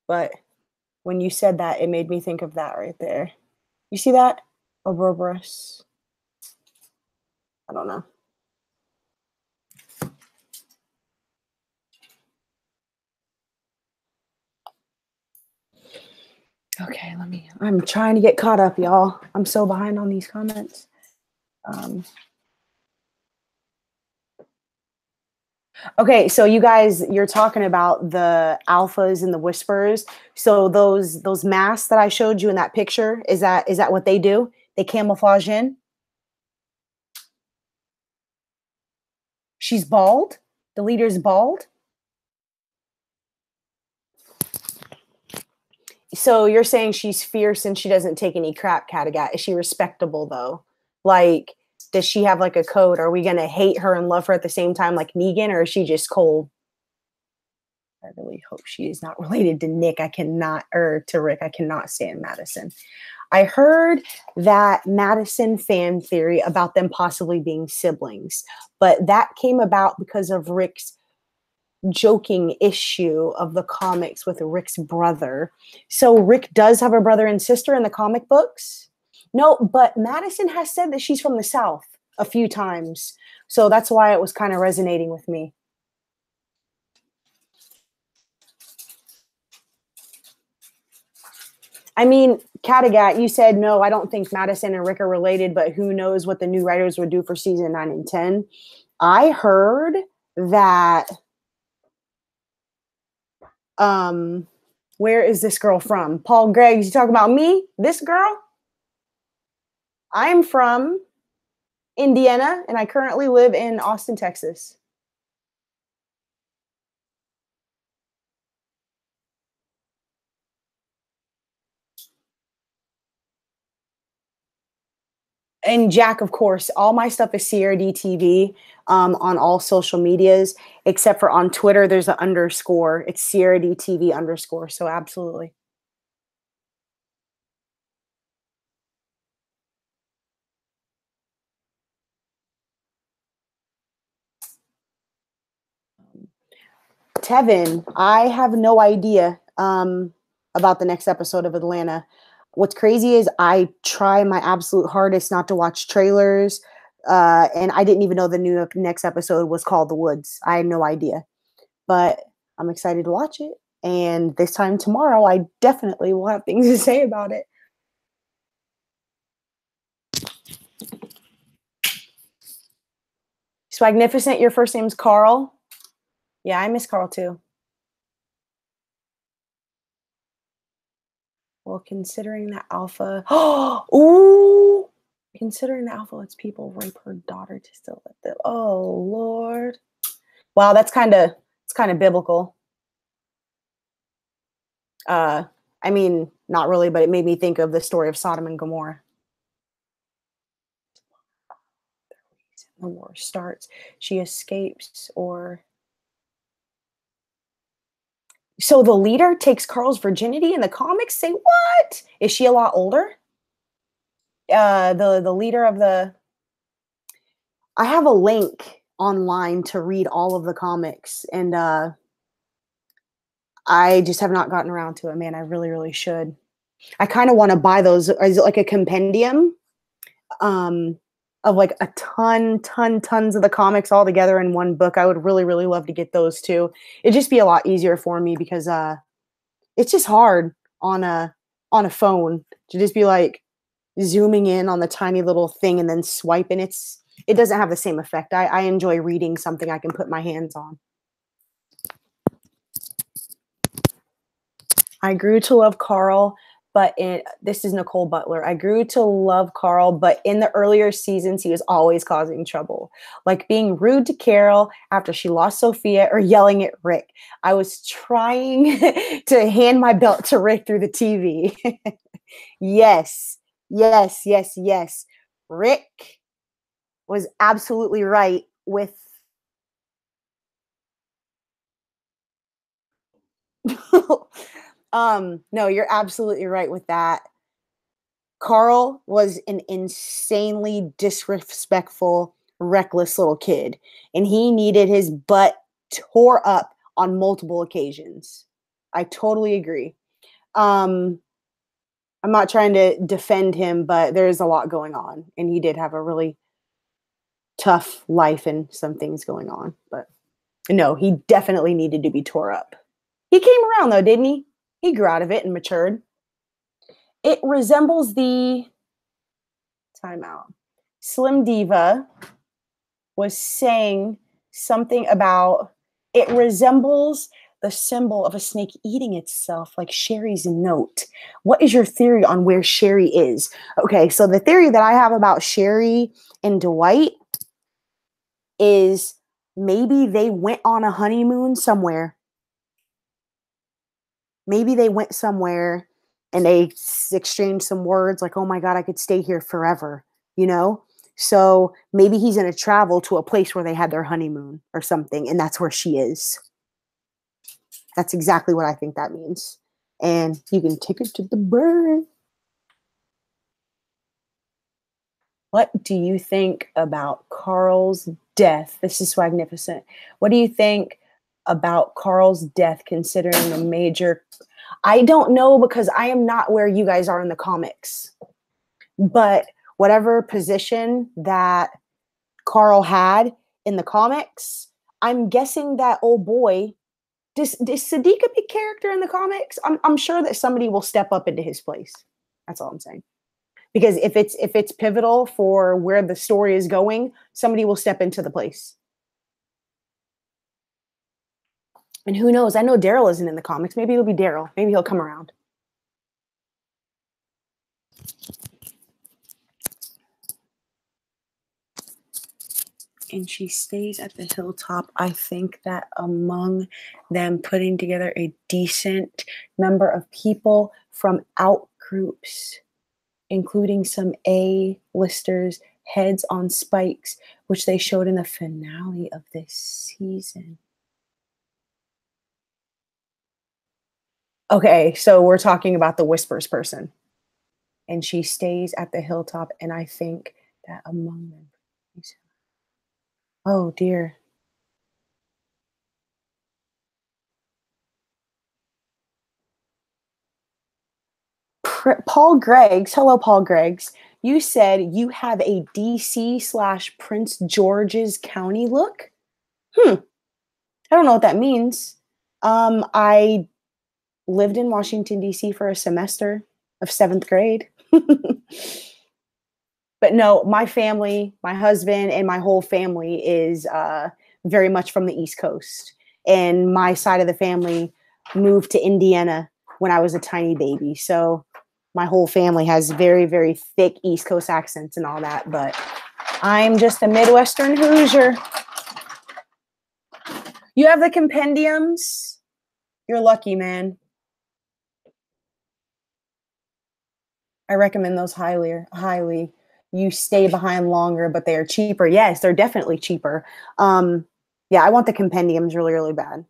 But when you said that, it made me think of that right there. You see that? Ouroboros. I don't know. Okay, I'm trying to get caught up, y'all. I'm so behind on these comments. Okay, so you guys, you're talking about the alphas and the whispers. So those masks that I showed you in that picture, is that what they do? They camouflage in? She's bald? The leader's bald? So you're saying she's fierce and she doesn't take any crap, Cattigat. Is she respectable though? Like, does she have like a code? Are we gonna hate her and love her at the same time like Negan, or is she just cold? I really hope she is not related to Nick. To Rick. I cannot stand Madison. I heard that Madison fan theory about them possibly being siblings, but that came about because of Rick's joking issue of the comics with Rick's brother. So Rick does have a brother and sister in the comic books. No, but Madison has said that she's from the South a few times. So that's why it was kind of resonating with me. I mean, Cattigat, you said, no, I don't think Madison and Rick are related, but who knows what the new writers would do for season 9 and 10. I heard that where is this girl from? Paul Greggs, you talking about me? This girl? I'm from Indiana, and I currently live in Austin, Texas. And Jack, of course, all my stuff is SierraDeeTv on all social medias, except for on Twitter, there's an underscore. It's SierraDeeTV underscore. So absolutely. Tevin, I have no idea about the next episode of Atlanta. What's crazy is I try my absolute hardest not to watch trailers, and I didn't even know the next episode was called The Woods. I had no idea, but I'm excited to watch it. And this time tomorrow, I definitely will have things to say about it. Swagnificent, your first name's Carl. Yeah, I miss Carl too. Well, considering that Alpha, ooh, considering the Alpha lets people rape her daughter to still let them. Oh Lord, wow, it's kind of biblical. I mean, not really, but it made me think of the story of Sodom and Gomorrah. The war starts. She escapes, or so the leader takes Carl's virginity in the comics. Say what? Is she a lot older? The leader of the. I have a link online to read all of the comics, and I just have not gotten around to it. Man, I really, really should. I kind of want to buy those. Is it like a compendium of like a tons of the comics all together in one book? I would really, really love to get those too. It'd just be a lot easier for me because it's just hard on a phone to just be like zooming in on the tiny little thing and then swiping. It doesn't have the same effect. I enjoy reading something I can put my hands on. I grew to love Carl, but this is Nicole Butler. I grew to love Carl, but in the earlier seasons, he was always causing trouble, like being rude to Carol after she lost Sophia or yelling at Rick. I was trying to hand my belt to Rick through the TV. Yes. Rick was absolutely right with no, you're absolutely right with that. Carl was an insanely disrespectful, reckless little kid, and he needed his butt tore up on multiple occasions. I totally agree. I'm not trying to defend him, but there is a lot going on, and he did have a really tough life and some things going on. But no, he definitely needed to be tore up. He came around though, didn't he? He grew out of it and matured. It resembles the timeout. Slim Diva was saying something about it resembles the symbol of a snake eating itself, like Sherry's note. What is your theory on where Sherry is? Okay, so the theory that I have about Sherry and Dwight is maybe they went on a honeymoon somewhere. Maybe they went somewhere and they exchanged some words like, oh my God, I could stay here forever, you know? So maybe he's going to travel to a place where they had their honeymoon or something, and that's where she is. That's exactly what I think that means. And you can take it to the burn. What do you think about Carl's death? This is Swagnificent. What do you think about Carl's death considering the major... I don't know because I am not where you guys are in the comics. But whatever position that Carl had in the comics, I'm guessing that old boy... Is Sadiq a big character in the comics? I'm sure that somebody will step up into his place. That's all I'm saying. Because if it's pivotal for where the story is going, somebody will step into the place. And who knows? I know Daryl isn't in the comics. Maybe it'll be Daryl. Maybe he'll come around. And she stays at the hilltop. I think that among them putting together a decent number of people from out groups, including some A-listers, heads on spikes, which they showed in the finale of this season. Okay, so we're talking about the Whispers person. And she stays at the hilltop, and I think that among them... Oh, dear. Paul Greggs, hello, Paul Greggs. You said you have a DC/Prince George's County look? I don't know what that means. I lived in Washington, D.C. for a semester of 7th grade. But no, my family, my husband, and my whole family is very much from the East Coast. And my side of the family moved to Indiana when I was a tiny baby. So my whole family has very, very thick East Coast accents and all that. But I'm just a Midwestern Hoosier. You have the compendiums? You're lucky, man. I recommend those highly. You stay behind longer, but they are cheaper. Yes, they're definitely cheaper. Yeah, I want the compendiums really, really bad.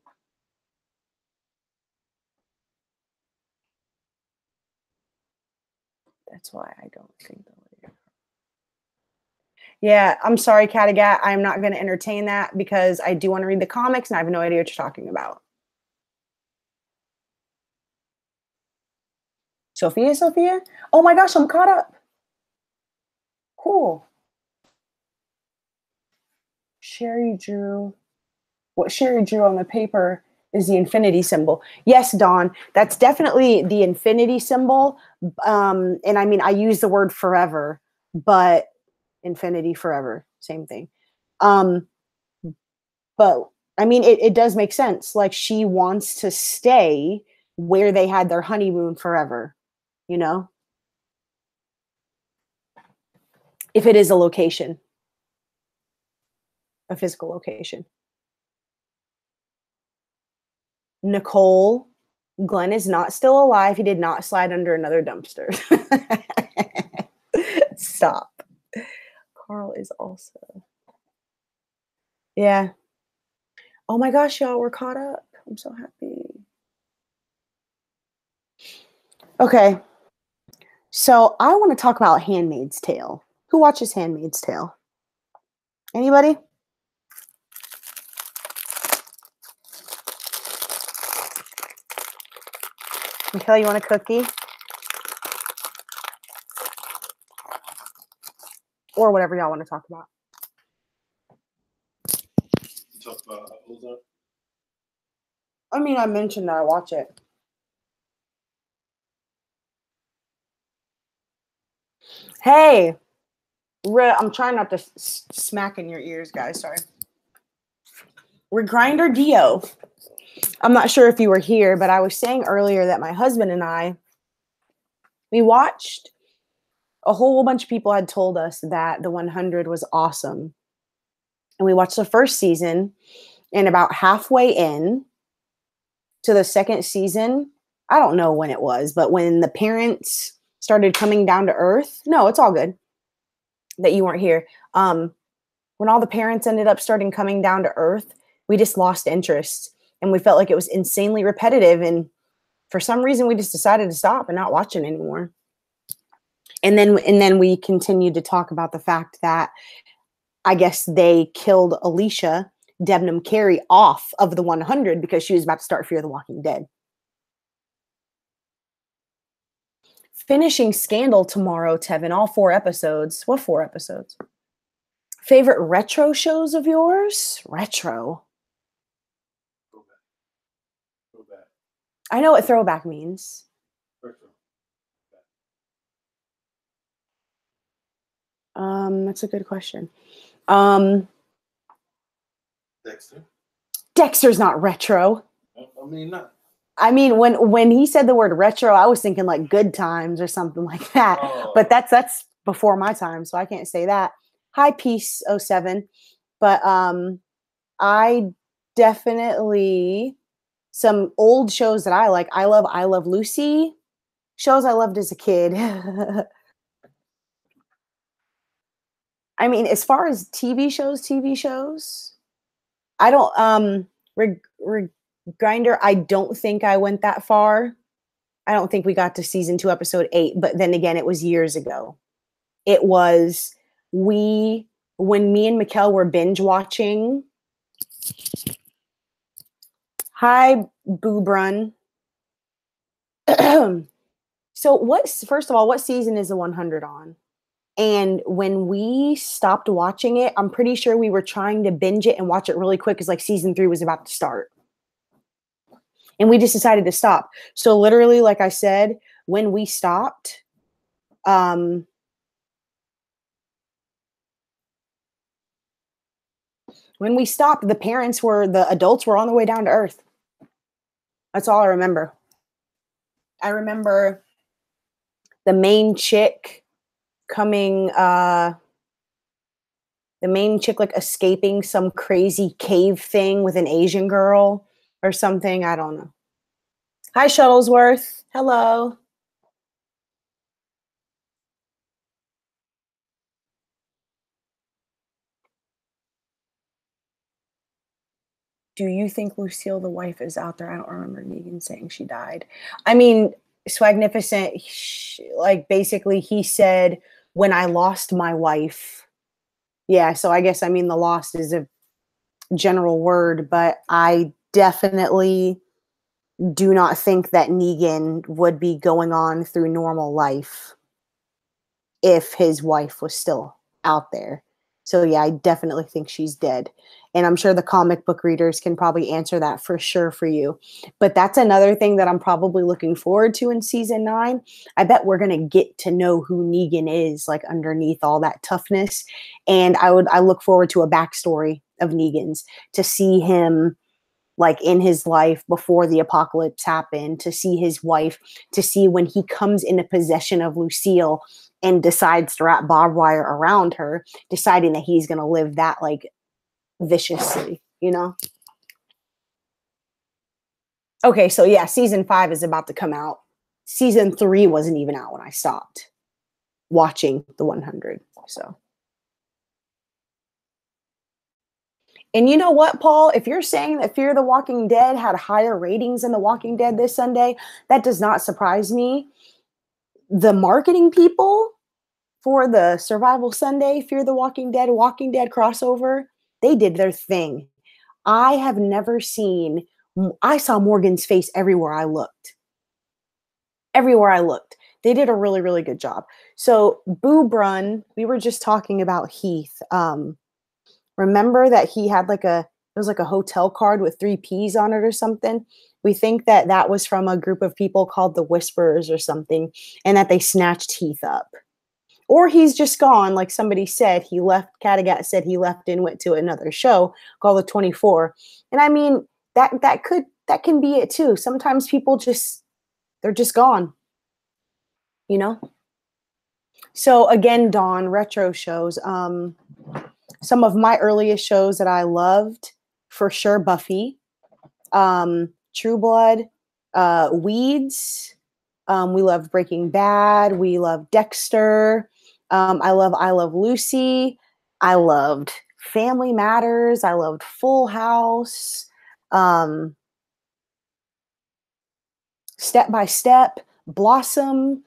That's why I don't think they'll... Yeah, I'm sorry, Catagat. I'm not going to entertain that because I do want to read the comics and I have no idea what you're talking about. Sophia? Oh my gosh, I'm caught up. Cool. Sherry drew... What Sherry drew on the paper is the infinity symbol. Yes, Dawn, that's definitely the infinity symbol. And I mean, I use the word forever, but infinity forever, same thing. But I mean, it does make sense. Like, she wants to stay where they had their honeymoon forever, you know? If it is a location, a physical location. Nicole, Glenn is not still alive. He did not slide under another dumpster. Stop. Carl is also... Yeah. Oh my gosh, y'all, we're caught up. I'm so happy. Okay. So I want to talk about Handmaid's Tale. Who watches Handmaid's Tale? Anybody? Mikhail, you want a cookie? Or whatever y'all want to talk about. Talk about Ozark? I mean, I mentioned that I watch it. Hey, I'm trying not to smack in your ears, guys. Sorry. We're Grinder Dio. I'm not sure if you were here, but I was saying earlier that my husband and I, we watched... A whole bunch of people had told us that the 100 was awesome. And we watched the first season, and about halfway in to the second season, I don't know when it was, but when the parents started coming down to earth... No, it's all good that you weren't here. When all the parents ended up starting coming down to earth, we just lost interest. And we felt like it was insanely repetitive. And for some reason, we just decided to stop and not watch it anymore. And then we continued to talk about the fact that I guess they killed Alicia Debnam Carey off of the 100 because she was about to start Fear the Walking Dead. Finishing Scandal tomorrow, Tevin. All 4 episodes. What 4 episodes? Favorite retro shows of yours? Retro. Throwback. I know what throwback means. Retro. That's a good question. Dexter. Dexter's not retro. mean, not. I mean, when he said the word retro, I was thinking like Good Times or something like that. Oh. But that's before my time, so I can't say that. Hi, Peace 07. But I definitely some old shows that I like. I love Lucy. Shows I loved as a kid. I mean, as far as TV shows, I don't Grinder, I don't think I went that far. I don't think we got to season 2, episode 8, but then again, it was years ago. It was when me and Mikkel were binge watching. Hi, Boobrun. So first of all, what season is the 100 on? And when we stopped watching it, I'm pretty sure we were trying to binge it and watch it really quick because like season 3 was about to start. And we just decided to stop. So literally, like I said, when we stopped, when we stopped, the adults were on the way down to Earth. That's all I remember. I remember the main chick like escaping some crazy cave thing with an Asian girl or something. I don't know. Hi, Shuttlesworth. Hello. Do you think Lucille, the wife, is out there? I don't remember Negan saying she died. I mean, Swagnificent, like basically he said, when I lost my wife. Yeah, so I guess, I mean, the lost is a general word, but I definitely do not think that Negan would be going on through normal life if his wife was still out there. So yeah, I definitely think she's dead. And I'm sure the comic book readers can probably answer that for sure for you. But that's another thing that I'm probably looking forward to in season 9. I bet we're going to get to know who Negan is, like underneath all that toughness. And I look forward to a backstory of Negan's, to see him like in his life before the apocalypse happened, to see his wife, to see when he comes into possession of Lucille and decides to wrap barbed wire around her, deciding that he's going to live that like viciously, you know? Okay, so yeah, season 5 is about to come out. Season 3 wasn't even out when I stopped watching the 100. So, and you know what, Paul? If you're saying that Fear the Walking Dead had higher ratings than The Walking Dead this Sunday, that does not surprise me. The marketing people for the Survival Sunday, Fear the Walking Dead crossover, they did their thing. I have never seen, I saw Morgan's face everywhere I looked. Everywhere I looked. They did a really, really good job. So Boo Brun, we were just talking about Heath. Remember that he had it was like a hotel card with 3 P's on it or something. We think that that was from a group of people called the Whisperers or something, and that they snatched Heath up. Or he's just gone, like somebody said. He left, Kattegat said he left and went to another show called The 24. And I mean, that can be it too. Sometimes people they're just gone, you know? So again, Dawn, retro shows. Some of my earliest shows that I loved, for sure, Buffy, True Blood, Weeds. We loved Breaking Bad. We loved Dexter. I love Lucy. I loved Family Matters. I loved Full House. Step by Step, Blossom.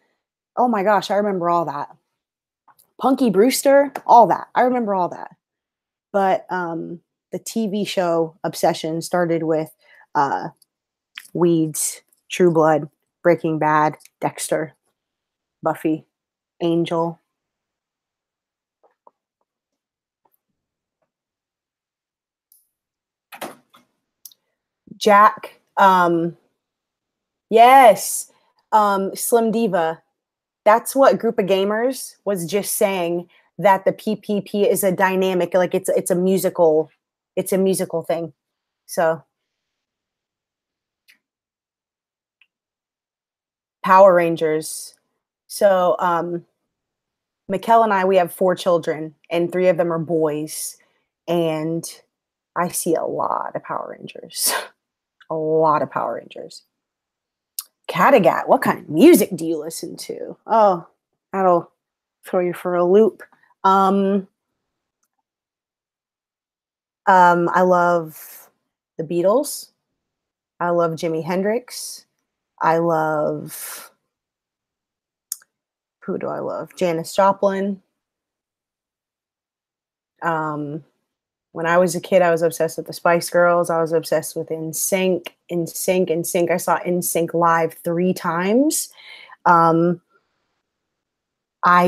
Oh my gosh, I remember all that. Punky Brewster, all that. I remember all that. But the TV show obsession started with Weeds, True Blood, Breaking Bad, Dexter, Buffy, Angel. Jack. Yes. Slim Diva. That's what Group of Gamers was just saying, that the PPP is a dynamic, like it's a musical thing. So Power Rangers. So Mikkel and I, we have 4 children, and 3 of them are boys. And I see a lot of Power Rangers. A lot of Power Rangers. Kattegat, what kind of music do you listen to? Oh, that'll throw you for a loop. I love the Beatles. I love Jimi Hendrix. I love, who do I love? Janis Joplin. When I was a kid, I was obsessed with the Spice Girls. I was obsessed with NSYNC. I saw NSYNC live 3 times. I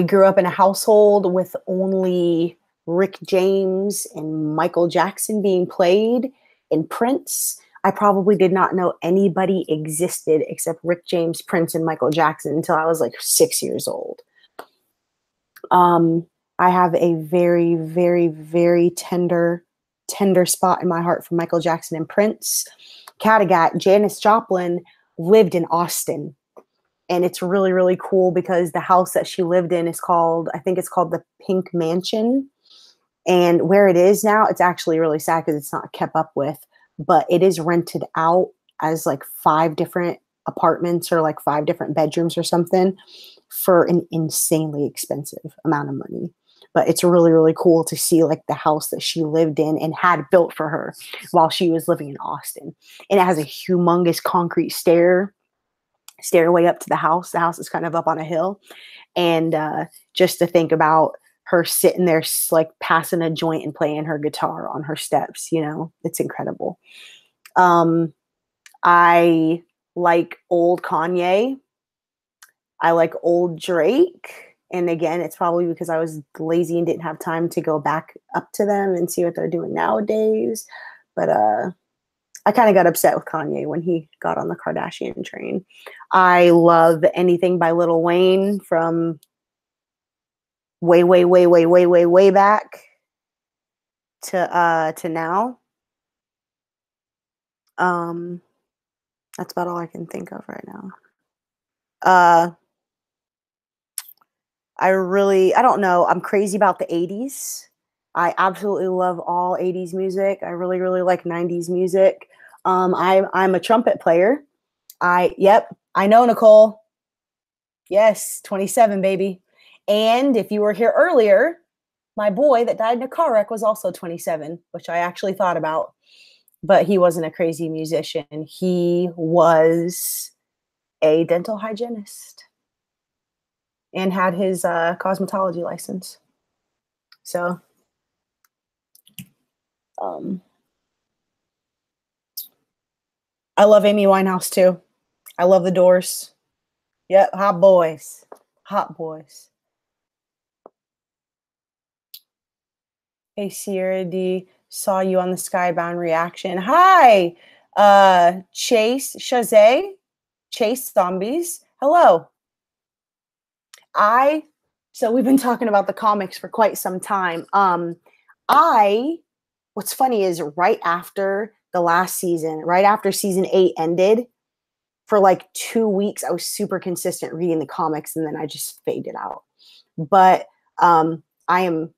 grew up in a household with only Rick James and Michael Jackson being played, and Prince. I probably did not know anybody existed except Rick James, Prince, and Michael Jackson until I was like 6 years old. I have a very, very, very tender spot in my heart for Michael Jackson and Prince. Kattegat, Janis Joplin lived in Austin. And it's really, really cool because the house that she lived in is called, I think it's called the Pink Mansion. And where it is now, it's actually really sad because it's not kept up with, but it is rented out as like 5 different apartments or like 5 different bedrooms or something for an insanely expensive amount of money. But it's really, really cool to see like the house that she lived in and had built for her while she was living in Austin. And it has a humongous concrete stairway up to the house. The house is kind of up on a hill. And just to think about her sitting there like passing a joint and playing her guitar on her steps, you know, it's incredible. I like old Kanye. I like old Drake. And again, it's probably because I was lazy and didn't have time to go back up to them and see what they're doing nowadays. But I kind of got upset with Kanye when he got on the Kardashian train. I love anything by Lil Wayne from way, way, way, way, way, way, way back to now. That's about all I can think of right now. I don't know. I'm crazy about the 80s. I absolutely love all 80s music. I really, really like 90s music. I'm a trumpet player. Yep, I know, Nicole. Yes, 27, baby. And if you were here earlier, my boy that died in a car wreck was also 27, which I actually thought about. But he wasn't a crazy musician. He was a dental hygienist and had his cosmetology license. So, I love Amy Winehouse too. I love the Doors. Yep, hot boys. Hot boys. Hey, Sierra D. Saw you on the Skybound reaction. Hi, Chase Shazay. Chase Zombies. Hello. So we've been talking about the comics for quite some time. What's funny is right after the last season, right after season 8 ended, for like 2 weeks, I was super consistent reading the comics and then I just faded out. But I am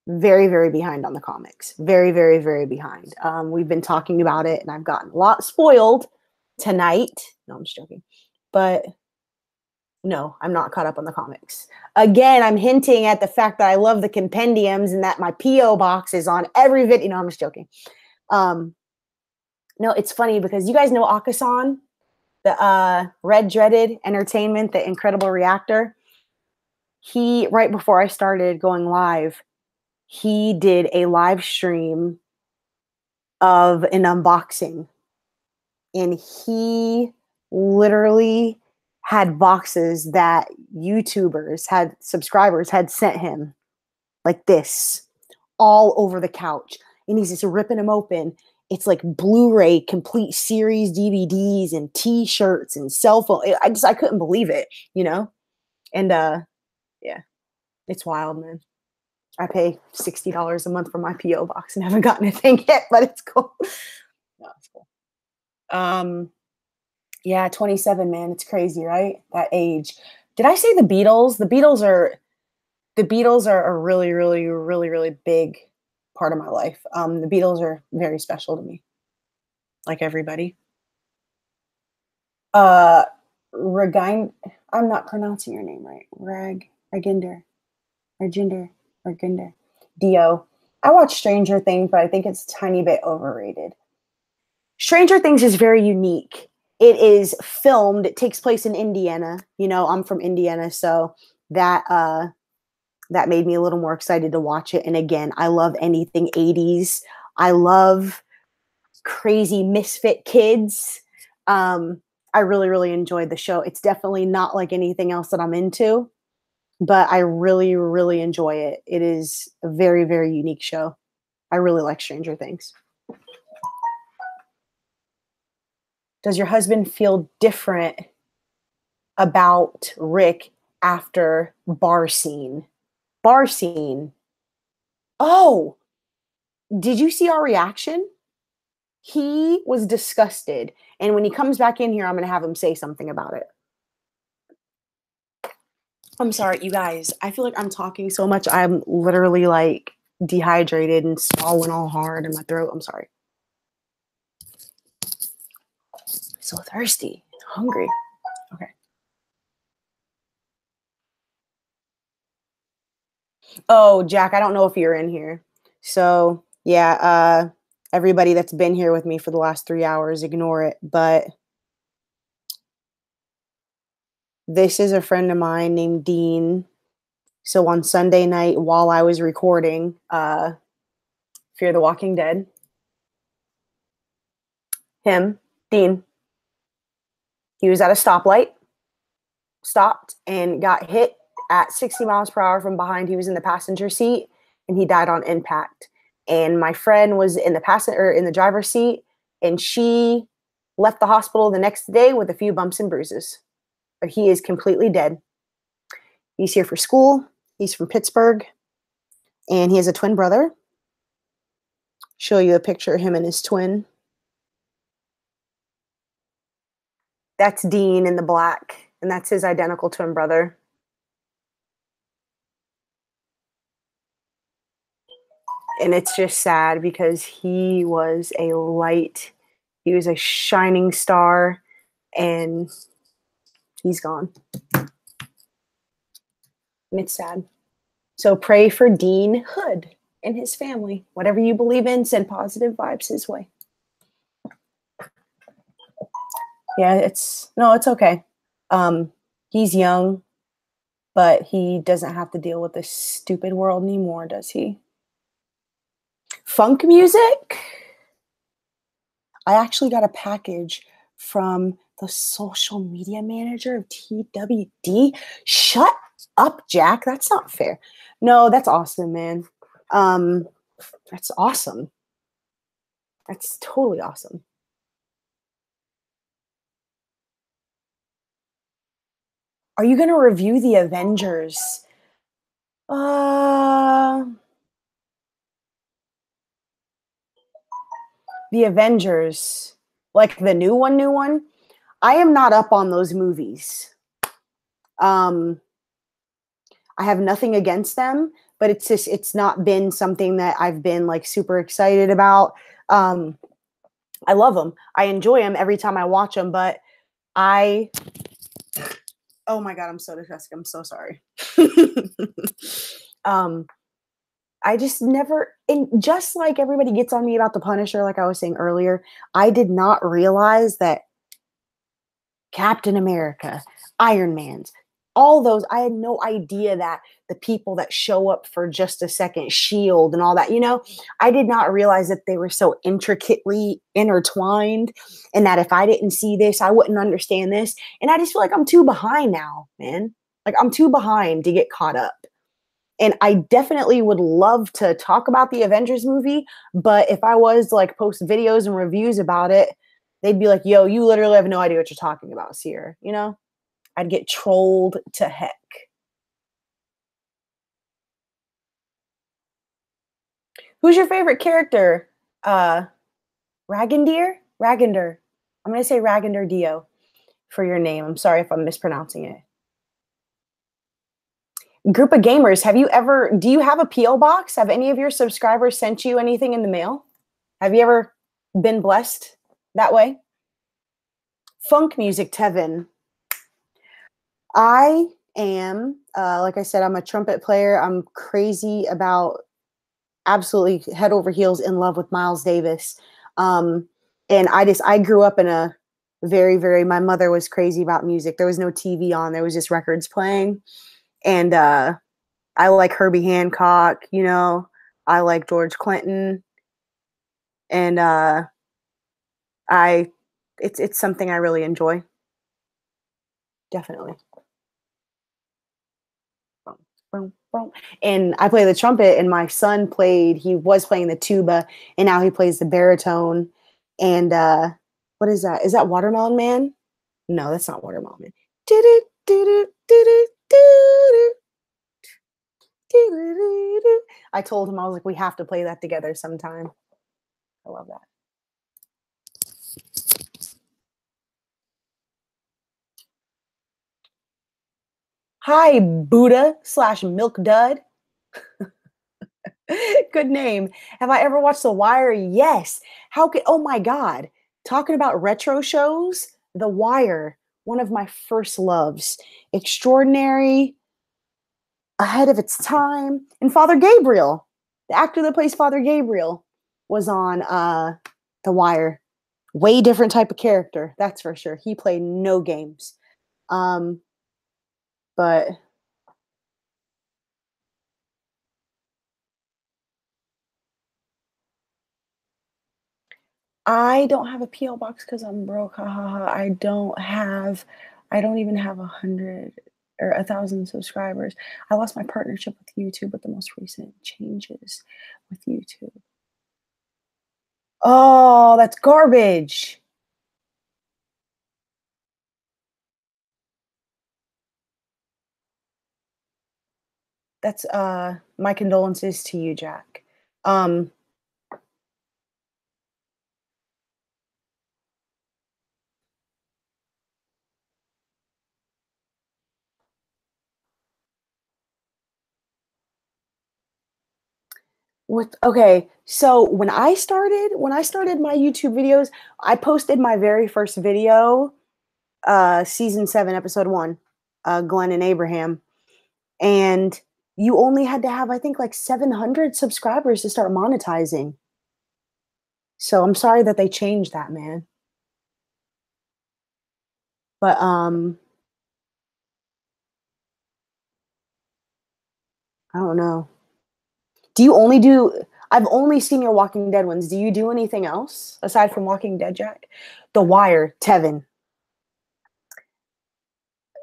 very, very behind on the comics. Very, very, very behind. We've been talking about it and I've gotten a lot spoiled tonight. No, I'm just joking. But no, I'm not caught up on the comics. Again, I'm hinting at the fact that I love the compendiums and that my P.O. box is on every video. No, I'm just joking. No, it's funny because you guys know Akasan, the Red Dreaded Entertainment, the Incredible Reactor. He, right before I started going live, he did a live stream of an unboxing. And he literally had boxes that subscribers had sent him like this all over the couch. And he's just ripping them open. It's like Blu-ray complete series DVDs and t-shirts and cell phone. I couldn't believe it, you know? And yeah, it's wild, man. I pay $60 a month for my P.O. box and haven't gotten anything yet, but it's cool. No, it's cool. Yeah, 27, man. It's crazy, right? That age. Did I say the Beatles? The Beatles are a really, really, really, really big part of my life. The Beatles are very special to me, like everybody. Uh, Regind. I'm not pronouncing your name right. Reginder. Dio. I watch Stranger Things, but I think it's a tiny bit overrated. Stranger Things is very unique. It is filmed. It takes place in Indiana. You know, I'm from Indiana, so that made me a little more excited to watch it. And again, I love anything 80s. I love crazy misfit kids. I really, really enjoyed the show. It's definitely not like anything else that I'm into, but I really, really enjoy it. It is a very, very unique show. I really like Stranger Things. Does your husband feel different about Rick after bar scene? Bar scene. Oh, did you see our reaction? He was disgusted. And when he comes back in here, I'm going to have him say something about it. I'm sorry, you guys. I feel like I'm talking so much. I'm literally like dehydrated and swallowing all hard in my throat. I'm sorry. So thirsty, hungry. Okay. Oh, Jack, I don't know if you're in here. So, yeah, everybody that's been here with me for the last 3 hours, ignore it. But this is a friend of mine named Dean. So on Sunday night, while I was recording Fear the Walking Dead, Dean, he was at a stoplight, stopped, and got hit at 60 miles per hour from behind. He was in the passenger seat, and he died on impact. And my friend was in the driver's seat, and she left the hospital the next day with a few bumps and bruises. But he is completely dead. He's here for school. He's from Pittsburgh, and he has a twin brother. Show you a picture of him and his twin. That's Dean in the black, and that's his identical twin brother. And it's just sad because he was a light. He was a shining star, and he's gone. And it's sad. So pray for Dean Hood and his family. Whatever you believe in, send positive vibes his way. Yeah, it's okay. He's young, but he doesn't have to deal with this stupid world anymore, does he? Funk music? I actually got a package from the social media manager of TWD. Shut up, Jack. That's not fair. No, that's awesome, man. That's awesome. That's totally awesome. Are you going to review the Avengers? The Avengers, like the new one. I am not up on those movies. I have nothing against them, but it's not been something that I've been like super excited about. I love them. I enjoy them every time I watch them, but oh my God, I'm so disgusted. I'm so sorry. I just never, and just like everybody gets on me about the Punisher, like I was saying earlier, I did not realize that Captain America, Iron Man's, all those, I had no idea that the people that show up for just a second, Shield and all that, I did not realize that they were so intricately intertwined, and that if I didn't see this, I wouldn't understand this. And I just feel like I'm too behind now, man. Like I'm too behind to get caught up. And I definitely would love to talk about the Avengers movie, but if I was to like post videos and reviews about it, they'd be like, yo, you literally have no idea what you're talking about, Sierra. I'd get trolled to heck. Who's your favorite character? Ragander? I'm going to say Ragander Dio. for your name. I'm sorry if I'm mispronouncing it. Group of gamers, do you have a P.O. box? Have any of your subscribers sent you anything in the mail? Have you ever been blessed that way? Funk music, Tevin. I am, like I said, I'm a trumpet player. I'm crazy about, absolutely head over heels in love with Miles Davis. And I grew up in a my mother was crazy about music. There was no TV on. There was just records playing. And I like Herbie Hancock, I like George Clinton. And it's something I really enjoy. Definitely. And I play the trumpet, and my son he was playing the tuba, and now he plays the baritone. And what is that? Is that Watermelon Man? No, that's not Watermelon Man. I told him, I was like, we have to play that together sometime. I love that. Hi, Buddha / Milk Dud. Good name. Have I ever watched The Wire? Yes. Oh my God. Talking about retro shows, The Wire, one of my first loves. Extraordinary, ahead of its time. And Father Gabriel, the actor that plays Father Gabriel, was on The Wire. Way different type of character, that's for sure. He played no games. But I don't have a P.O. box because I'm broke. Ha ha ha. I don't even have 100 or 1,000 subscribers. I lost my partnership with YouTube with the most recent changes with YouTube. Oh, that's garbage. That's my condolences to you, Jack. Okay, so when I started my YouTube videos, I posted my very first video, season 7, episode 1, Glenn and Abraham, and you only had to have, I think, like 700 subscribers to start monetizing. So I'm sorry that they changed that, man. But I don't know. I've only seen your Walking Dead ones. Do you do anything else aside from Walking Dead, Jack? The Wire, Tevin.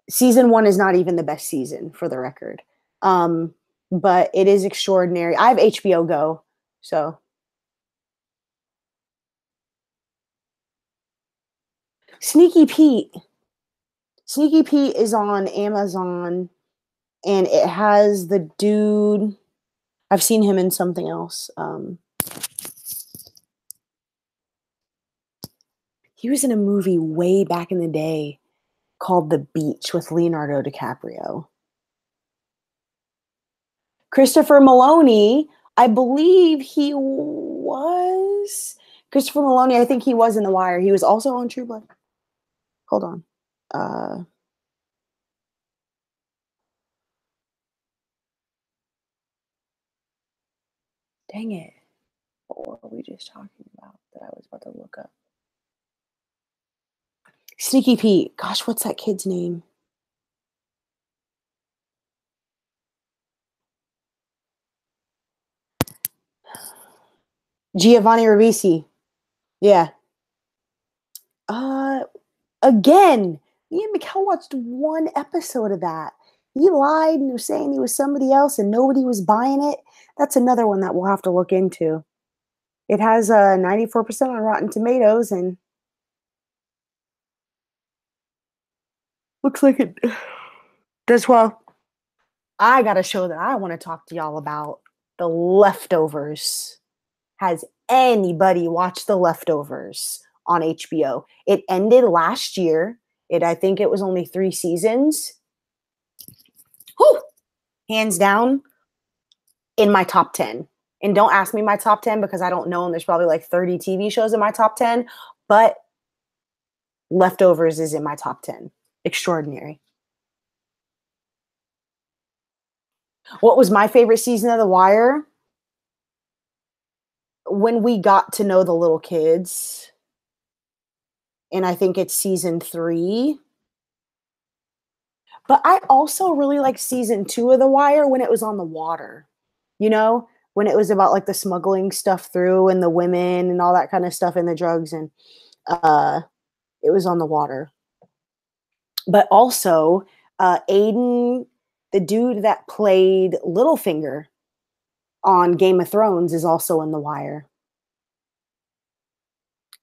Season 1 is not even the best season, for the record. But it is extraordinary. I have HBO Go, so. Sneaky Pete. Sneaky Pete is on Amazon, and it has the dude. I've seen him in something else. He was in a movie way back in the day called The Beach with Leonardo DiCaprio. Christopher Maloney, I believe he was. Christopher Maloney, I think he was in The Wire. He was also on True Blood. Hold on. Dang it. What were we just talking about that I was about to look up? Sneaky Pete. Gosh, what's that kid's name? Giovanni Ribisi. Yeah. Again, me and Mikkel watched one episode of that. He lied and was saying he was somebody else and nobody was buying it. That's another one that we'll have to look into. It has 94% on Rotten Tomatoes, and looks like it does well. I got a show that I want to talk to y'all about. The Leftovers. Has anybody watched The Leftovers on HBO? It ended last year. I think it was only 3 seasons. Whew! Hands down, in my top 10. And don't ask me my top 10 because I don't know, and there's probably like 30 TV shows in my top 10, but Leftovers is in my top 10. Extraordinary. What was my favorite season of The Wire? When we got to know the little kids. And I think it's season 3. But I also really liked season 2 of The Wire when it was on the water. You know, when it was about like the smuggling stuff through and the women and all that kind of stuff and the drugs, and it was on the water. But also, Aiden, the dude that played Littlefinger on Game of Thrones, is also in The Wire.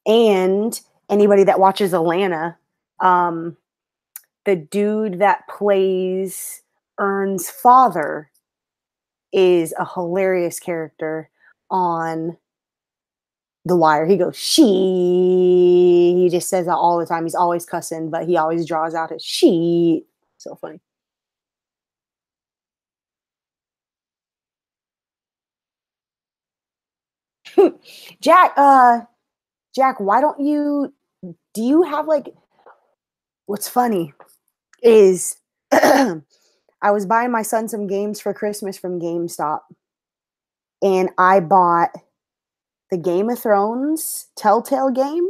And anybody that watches Atlanta, the dude that plays Ern's father is a hilarious character on The Wire. He goes, she. He just says that all the time. He's always cussing, but he always draws out his she. So funny. Jack, why don't you, do you have like, what's funny is I was buying my son some games for Christmas from GameStop, and I bought the Game of Thrones Telltale game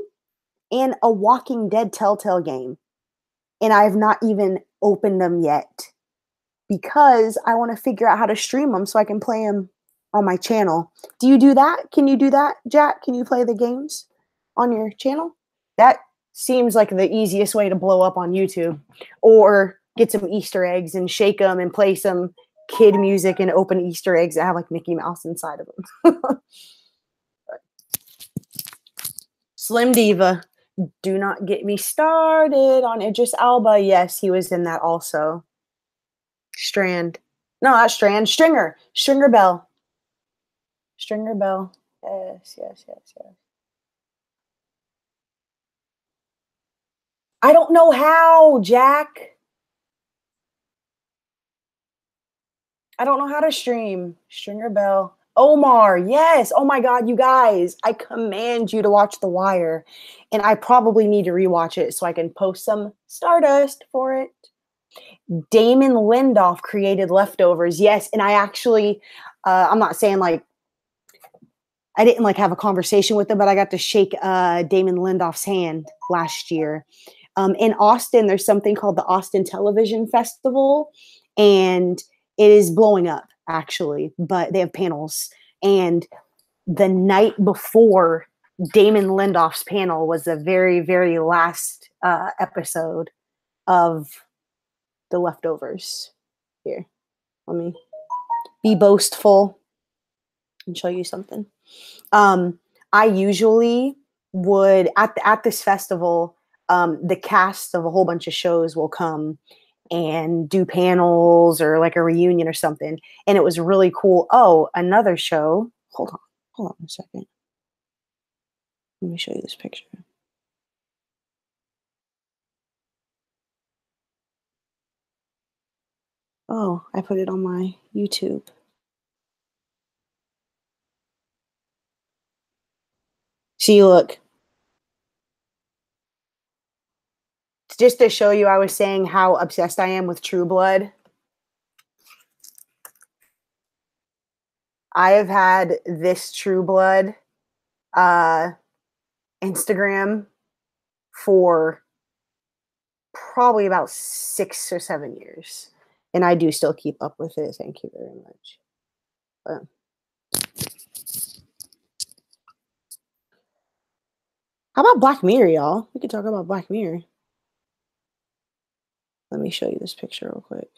and a Walking Dead Telltale game. And I have not even opened them yet because I want to figure out how to stream them so I can play them on my channel. Do you do that? Can you do that, Jack? Can you play the games on your channel? That seems like the easiest way to blow up on YouTube. Or get some Easter eggs and shake them and play some kid music and open Easter eggs that have like Mickey Mouse inside of them. Slim Diva, do not get me started on Idris Elba. Yes, he was in that also. Strand. No, not Strand. Stringer. Stringer Bell. Stringer Bell. Yes. I don't know how, Jack. I don't know how to stream. Stringer Bell. Omar, yes. Oh my God, you guys. I command you to watch The Wire. And I probably need to rewatch it so I can post some Stardust for it. Damon Lindelof created Leftovers. Yes. And I actually, I'm not saying like, I didn't like have a conversation with him, but I got to shake Damon Lindelof's hand last year. In Austin, there's something called the Austin Television Festival, and it is blowing up, actually, but they have panels. And the night before Damon Lindelof's panel was the very, very last episode of The Leftovers. Here, let me be boastful and show you something. I usually would, at this festival, the cast of a whole bunch of shows will come and do panels or like a reunion or something. And it was really cool. Oh, another show. Hold on a second. Let me show you this picture. Oh, I put it on my YouTube. See, look. Just to show you, I was saying how obsessed I am with True Blood. I have had this True Blood Instagram for probably about 6 or 7 years. And I do still keep up with it. Thank you very much. How about Black Mirror, y'all? We could talk about Black Mirror. Let me show you this picture real quick.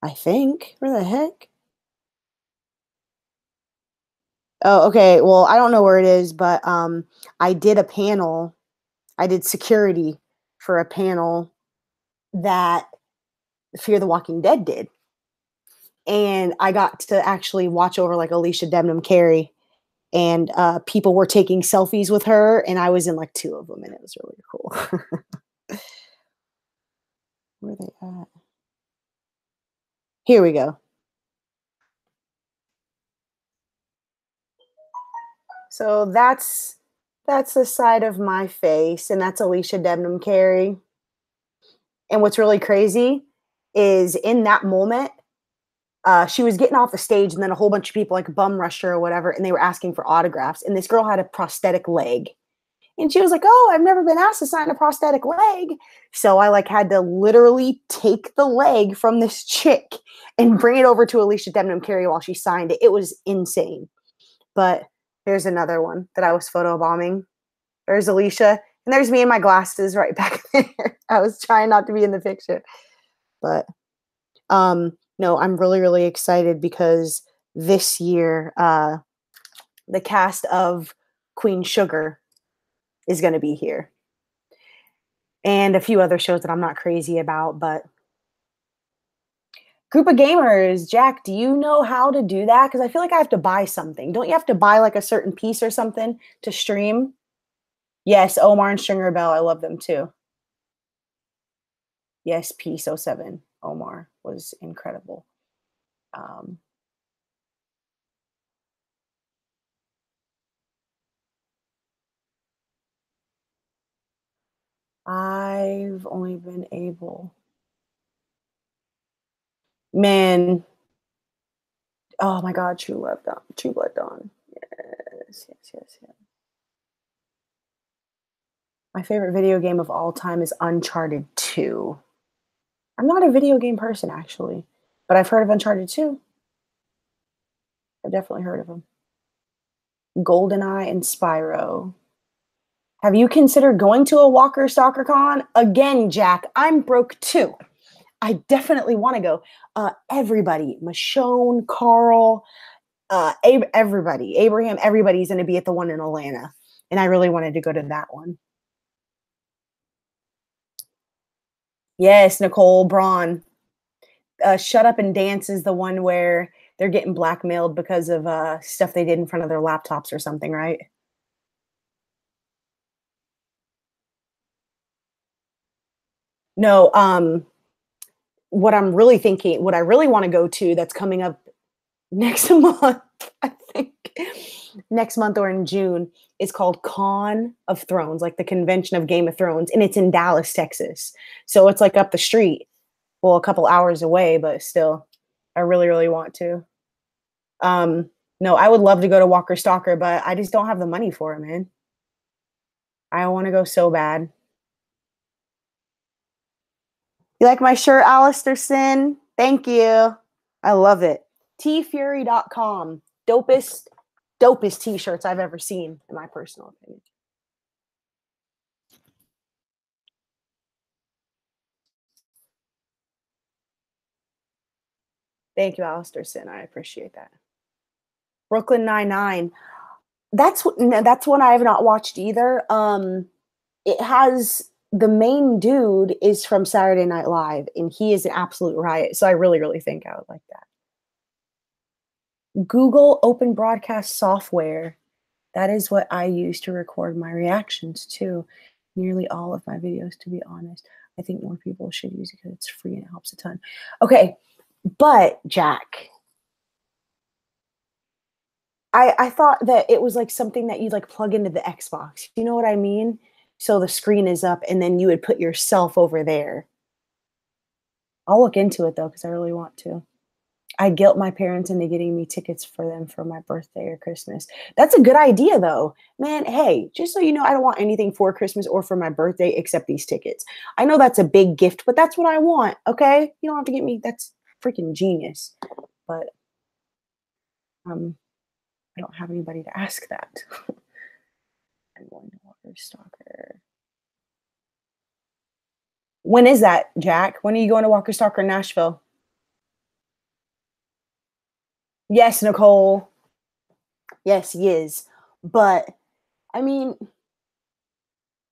I think. Where the heck? Oh, okay. Well, I don't know where it is, but I did a panel. I did security for a panel that Fear the Walking Dead did. And I got to actually watch over like Alicia Debnam Carey. And people were taking selfies with her. And I was in like 2 of them. And it was really cool. Where are they at? Here we go. So that's the side of my face, and that's Alicia Debnam Carey. And what's really crazy is in that moment, she was getting off the stage, and then a whole bunch of people like bum rushed her or whatever, and they were asking for autographs. And this girl had a prosthetic leg. And she was like, oh, I've never been asked to sign a prosthetic leg. So I like had to literally take the leg from this chick and bring it over to Alicia Debnam Carey while she signed it. It was insane. But here's another one that I was photobombing. There's Alicia, and there's me in my glasses right back there. I was trying not to be in the picture. But no, I'm really, really excited because this year the cast of Queen Sugar is going to be here. And a few other shows that I'm not crazy about, but Group of Gamers, Jack, do you know how to do that? Because I feel like I have to buy something. Don't you have to buy like a certain piece or something to stream? Yes, Omar and Stringer Bell, I love them too. Yes, Peace 07, Omar was incredible. I've only been able. Man. Oh my God, True Blood Dawn. Yes. My favorite video game of all time is Uncharted 2. I'm not a video game person, actually, but I've heard of Uncharted 2. I've definitely heard of them. GoldenEye and Spyro. Have you considered going to a Walker Stalker Con? Again, Jack, I'm broke too. I definitely want to go. Everybody, Michonne, Carl, everybody, Abraham, everybody's going to be at the one in Atlanta. And I really wanted to go to that one. Yes, Nicole Braun. Shut Up and Dance is the one where they're getting blackmailed because of stuff they did in front of their laptops or something, right? No, what I'm really thinking, what I really want to go to that's coming up next month, I think, next month or in June, is called Con of Thrones, like the convention of Game of Thrones, and it's in Dallas, Texas. So it's like up the street. Well, a couple hours away, but still, I really, really want to. No, I would love to go to Walker Stalker, but I just don't have the money for it, man. I want to go so bad. You like my shirt, Alistair Sin? Thank you. I love it. tfury.com. Dopest t-shirts I've ever seen, in my personal opinion. Thank you, Alistair Sin. I appreciate that. Brooklyn Nine-Nine. That's one I have not watched either. It has the main dude is from Saturday Night Live, and he is an absolute riot. So I really, really think I would like that. Google Open Broadcast Software. That is what I use to record my reactions to nearly all of my videos, to be honest. I think more people should use it because it's free and it helps a ton. Okay, but Jack, I thought that it was like something that you'd like plug into the Xbox. You know what I mean? So the screen is up and then you would put yourself over there. I'll look into it though, because I really want to. I guilt my parents into getting me tickets for them for my birthday or Christmas. That's a good idea though. Man, hey, just so you know, I don't want anything for Christmas or for my birthday except these tickets. I know that's a big gift, but that's what I want, okay? You don't have to get me, that's freaking genius. But I don't have anybody to ask that. I'm going to Walker Stalker. When is that, Jack? When are you going to Walker Stalker in Nashville? Yes, Nicole. Yes, he is. But, I mean,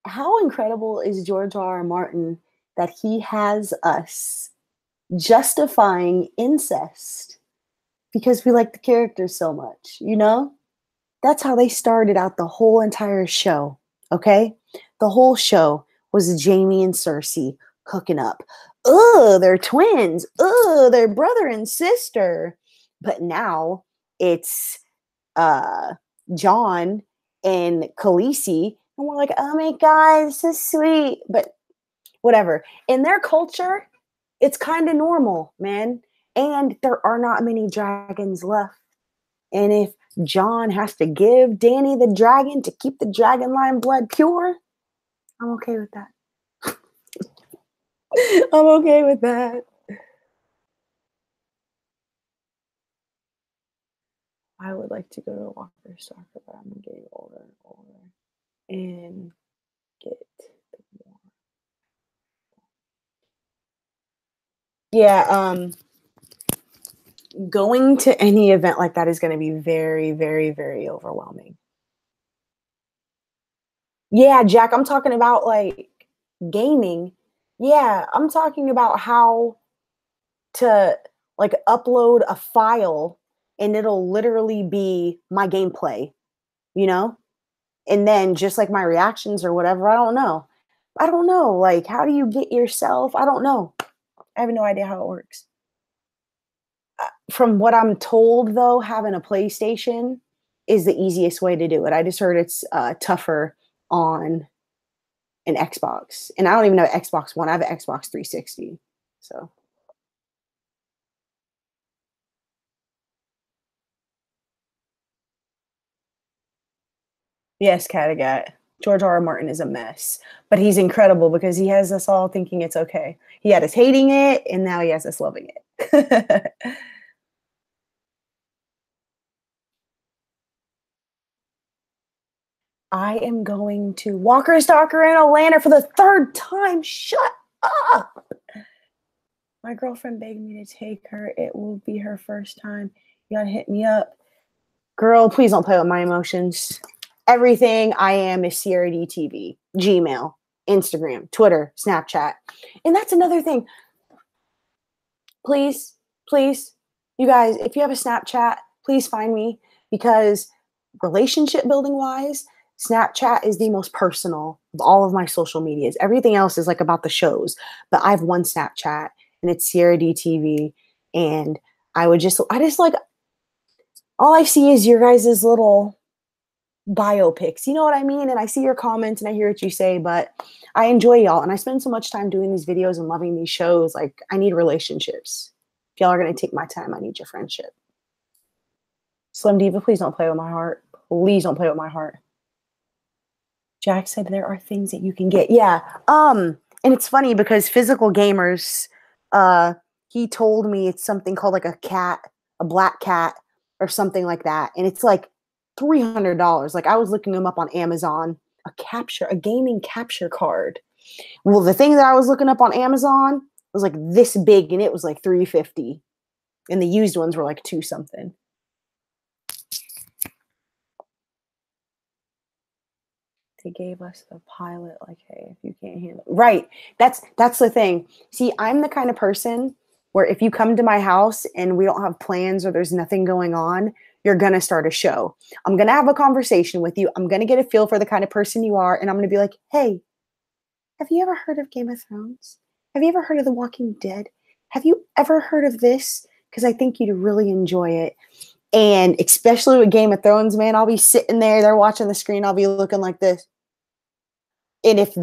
how incredible is George R.R. Martin that he has us justifying incest because we like the characters so much, you know? That's how they started out the whole entire show, okay? The whole show was Jamie and Cersei hooking up. oh, they're twins. Oh, they're brother and sister. But now it's John and Khaleesi. And we're like, oh my God, this is sweet. But whatever. In their culture, it's kind of normal, man. And there are not many dragons left. And if John has to give Dany the dragon to keep the dragon line blood pure, I'm okay with that. I'm okay with that. I would like to go to Walker Soccer, but I'm getting older and older and get more. Yeah, going to any event like that is going to be very, very, very overwhelming. Yeah, Jack, I'm talking about like gaming. Yeah, I'm talking about how to like upload a file and it'll literally be my gameplay, you know? And then just like my reactions or whatever, I don't know. I don't know. Like, how do you get yourself? I don't know. I have no idea how it works. From what I'm told, though, having a PlayStation is the easiest way to do it. I just heard it's tougher on an Xbox. And I don't even know Xbox One. I have an Xbox 360. So. Yes, Kattegat. George R. R. Martin is a mess, but he's incredible because he has us all thinking it's okay. He had us hating it, and now he has us loving it. I am going to Walker Stalker in Atlanta for the third time. Shut up. My girlfriend begged me to take her. It will be her first time. You gotta hit me up. Girl, please don't play with my emotions. Everything I am is SierraDeeTv, Gmail, Instagram, Twitter, Snapchat. And that's another thing. Please, please, you guys, if you have a Snapchat, please find me because relationship building wise, Snapchat is the most personal of all of my social medias. Everything else is like about the shows, but I have one Snapchat and it's SierraDeeTv. And I just like, all I see is your guys' little biopics. You know what I mean? And I see your comments and I hear what you say, but I enjoy y'all. And I spend so much time doing these videos and loving these shows. Like, I need relationships. If y'all are going to take my time, I need your friendship. Slim Diva, please don't play with my heart. Please don't play with my heart. Jack said there are things that you can get. Yeah. And it's funny because physical gamers, he told me it's something called like a black cat or something like that. And it's like $300. Like I was looking them up on Amazon, a gaming capture card. Well, the thing that I was looking up on Amazon was like this big and it was like $350. And the used ones were like $2 something. They gave us the pilot, like, hey, if you can't handle it. Right. That's the thing. See, I'm the kind of person where if you come to my house and we don't have plans or there's nothing going on, you're going to start a show. I'm going to have a conversation with you. I'm going to get a feel for the kind of person you are. And I'm going to be like, hey, have you ever heard of Game of Thrones? Have you ever heard of The Walking Dead? Have you ever heard of this? Because I think you'd really enjoy it. And especially with Game of Thrones, man, I'll be sitting there, they're watching the screen, I'll be looking like this. And if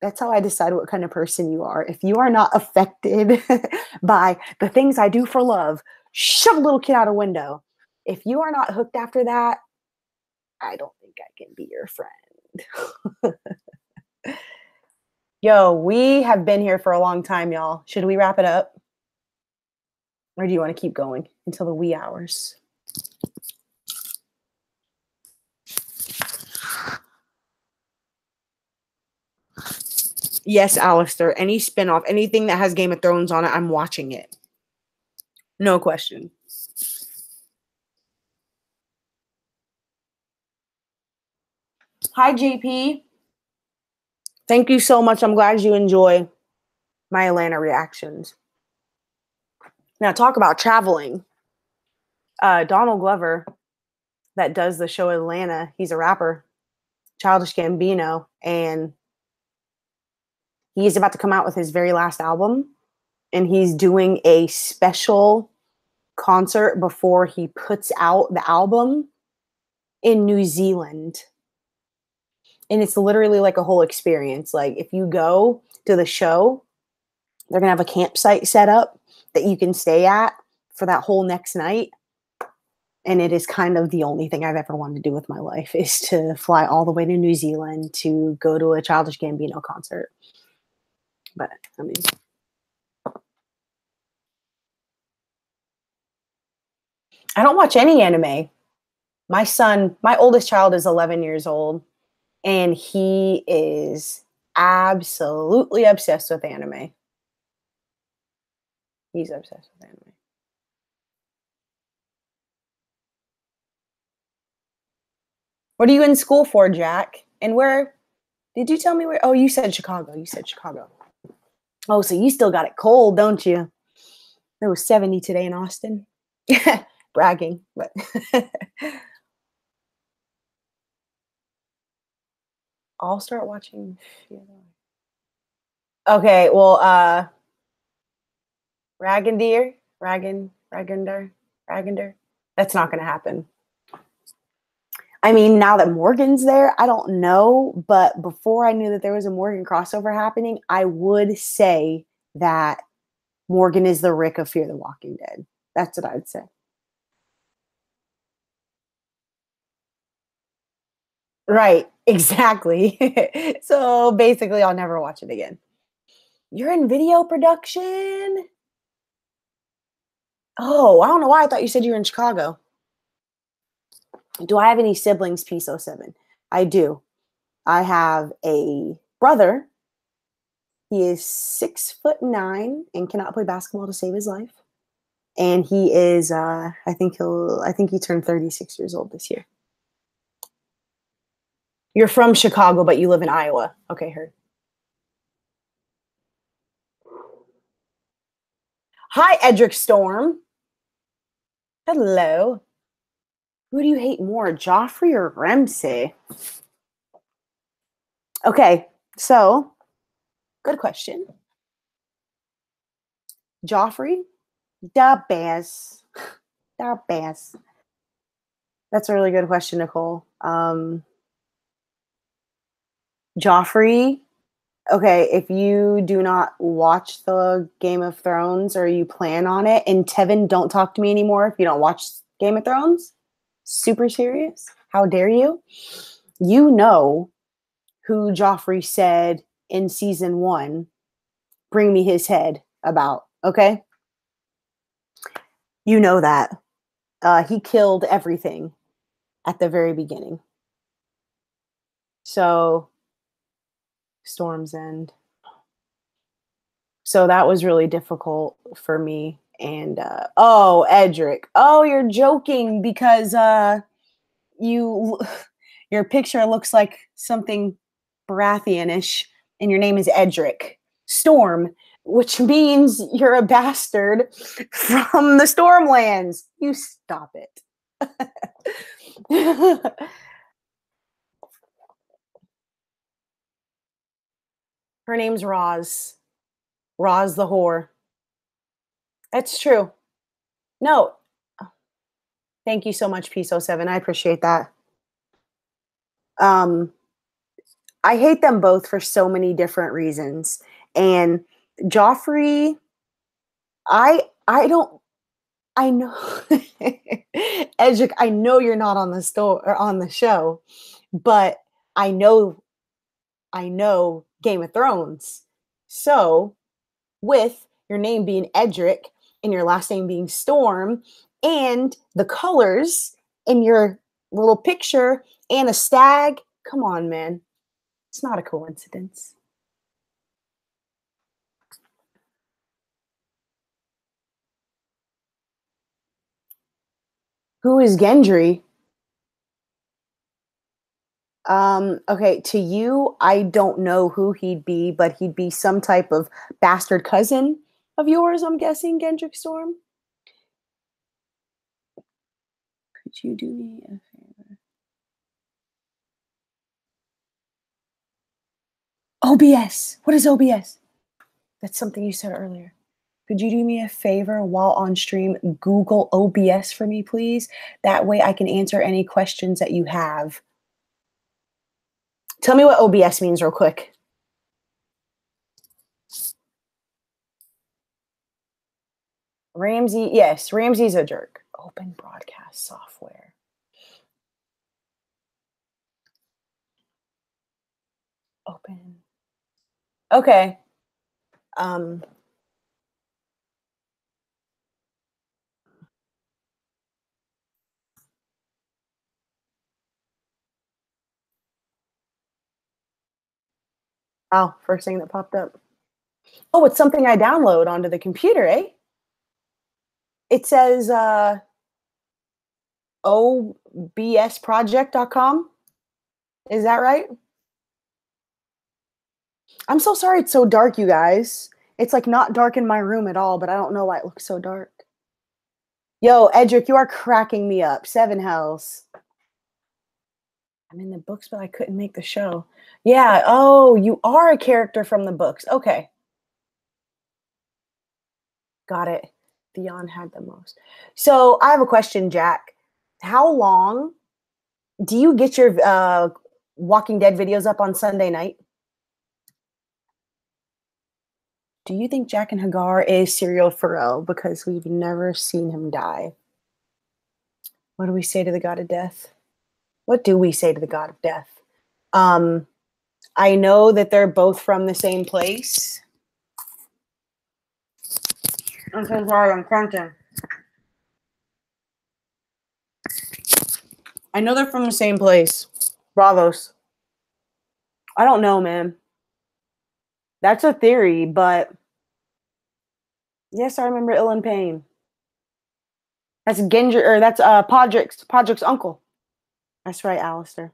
that's how I decide what kind of person you are. If you are not affected by the things I do for love, shove a little kid out a window. If you are not hooked after that, I don't think I can be your friend. Yo, we have been here for a long time, y'all. Should we wrap it up? Or do you want to keep going until the wee hours? Yes, Alistair. Any spinoff, anything that has Game of Thrones on it, I'm watching it. No question. Hi, JP. Thank you so much. I'm glad you enjoy my Atlanta reactions. Now, talk about traveling. Donald Glover, that does the show Atlanta, he's a rapper. Childish Gambino, and He's about to come out with his very last album, and he's doing a special concert before he puts out the album in New Zealand. And it's literally like a whole experience. Like if you go to the show, they're going to have a campsite set up that you can stay at for that whole next night. And it is kind of the only thing I've ever wanted to do with my life, is to fly all the way to New Zealand to go to a Childish Gambino concert. But I mean, I don't watch any anime. My son, my oldest child is 11 years old, and he is absolutely obsessed with anime. He's obsessed with anime. What are you in school for, Jack? And where did you tell me where? Oh, you said Chicago. You said Chicago. Oh, so you still got it cold, don't you? It was 70 today in Austin. Bragging, but I'll start watching. Okay, well, Ragender. That's not going to happen. I mean, now that Morgan's there, I don't know, but before I knew that there was a Morgan crossover happening, I would say that Morgan is the Rick of Fear the Walking Dead. That's what I'd say. Right, exactly. So basically, I'll never watch it again. You're in video production? Oh, I don't know why I thought you said you were in Chicago. Do I have any siblings, P07? I do. I have a brother. He is 6'9" and cannot play basketball to save his life. And he is, I think he turned 36 years old this year. You're from Chicago, but you live in Iowa. Okay, heard. Hi, Edric Storm. Hello. Who do you hate more, Joffrey or Ramsay? Okay, so good question. Joffrey, the best. The best. That's a really good question, Nicole. Joffrey, okay, if you do not watch the Game of Thrones or you plan on it, and Tevin, don't talk to me anymore if you don't watch Game of Thrones. Super serious. How dare you? You know who Joffrey said in season 1, bring me his head about, okay? You know that. He killed everything at the very beginning. So, Storm's End. So that was really difficult for me. And, oh, Edric. Oh, you're joking because your picture looks like something Baratheon-ish, and your name is Edric Storm, which means you're a bastard from the Stormlands. You stop it. Her name's Roz. Roz the whore. That's true. No. Thank you so much, P07. I appreciate that. I hate them both for so many different reasons. And Joffrey, I know Edric, I know you're not on the or on the show, but I know Game of Thrones. So with your name being Edric and your last name being Storm and the colors in your little picture and a stag, come on, man. It's not a coincidence. Who is Gendry? Okay, to you, I don't know who he'd be, but he'd be some type of bastard cousin of yours, I'm guessing, Gendrick Storm. Could you do me a favor? OBS. What is OBS? That's something you said earlier. Could you do me a favor while on stream? Google OBS for me, please. That way I can answer any questions that you have. Tell me what OBS means real quick. Ramsey, yes, Ramsey's a jerk. Open broadcast software. Open. Okay. Oh, first thing that popped up. Oh, it's something I download onto the computer, eh? It says obsproject.com. Is that right? I'm so sorry it's so dark, you guys. It's like not dark in my room at all, but I don't know why it looks so dark. Yo, Edric, you are cracking me up. 7 hells. I'm in the books, but I couldn't make the show. Yeah. Oh, you are a character from the books. Okay. Got it. Theon had the most. So I have a question, Jack. How long do you get your Walking Dead videos up on Sunday night? Do you think Jack and Hagar is serial Pharrell because we've never seen him die? What do we say to the god of death? What do we say to the god of death? I know that they're both from the same place. I'm so sorry, I'm crunching. I know they're from the same place. Bravos. I don't know, man. That's a theory, but yes, I remember Ill and Pain. That's Gendry, or that's Podrick's uncle. That's right, Alistair.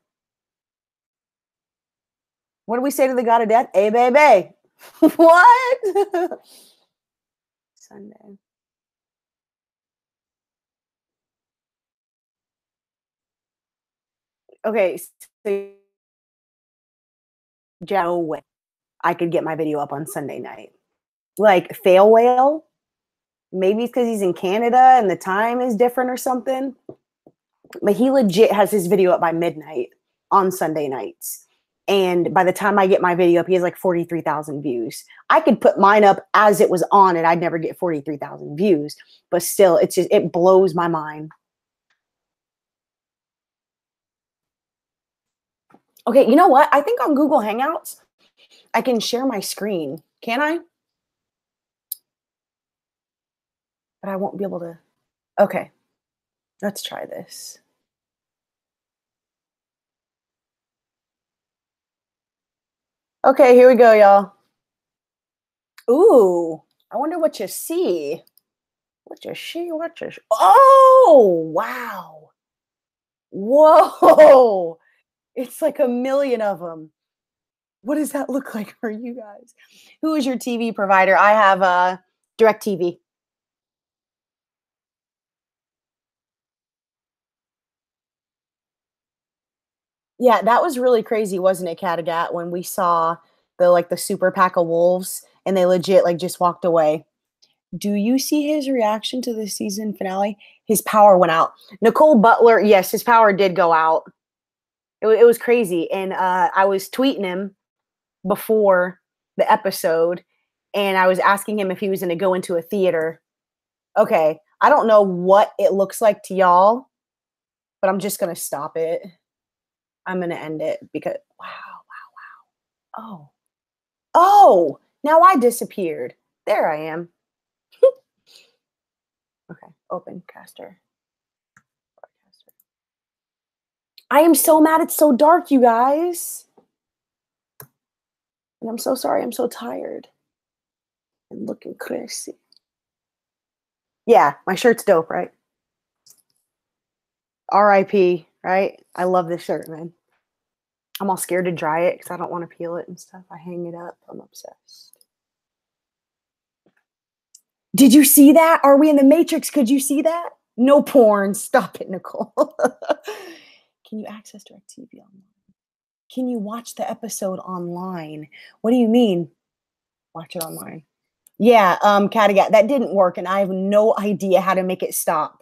What do we say to the god of death? Hey, baby. What? Sunday. Okay, so no way I could get my video up on Sunday night. Like Fail Whale, maybe it's because he's in Canada and the time is different or something. But he legit has his video up by midnight on Sunday nights. And by the time I get my video up, he has like 43,000 views. I could put mine up as it was on and I'd never get 43,000 views. But still, it's just, it blows my mind. Okay, you know what? I think on Google Hangouts, I can share my screen. Can I? But I won't be able to. Okay, let's try this. Okay, here we go, y'all. Ooh, I wonder what you see. What you see? What you see? Oh, wow. Whoa. It's like a million of them. What does that look like for you guys? Who is your TV provider? I have DirecTV. Yeah, that was really crazy, wasn't it, Catagat, when we saw the super pack of wolves and they legit just walked away. Do you see his reaction to the season finale? His power went out. Nicole Butler, yes, his power did go out. It was crazy. And I was tweeting him before the episode, and I was asking him if he was going to go into a theater. Okay, I don't know what it looks like to y'all, but I'm just going to stop it. I'm going to end it because, wow. Oh, now I disappeared. There I am. Okay, open caster. I am so mad it's so dark, you guys. And I'm so sorry. I'm so tired. I'm looking crazy. Yeah, my shirt's dope, right? R.I.P., right? I love this shirt, man. I'm all scared to dry it because I don't want to peel it and stuff. I hang it up. I'm obsessed. Did you see that? Are we in the Matrix? Could you see that? No porn. Stop it, Nicole. Can you access DirecTV online? Can you watch the episode online? What do you mean? Watch it online. Yeah, Kattegat, that didn't work, and I have no idea how to make it stop.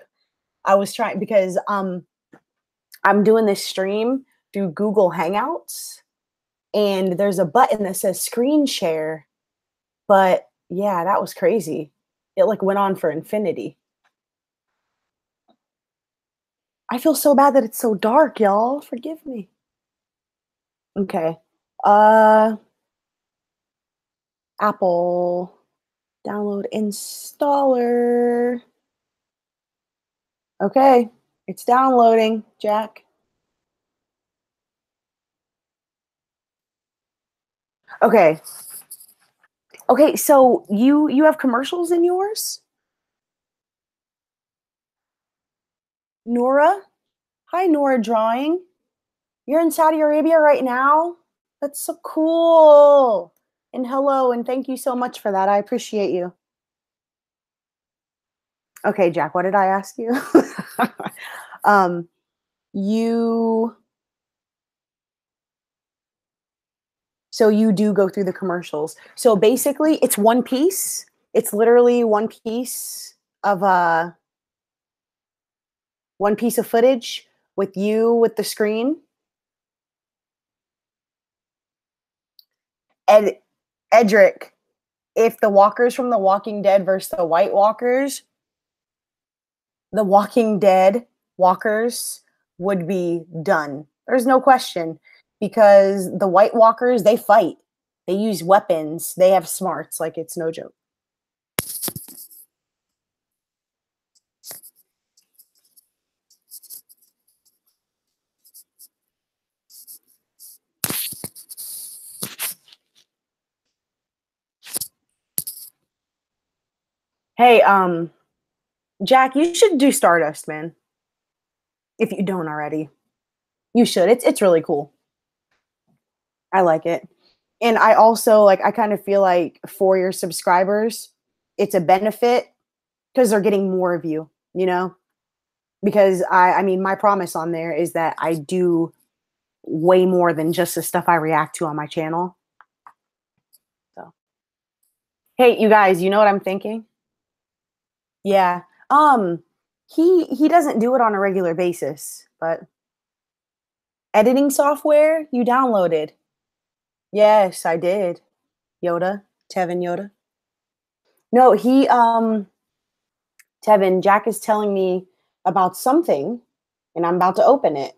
I was trying because I'm doing this stream through Google Hangouts, and there's a button that says screen share. But yeah, that was crazy. It like went on for infinity. I feel so bad that it's so dark, y'all. Forgive me. Okay. Apple download installer. Okay, it's downloading, Jack. Okay. Okay, so you have commercials in yours? Nora? Hi, Nora Drawing. You're in Saudi Arabia right now? That's so cool. And hello, and thank you so much for that. I appreciate you. Okay, Jack, what did I ask you? So you do go through the commercials. So basically, it's one piece. It's literally one piece of footage with you with the screen. Edric, if the walkers from The Walking Dead versus the White Walkers, the Walking Dead walkers would be done. There's no question, because the White Walkers, they fight. They use weapons. They have smarts. Like, it's no joke. Hey, Jack, you should do Stardust, man. If you don't already. You should. It's really cool. I like it. And I also I kind of feel like for your subscribers, it's a benefit because they're getting more of you, you know? Because I mean, my promise on there is that I do way more than just the stuff I react to on my channel. So, hey, you guys, you know what I'm thinking? Yeah. He doesn't do it on a regular basis, but editing software you downloaded. Yes, I did. Yoda, Tevin Yoda. No, Tevin, Jack is telling me about something and I'm about to open it.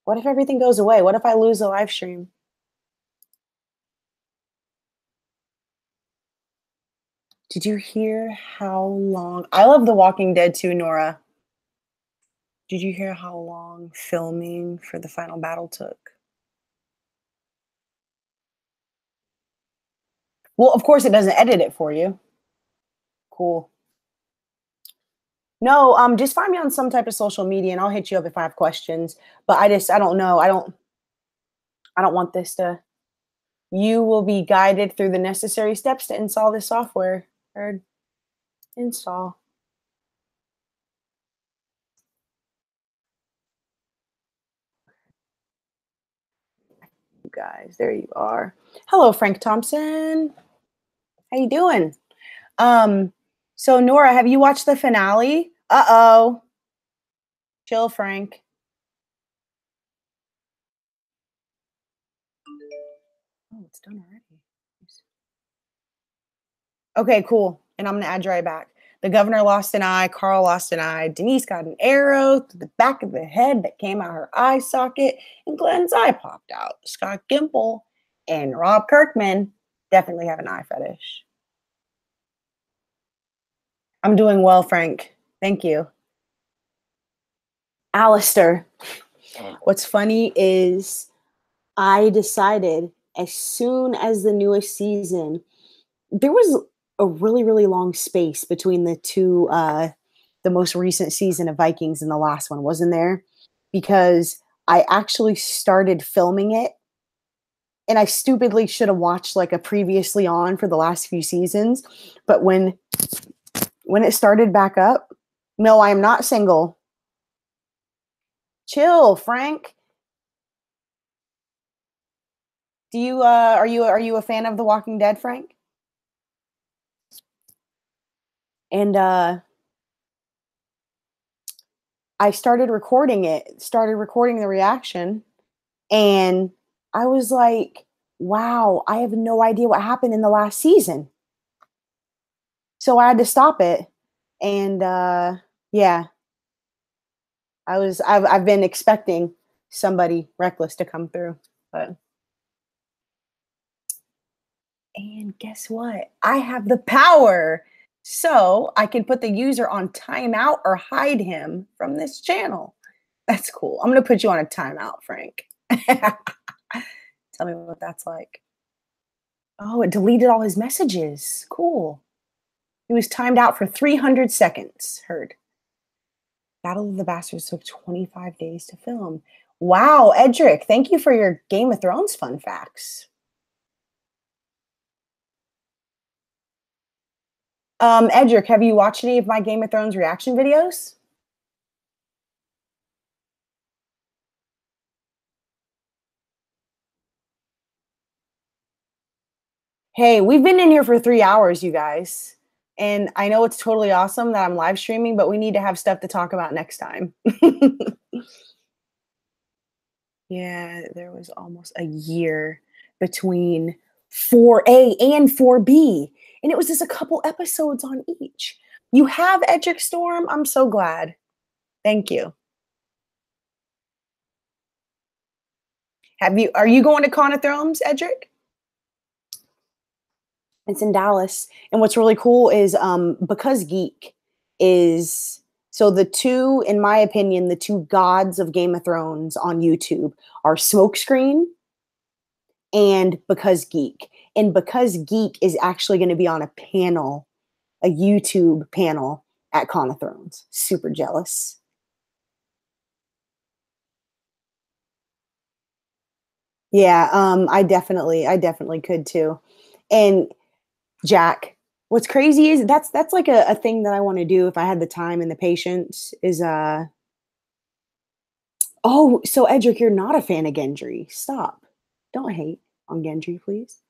What if everything goes away? What if I lose the live stream? Did you hear how long? I love The Walking Dead too, Nora. Did you hear how long filming for the final battle took? Well, of course it doesn't edit it for you. Cool. No, just find me on some type of social media and I'll hit you up if I have questions. But I don't know. I don't want this to. You will be guided through the necessary steps to install this software. Or install. You guys, there you are. Hello, Frank Thompson. How you doing? So Nora, have you watched the finale? Uh-oh. Chill, Frank. Oh, it's done already. Okay, cool. And I'm gonna add you right back. The governor lost an eye, Carl lost an eye, Denise got an arrow to the back of the head that came out her eye socket, and Glenn's eye popped out. Scott Gimple and Rob Kirkman definitely have an eye fetish. I'm doing well, Frank. Thank you. Alistair, what's funny is I decided as soon as the newest season, there was a really, really long space between the two, the most recent season of Vikings and the last one, wasn't there? Because I actually started filming it and I stupidly should have watched like a previously on for the last few seasons. But when it started back up, no, I am not single. Chill, Frank. Do you are you a fan of The Walking Dead, Frank? And I started recording the reaction, and I was like, wow, I have no idea what happened in the last season. So I had to stop it. And yeah, I've been expecting somebody reckless to come through, but and guess what? I have the power. So I can put the user on timeout or hide him from this channel. That's cool. I'm going to put you on a timeout, Frank. Tell me what that's like. Oh, it deleted all his messages. Cool. He was timed out for 300 seconds. Heard. Battle of the Bastards took 25 days to film. Wow, Edric, thank you for your Game of Thrones fun facts. Edric, have you watched any of my Game of Thrones reaction videos? Hey, we've been in here for 3 hours, you guys. And I know it's totally awesome that I'm live streaming, but we need to have stuff to talk about next time. Yeah, there was almost a year between 4A and 4B. And it was just a couple episodes on each. You have Edric Storm? I'm so glad. Thank you. Are you going to Con of Thrones, Edric? It's in Dallas. And what's really cool is Because Geek is, so the two, in my opinion, the two gods of Game of Thrones on YouTube are Smokescreen and Because Geek. And Because Geek is actually going to be on a panel, a YouTube panel at Con of Thrones. Super jealous. Yeah, I definitely could too. And Jack, what's crazy is that's like a thing that I want to do if I had the time and the patience is oh, so Edric, you're not a fan of Gendry. Stop. Don't hate on Gendry, please.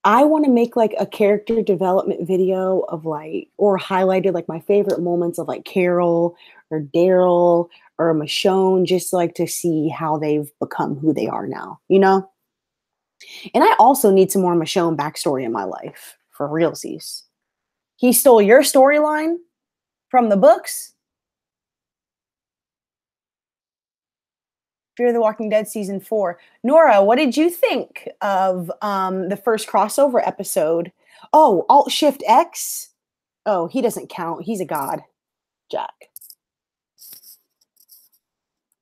I want to make like a character development video of like, or highlighted like my favorite moments of like Carol or Daryl or Michonne, just like to see how they've become who they are now, you know? And I also need some more Michonne backstory in my life, for realsies. He stole your storyline from the books? Fear the Walking Dead season 4. Nora, what did you think of the first crossover episode? Oh, Alt Shift X? Oh, he doesn't count. He's a god. Jack.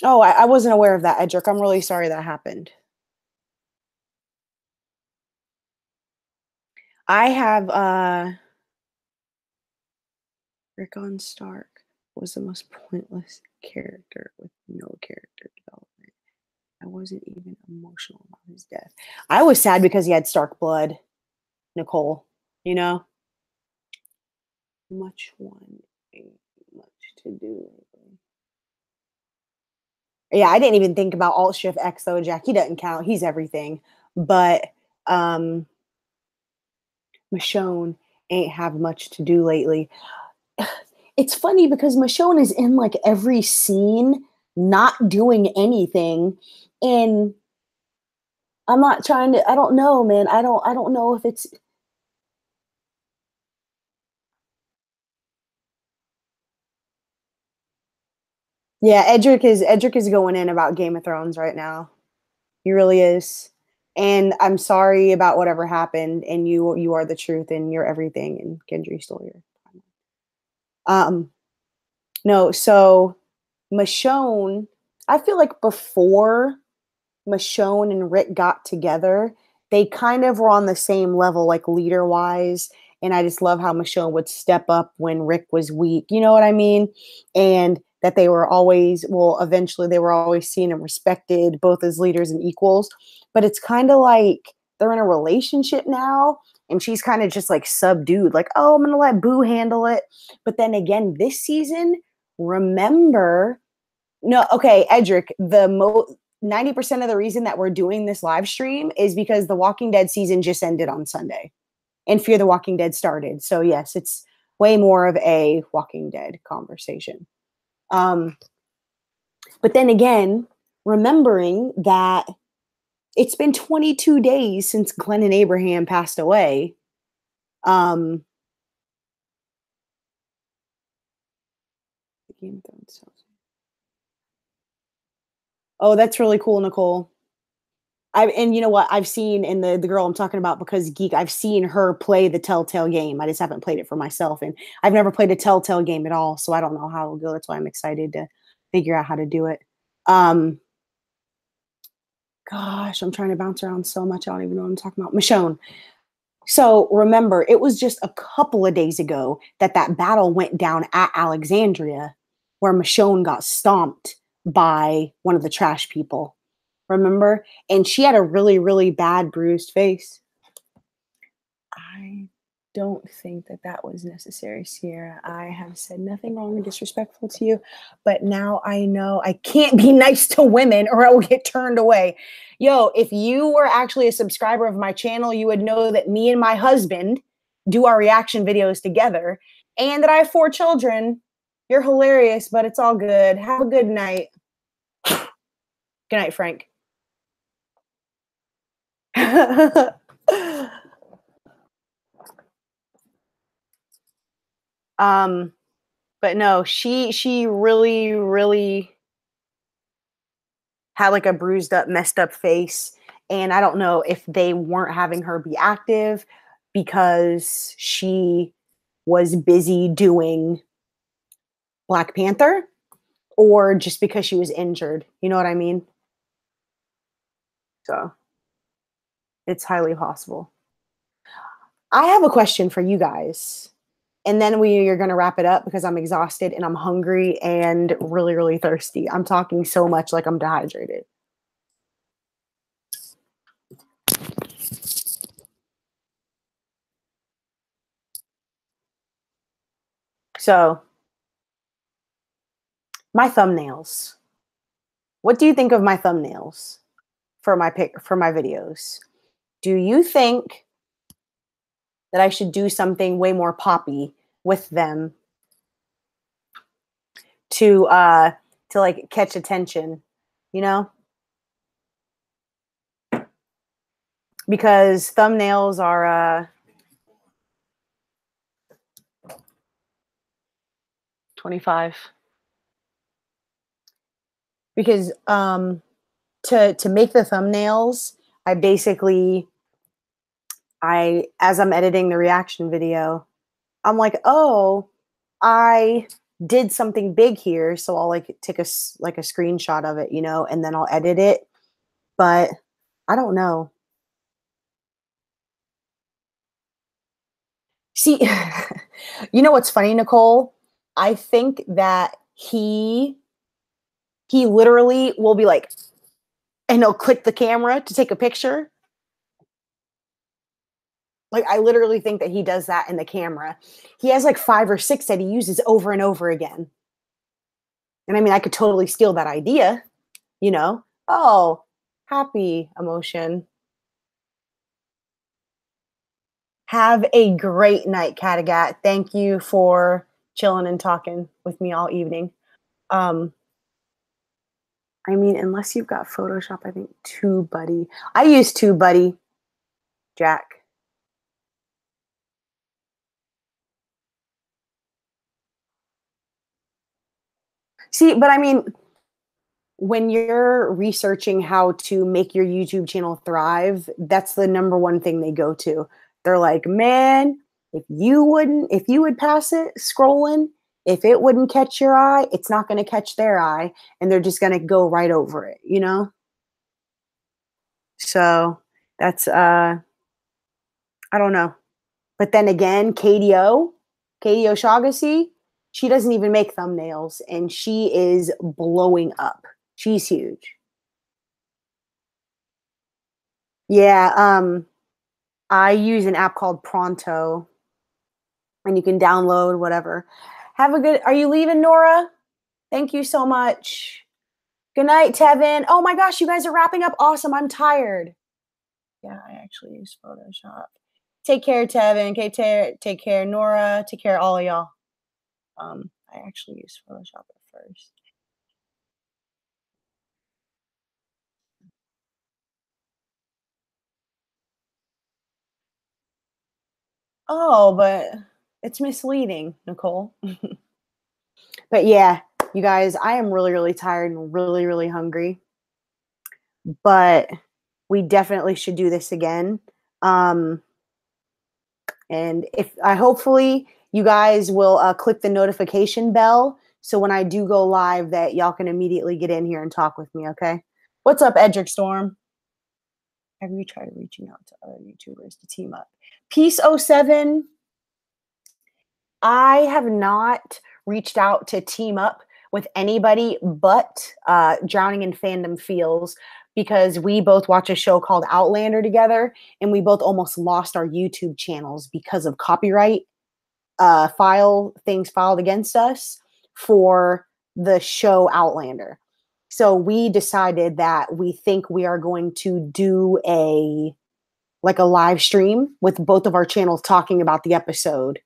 Oh, I wasn't aware of that, Edric. I'm really sorry that happened. I have Rickon Stark was the most pointless character with no character development. I wasn't even emotional about his death. I was sad because he had Stark blood, Nicole, you know? Much one, ain't much to do. Yeah, I didn't even think about Alt Shift X though, Jack. He doesn't count. He's everything. But Michonne ain't have much to do lately. It's funny because Michonne is in like every scene, not doing anything. And I'm not trying to, I don't know, man. I don't know if it's, yeah, Edric is going in about Game of Thrones right now. He really is. And I'm sorry about whatever happened. And you are the truth and you're everything. And Gendry stole your no, so Michonne, I feel like before Michonne and Rick got together, they kind of were on the same level, like leader wise. And I just love how Michonne would step up when Rick was weak. You know what I mean? And that they were always, well, eventually they were always seen and respected both as leaders and equals. But it's kind of like they're in a relationship now. And she's kind of just like subdued, like, oh, I'm going to let Boo handle it. But then again, this season, remember, no, okay, Edric, 90% of the reason that we're doing this live stream is because The Walking Dead season just ended on Sunday and Fear the Walking Dead started. So yes, it's way more of a Walking Dead conversation. But then again, remembering that it's been 22 days since Glenn and Abraham passed away. Game of Thrones. Oh, that's really cool, Nicole. And you know what? I've seen in the girl I'm talking about because Geek, I've seen her play the Telltale game. I just haven't played it for myself. And I've never played a Telltale game at all. So I don't know how it'll go. That's why I'm excited to figure out how to do it. Gosh, I'm trying to bounce around so much. I don't even know what I'm talking about. Michonne. So remember, it was just a couple of days ago that battle went down at Alexandria where Michonne got stomped by one of the trash people. Remember? And she had a really, really bad bruised face. I don't think that was necessary, Sierra. I have said nothing wrong or disrespectful to you, but now I know I can't be nice to women or I will get turned away. Yo, if you were actually a subscriber of my channel, you would know that me and my husband do our reaction videos together and that I have 4 children. You're hilarious, but it's all good. Have a good night. Good night, Frank. But no, she really, really had like a bruised up, messed up face. And I don't know if they weren't having her be active because she was busy doing Black Panther or just because she was injured. You know what I mean? So it's highly possible. I have a question for you guys. And then you're going to wrap it up because I'm exhausted and I'm hungry and really, really thirsty. I'm talking so much like I'm dehydrated. So, my thumbnails. What do you think of my thumbnails for my videos? Do you think that I should do something way more poppy with them to like catch attention, you know? Because thumbnails are 25. Because to make the thumbnails, as I'm editing the reaction video, I'm like, oh, I did something big here, so I'll like take a screenshot of it, you know, and then I'll edit it. But I don't know. See, you know what's funny, Nicole? I think that he literally will be like, and he'll click the camera to take a picture. Like, I literally think that he does that in the camera. He has like 5 or 6 that he uses over and over again. And I mean, I could totally steal that idea, you know? Oh, happy emotion. Have a great night, Catagat. Thank you for chilling and talking with me all evening. I mean, unless you've got Photoshop, I think TubeBuddy. I use TubeBuddy, Jack. See, but I mean, when you're researching how to make your YouTube channel thrive, that's the #1 thing they go to. They're like, man, if you would pass it scrolling, if it wouldn't catch your eye, it's not going to catch their eye. And they're just going to go right over it, you know? So that's, I don't know. But then again, KDO Shaughnessy, she doesn't even make thumbnails and she is blowing up. She's huge. Yeah, I use an app called Pronto and you can download whatever. Have a good, are you leaving, Nora? Thank you so much. Good night, Tevin. Oh my gosh, you guys are wrapping up. Awesome. I'm tired. Yeah, I actually use Photoshop. Take care, Tevin. Okay, take care, Nora. Take care, all of y'all. I actually use Photoshop at first. Oh, but it's misleading, Nicole. But yeah, you guys, I am really, really tired and really, really hungry. But we definitely should do this again. And if I hopefully you guys will click the notification bell so when I do go live that y'all can immediately get in here and talk with me, okay? What's up, Edric Storm? Have you tried reaching out to other YouTubers to team up? Peace 07. I have not reached out to team up with anybody but Drowning in Fandom Feels, because we both watch a show called Outlander together, and we both almost lost our YouTube channels because of copyright things filed against us for the show Outlander. So we decided that we think we are going to do a live stream with both of our channels talking about the episode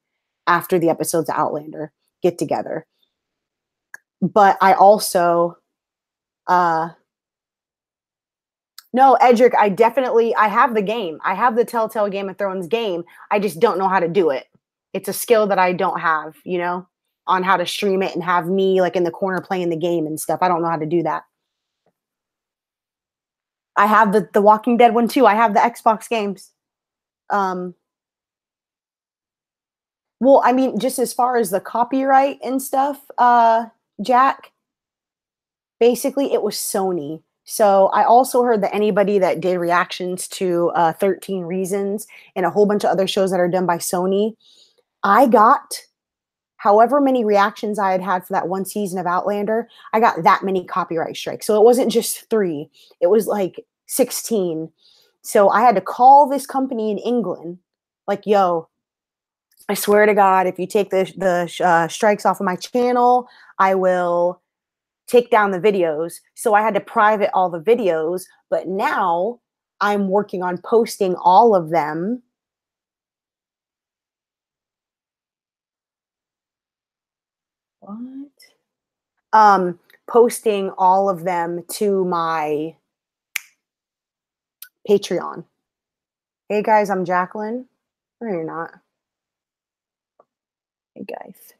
after the episodes of Outlander get together. But I also no, Edric, I have the game. I have the Telltale Game of Thrones game. I just don't know how to do it. It's a skill that I don't have, on how to stream it and have me in the corner playing the game and stuff. I don't know how to do that. I have the Walking Dead one too. I have the Xbox games. Well, I mean, just as far as the copyright and stuff, Jack, basically it was Sony. So I also heard that anybody that did reactions to 13 Reasons and a whole bunch of other shows that are done by Sony, I got however many reactions I had for that one season of Outlander, I got that many copyright strikes. So it wasn't just 3, it was 16. So I had to call this company in England, yo, I swear to God, if you take the strikes off of my channel, I will take down the videos. So I had to private all the videos, but now I'm working on posting all of them. What? Posting all of them to my Patreon. Hey guys, I'm Jacqueline. No, you're not. Hey guys.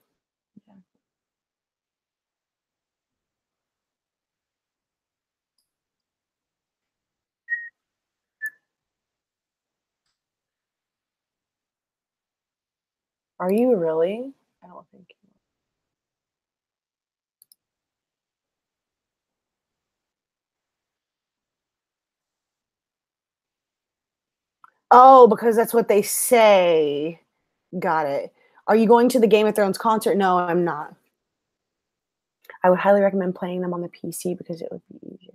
Are you really? I don't think. Oh, because that's what they say. Got it. Are you going to the Game of Thrones concert? No, I'm not. I would highly recommend playing them on the PC because it would be easier.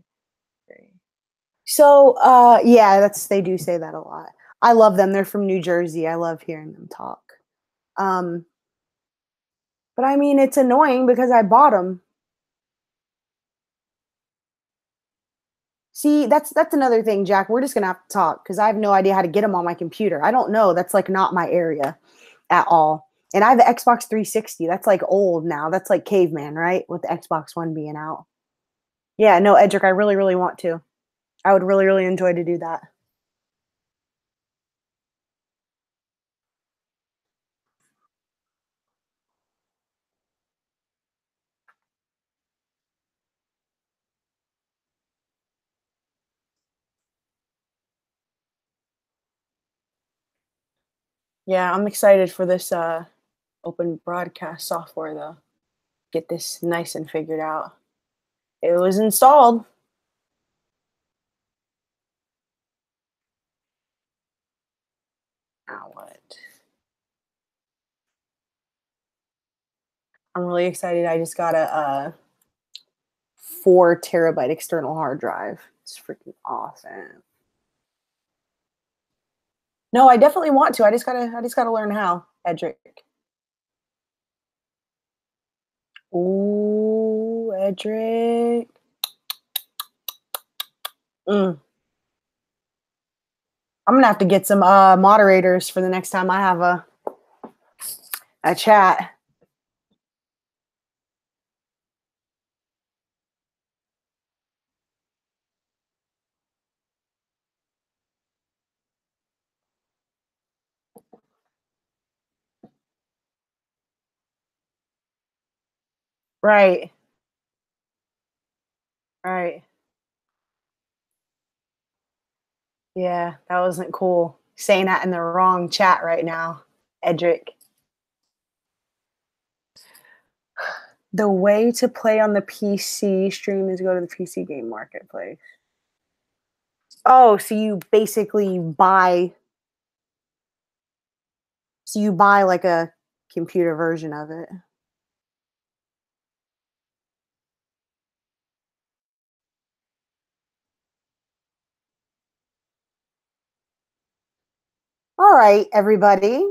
So, yeah, they do say that a lot. I love them. They're from New Jersey. I love hearing them talk. But I mean, it's annoying because I bought them. See, that's another thing, Jack. We're just gonna have to talk because I have no idea how to get them on my computer. I don't know. That's not my area at all. And I have the Xbox 360. That's old now. That's caveman, right? With the Xbox One being out. Yeah, no, Edric, I really, really want to. I would really, really enjoy to do that. Yeah, I'm excited for this open broadcast software though. Get this nice and figured out. It was installed. Now what? I'm really excited. I just got a 4 terabyte external hard drive. It's freaking awesome. No, I definitely want to. I just gotta learn how, Edric. Ooh, Edric. I'm gonna have to get some moderators for the next time I have a chat. Right. Right. Yeah, that wasn't cool. Saying that in the wrong chat right now, Edric. The way to play on the PC stream is go to the PC game marketplace. Oh, so you basically buy like a computer version of it. All right, everybody.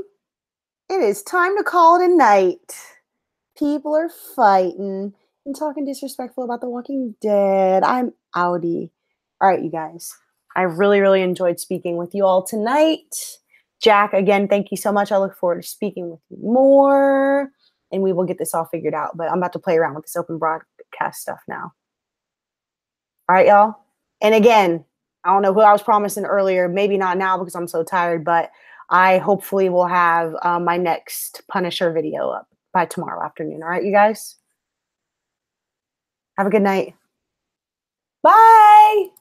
It is time to call it a night. People are fighting and talking disrespectful about The Walking Dead. I'm outie. All right, you guys. I really, really enjoyed speaking with you all tonight. Jack, again, thank you so much. I look forward to speaking with you more, and we will get this all figured out. But I'm about to play around with this open broadcast stuff now. All right, y'all. And again, I don't know who I was promising earlier. Maybe not now because I'm so tired, but I hopefully will have my next Punisher video up by tomorrow afternoon. All right, you guys? Have a good night. Bye.